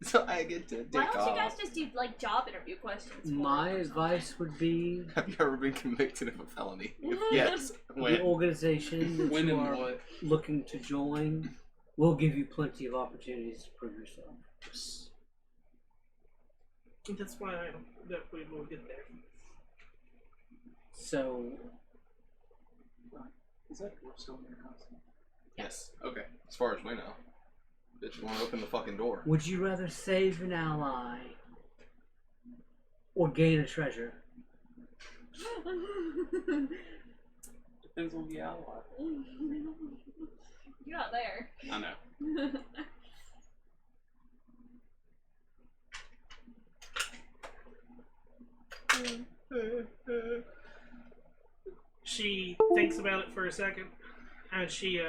So I get to Why dick don't you guys off. just do like job interview questions? for My her or advice would be Have you ever been convicted of a felony? something? Yes. the When? organization that When you and are what? looking to join will give you plenty of opportunities to prove yourself. That's why I hope that we will get there. So, Is that door still in your house? Yes. Okay. As far as we know. Bitch, you want to open the fucking door. would you rather save an ally or gain a treasure? Depends on the ally. You're not there. I know. She thinks about it for a second, and she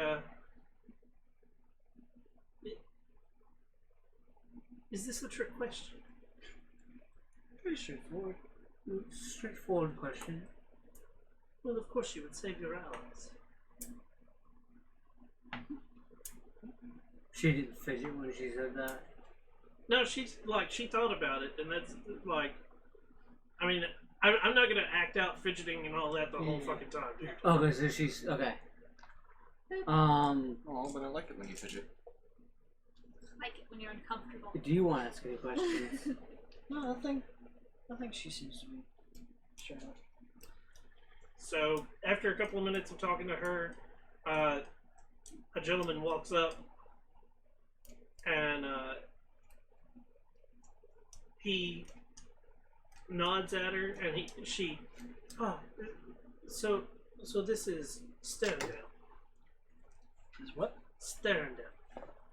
is this a trick question? Pretty straightforward. Straightforward question. Well, of course you would save your allies. She didn't fidget when she said that. No, she's like she thought about it, and that's like, I mean, I'm not gonna act out fidgeting and all that the whole fucking time, dude. Okay, so she's okay. Oh, but I like it when you fidget. Like it when you're uncomfortable. Do you want to ask any questions? No, I think she seems to be straight up. So after a couple of minutes of talking to her, a gentleman walks up and he nods at her, and oh, so this is Sterndale. Is what? Sterndale.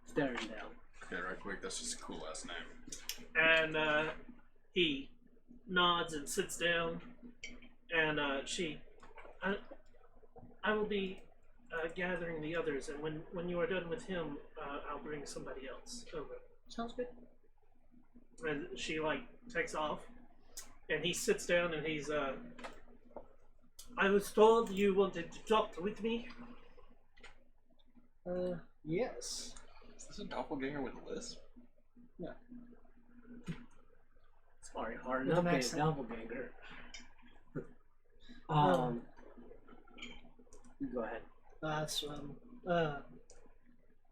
Staring down. Okay, right quick. That's just a cool ass name. And he nods and sits down, and I will be gathering the others, and when you are done with him, I'll bring somebody else over. Sounds good. And she takes off, and he sits down, and he's I was told you wanted to talk with me. Yes. Is this a doppelganger with a lisp? It's already hard With enough an being a accent. doppelganger. Go ahead. That's I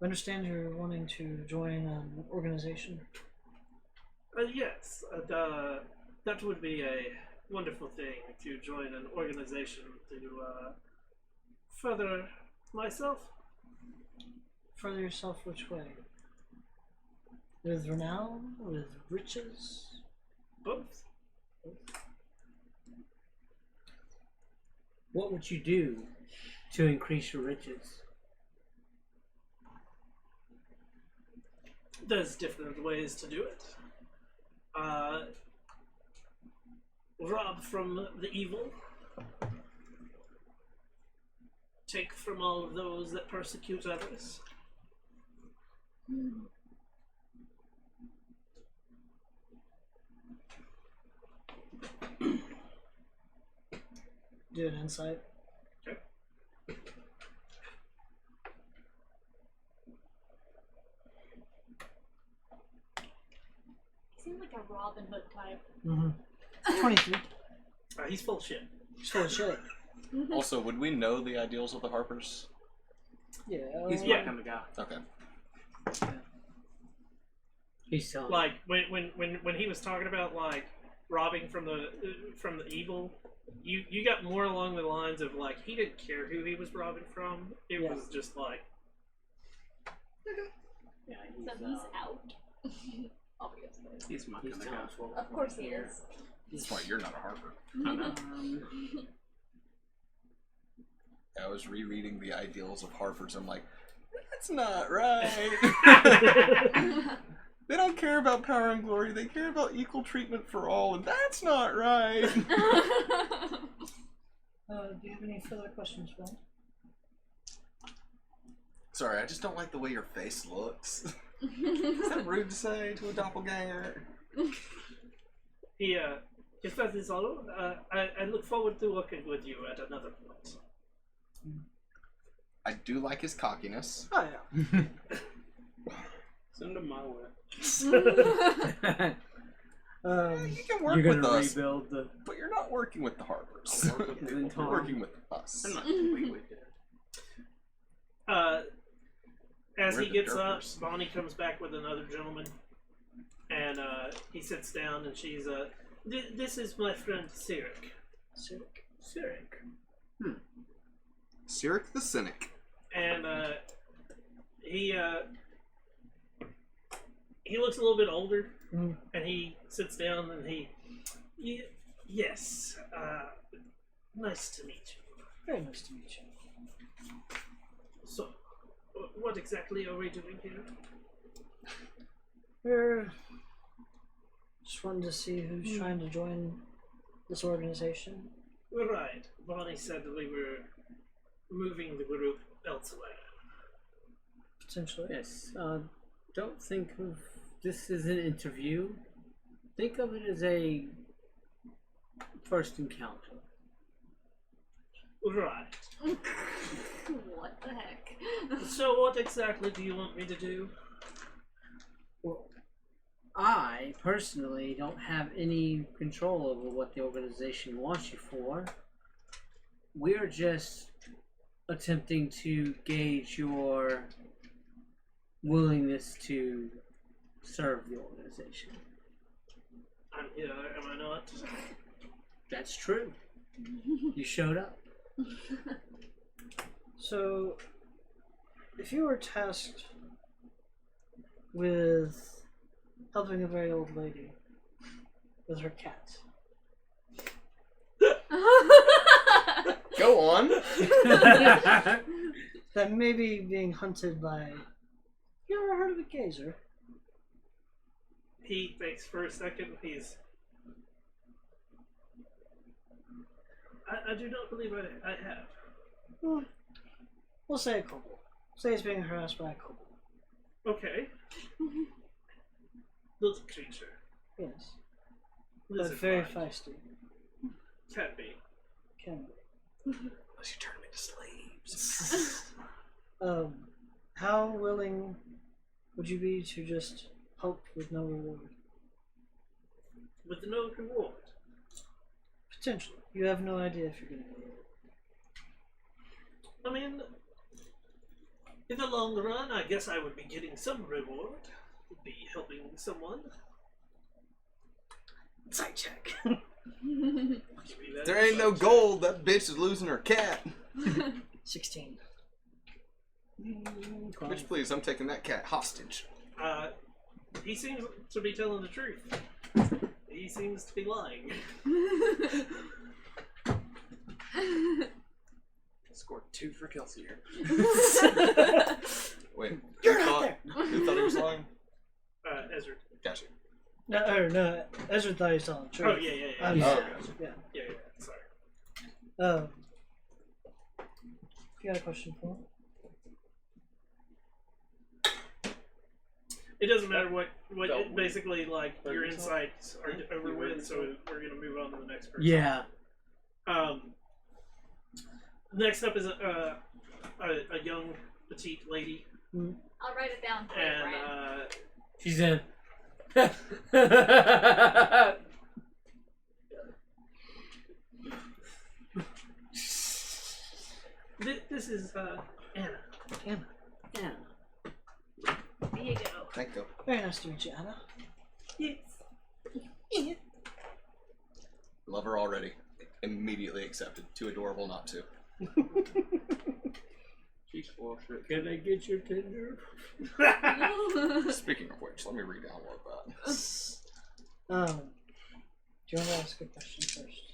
understand you're wanting to join an organization. Yes, that would be a wonderful thing to join an organization to further myself. Further yourself which way? With renown? With riches? Both. What would you do to increase your riches? There's different ways to do it. Rob from the evil. Take from all of those that persecute others. Do an insight. Okay. He seemed like a Robin Hood type. Mm-hmm. 23. He's full of shit. He's full of shit. Also, would we know the ideals of the Harpers? Yeah. He's Yeah. my kind of guy. Okay. He's telling Like when he was talking about robbing from the evil, you got more along the lines of he didn't care who he was robbing from. It Yeah. was just yeah, So he's out. Obviously. He's my he's kind of guy. telling us what Of course he is. That's why you're not a Harper. I know. I was rereading the ideals of Harpers. I'm like, that's not right. They don't care about power and glory. They care about equal treatment for all, and that's not right. Do you have any further questions, Phil? Sorry, I just don't like the way your face looks. Is that rude to say to a doppelganger? If that is all, I look forward to working with you at another point. I do like his cockiness. Oh, yeah. Send him my way. You can work You're with gonna us, rebuild the. but you're not working with the Harpers. I'll work with Then people. You're working with us. I'm not completely dead. As We're he the gets derpers. up, Bonnie comes back with another gentleman, and he sits down, and she's this is my friend Cyric. Cyric. Cyric the Cynic. And he looks a little bit older, Mm. and he sits down, and yes, nice to meet you. Very nice to meet you. So, what exactly are we doing here? We're just wanting to see who's trying to join this organization. Right. Bonnie said that we were moving the group elsewhere. Potentially. Yes. Don't think of this as an interview. Think of it as a first encounter. Right. What the heck? So what exactly do you want me to do? Well, I personally don't have any control over what the organization wants you for. We're just attempting to gauge your willingness to serve the organization. I'm here, am I not? That's true. You showed up. So, if you were tasked with helping a very old lady, with her cat. Go on. That may be being hunted by. You ever heard of a gazer? He thinks for a second. I do not believe I have. Well, we'll say a kobold. Say it's being harassed by a kobold. Okay. Little creature. Yes. Lizard But very mind. feisty. Can be. Can be. Unless you turn them into slaves. How willing would you be to just hope with no reward? With no reward. Potentially. You have no idea if you're going to get it. I mean, in the long run, I guess I would be getting some reward. Would be helping someone. Insight check. There ain't no gold. That bitch is losing her cat. 16. Bitch, please, I'm taking that cat hostage. He seems to be telling the truth. He seems to be lying. Scored 2 for Kelsey here. Wait, You're who not thought, there. who thought he was lying? Ezra. Gotcha. No, Ezra thought he was telling the truth. Oh, yeah. I'm Yeah. sorry. Oh, Yeah. Yeah, sorry. You got a question for him? It doesn't matter what Don't basically, like, your yourself. insights are over You with, heard so we're going to move on to the next person. Yeah. Next up is a young, petite lady, I'll write it down for you, and Brian. She's in. this is Anna. Anna. Yeah. There you go. Thank you. Very nice to meet you, Anna. Yes. Love her already. Immediately accepted. Too adorable not to. She's full of shit. Can I get your Tinder? Speaking of which, let me re-download that. Do you want to ask a question first?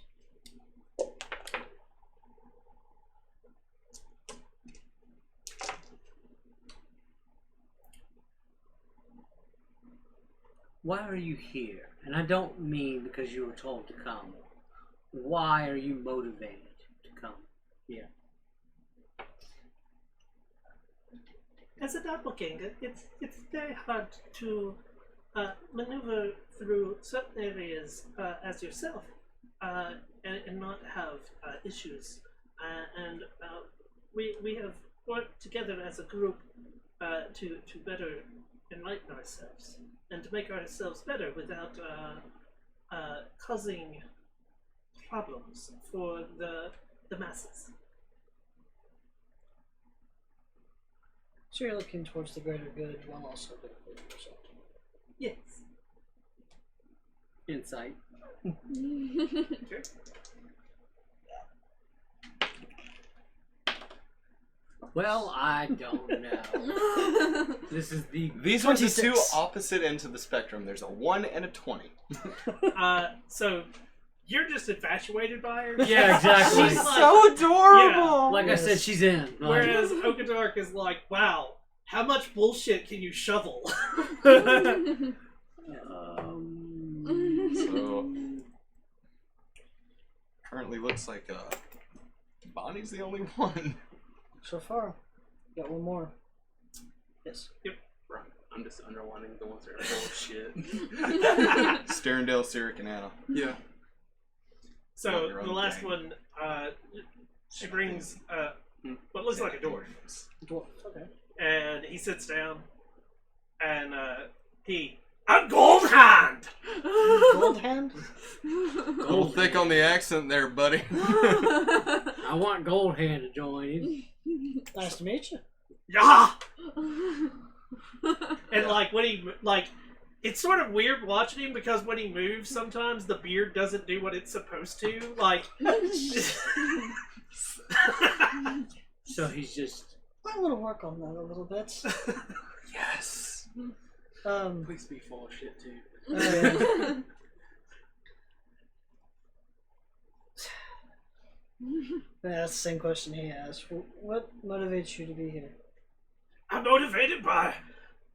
Why are you here? And I don't mean because you were told to come. Why are you motivated to come here? As a doppelganger, it's very hard to maneuver through certain areas as yourself and not have issues. And we have worked together as a group to better enlighten ourselves and to make ourselves better without causing problems for the masses. So you're looking towards the greater good while also benefiting yourself. Yes. Insight. Sure. Well, I don't know. This is the These are the two 26. opposite ends of the spectrum. There's a 1 and a 20. So you're just infatuated by her. Yeah, exactly. She's like, So adorable! like I said, she's in. Like, whereas Okadark is like, wow, how much bullshit can you shovel? So, currently looks like Bonnie's the only one. So far, got one more. Yes. Right. I'm just underlining the ones that are full of shit. Sterndale, Cyric, and Anna. Yeah. So Not your the own last gang. one, she brings what looks like a dwarf, Dwarf. Okay. and he sits down, and I'm Gold Hand. Gold hand? A little thick on the accent there, buddy. I want Gold Hand to join in. Nice to meet you. Yeah. And like when he it's sort of weird watching him because when he moves, sometimes the beard doesn't do what it's supposed to. Like, So he's just. I want to work on that a little bit. Yes. Please be full of shit too. That's the same question he asked. What motivates you to be here? I'm motivated by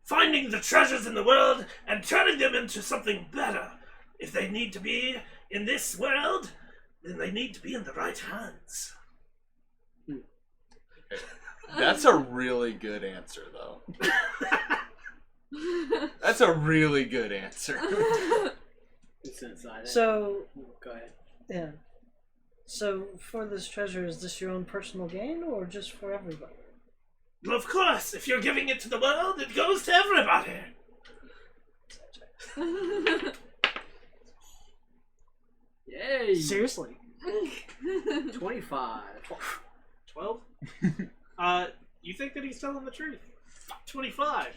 finding the treasures in the world and turning them into something better. If they need to be in this world, then they need to be in the right hands. That's a really good answer, though. That's a really good answer. It's inside. So, Go ahead. yeah. So, for this treasure, is this your own personal gain or just for everybody? Well, of course, if you're giving it to the world, it goes to everybody. Yay! Seriously? 25. 12? You think that he's telling the truth? 25.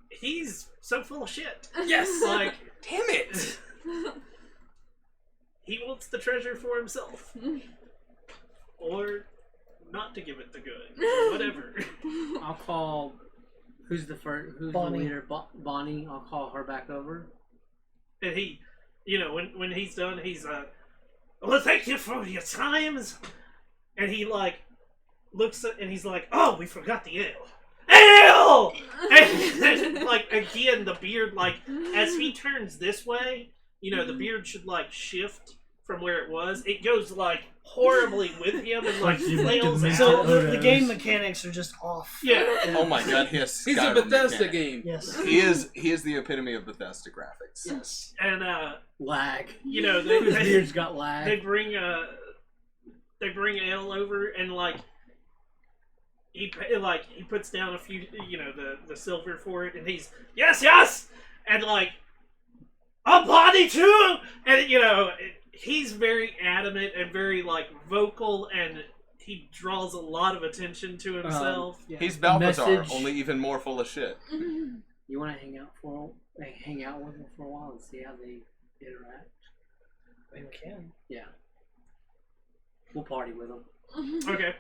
He's so full of shit. Yes! Like, Damn it! he wants the treasure for himself. Or not to give it to good. Whatever. I'll call. Who's the first? Who's Bonnie. the leader? Bonnie. I'll call her back over. And he, you know, when he's done, he's, well, thank you for your times. And he, like, looks at, and he's like, oh, we forgot the ale. Ale! And, like, again, the beard, like, as he turns this way, you know, the beard should, like, shift from where it was. It goes, like, horribly with him and, like, flails So, out. the game mechanics are just off. Yeah. Oh my god, he has He's a Skyrim Bethesda mechanic. game. Yes. He is the epitome of Bethesda graphics. Yes. And, Lag. you know, His they beard's got lag. they bring ale over and like he puts down a few, you know, the silver for it, and he's yes, and like a body too, and you know he's very adamant and very like vocal, and he draws a lot of attention to himself. Yeah. He's Balthazar, Message. only even more full of shit. You want to hang out with them for a while and see how they interact? We can. Yeah. We'll party with them. Okay.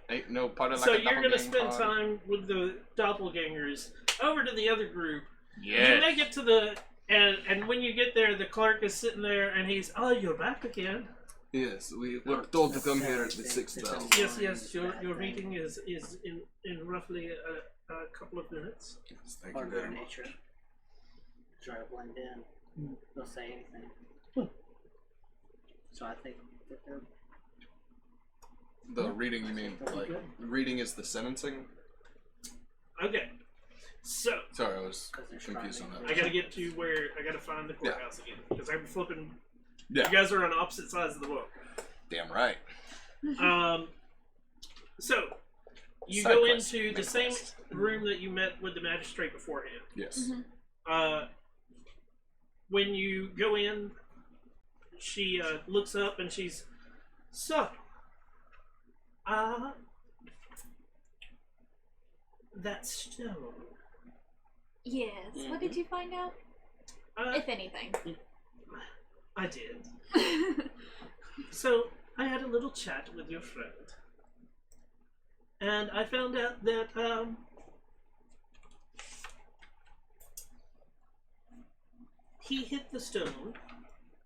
Ain't no part of like So a you're gonna doppelganger spend party. time with the doppelgangers over to the other group. Yes. You make it to the and when you get there, the clerk is sitting there, and he's, oh, you're back again. Yes, we were told to come here at the 6th bell. Yes. Your meeting is in roughly a couple of minutes. Yes, thank you Part of their very much. nature. Try to blend in. They'll say anything. So I think that they're The reading, you mean, like, reading is the sentencing? Okay. So Sorry, I was 'cause they're confused on striving. that. I gotta get to where I gotta find the courthouse again because I'm flipping. Yeah. You guys are on opposite sides of the book. Damn right. So you Side go quest, into the main same quest. room that you met with the magistrate beforehand. Yes. When you go in, she looks up and she's, so, that stone. Yes. What did you find out? If anything. I did. So, I had a little chat with your friend. And I found out that, he hit the stone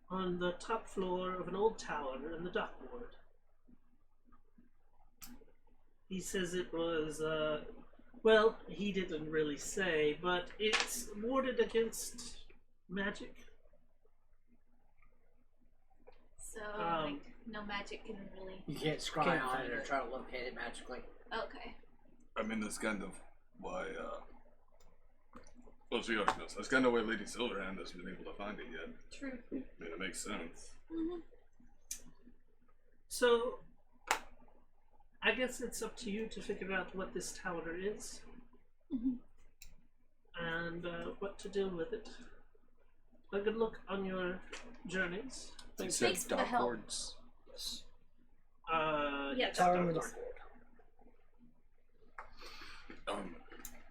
on the top floor of an old tower in the dock ward. He says it was, well, he didn't really say, but it's warded against magic. So, like, no magic can really. You can't scry Can't on find it or it. try to locate it magically. Okay. I mean, that's kind of why, well, she already knows. That's kind of why Lady Silverhand hasn't been able to find it yet. True. I mean, it makes sense. So, I guess it's up to you to figure out what this tower is. And what to do with it. A good look on your journeys. You Thanks for the help. wards. Yes, Tower in the Doctor. Dark Ward.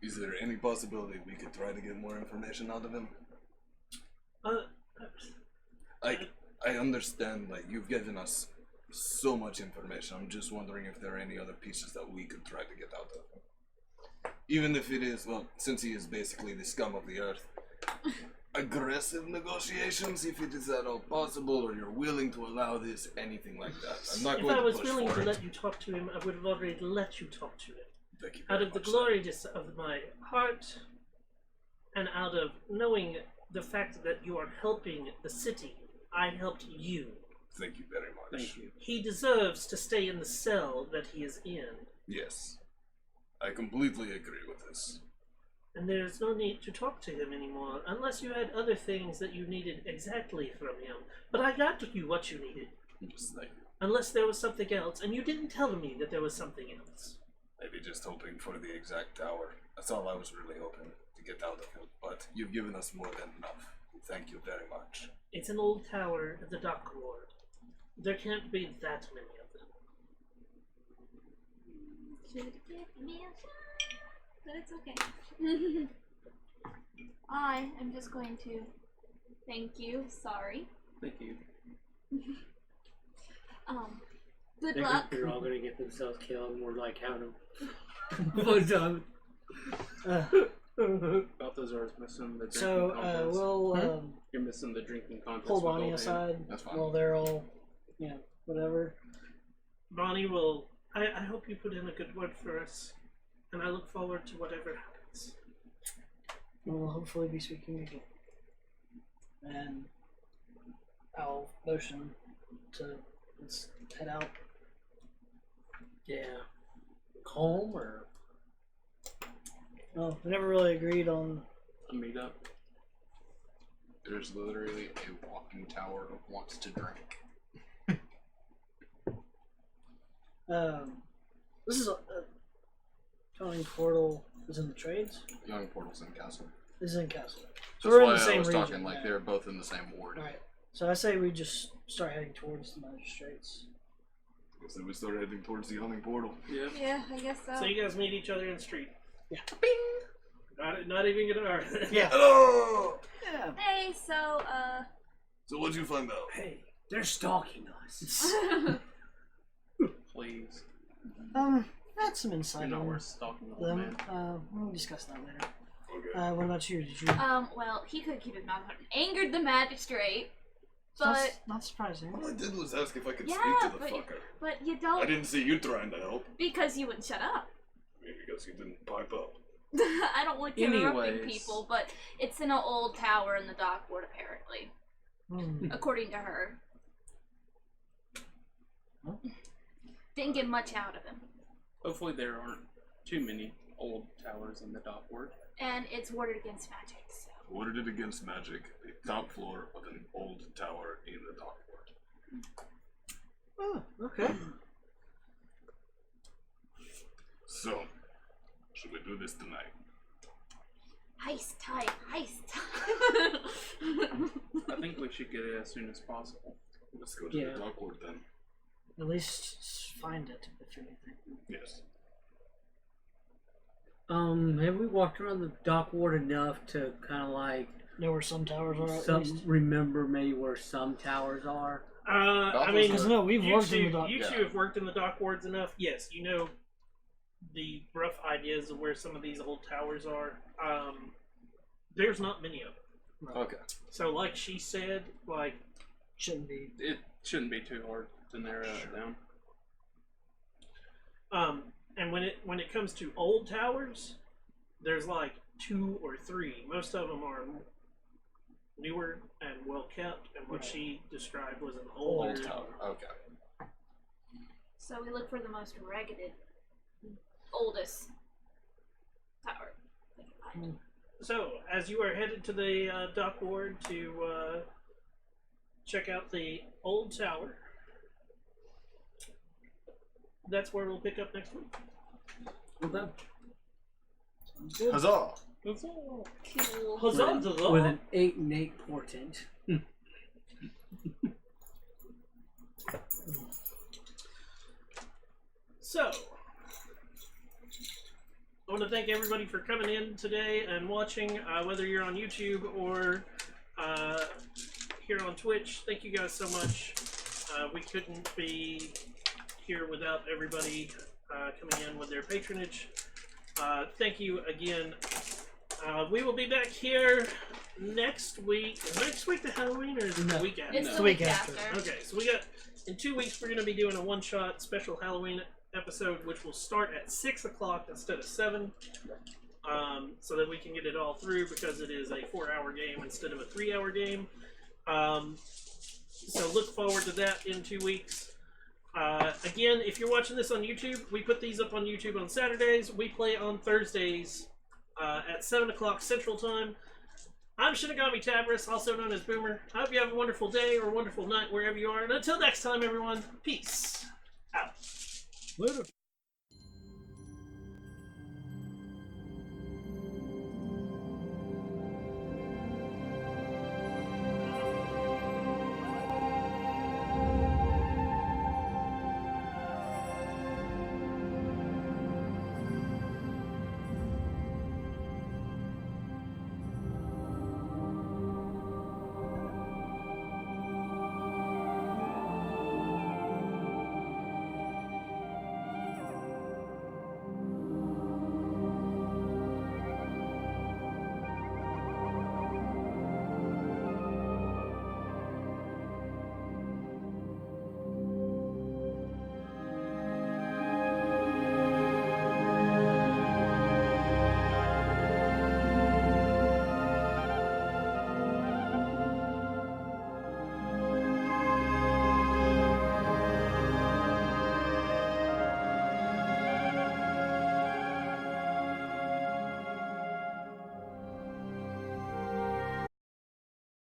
Is there any possibility we could try to get more information out of him? I understand, like, you've given us so much information. I'm just wondering if there are any other pieces that we could try to get out of him. Even if it is, well, since he is basically the scum of the earth, aggressive negotiations if it is at all possible, or you're willing to allow this, anything like that. I'm not If going I to was push willing for to it. let you talk to him, I would have already let you talk to him. Thank you Out very of the much, glory of my heart, and out of knowing the fact that you are helping the city, I helped you. Thank you very much. Thank you. He deserves to stay in the cell that he is in, Yes. I completely agree with this. and there's no need to talk to him anymore, unless you had other things that you needed exactly from him. But I got you what you needed, Just like unless there was something else, and you didn't tell me that there was something else. maybe just hoping for the exact tower. That's all I was really hoping to get out of him. But you've given us more than enough. Thank you very much. It's an old tower at the dock ward. There can't be that many of them. Should give me a shot, but it's okay. I am just going to thank you. Sorry. Thank you. Good luck. They're all gonna get themselves killed, and we're like having a fun time. Balthazar's missing the drinking So contest. we'll You're missing the drinking contest. pull with Bonnie old aside That's fine. while they're all, whatever. Bonnie will. I hope you put in a good word for us, and I look forward to whatever happens. We'll hopefully be speaking again. And I'll motion to let's head out. Yeah. Home or Oh, we never really agreed on. A meetup. There's literally a walking tower of wants to drink. This is a tunneling portal is in the trades. Young Portal's in Castle. This is in Castle. So That's we're in why the same I was region. talking like yeah. they're both in the same ward. Alright. So I say we just start heading towards the magistrates. So we started heading towards the Young Portal. Yeah. Yeah, I guess so. So you guys meet each other in the street. Yeah. Not even gonna argue. Yeah. Hello! Yeah. Hey, so So what'd you find out? hey, they're stalking us. Please. That's some insight You know on we're stalking the old them. man. We'll discuss that later. Okay. What about you? Did you? well, he could keep his mouth shut and angered the magistrate, That's but not surprising. All I did was ask if I could Yeah, speak to the but- fucker. but you I don't didn't see you trying to help. because you wouldn't shut up. Maybe because you didn't pipe up. I don't like interrupting Anyways. people, but it's in an old tower in the dock ward, apparently, Hmm. according to her. Huh? Didn't get much out of him, Hopefully there aren't too many old towers in the dock ward. and it's warded against magic. So. Ordered it against magic, the top floor of an old tower in the dock ward. Oh, okay. So, should we do this tonight? Heist time, heist time. I think we should get it as soon as possible. Let's go to Yeah. the dock ward then. At least find it, if anything. Yes. Have we walked around the dock ward enough to kind of like Know where some towers are at least. remember maybe where some towers are? I mean, Because no, we've you worked two, in the dock. you Yeah. two have worked in the dock wards enough. Yes, you know the rough ideas of where some of these old towers are. There's not many of them. Okay. So, like she said, like Shouldn't be. It shouldn't be too hard to narrow it down. and when it comes to old towers, there's like 2 or 3. Most of them are newer and well kept, and what she described was an older Old tower. Okay. So we look for the most rugged, oldest tower. we can find. So, as you are headed to the dock ward to check out the old tower, that's where we'll pick up next week. Okay. Sounds good. Huzzah! Cool. Huzzah! With an 8 and 8 portent. So, I want to thank everybody for coming in today and watching, whether you're on YouTube or here on Twitch. Thank you guys so much. We couldn't be here without everybody coming in with their patronage. Thank you again We will be back here next week. Is next week the Halloween or is it the No. week after? It's No. the week after. Okay, so we got in 2 weeks we're going to be doing a one-shot special Halloween episode, which will start at 6 o'clock instead of 7, so that we can get it all through because it is a 4-hour game instead of a 3-hour game. So look forward to that in 2 weeks. Again, if you're watching this on YouTube, we put these up on YouTube on Saturdays. We play on Thursdays at 7 o'clock Central Time. I'm Shinigami Tabris, also known as Boomer. I hope you have a wonderful day or a wonderful night wherever you are. And until next time, everyone, peace out. Later.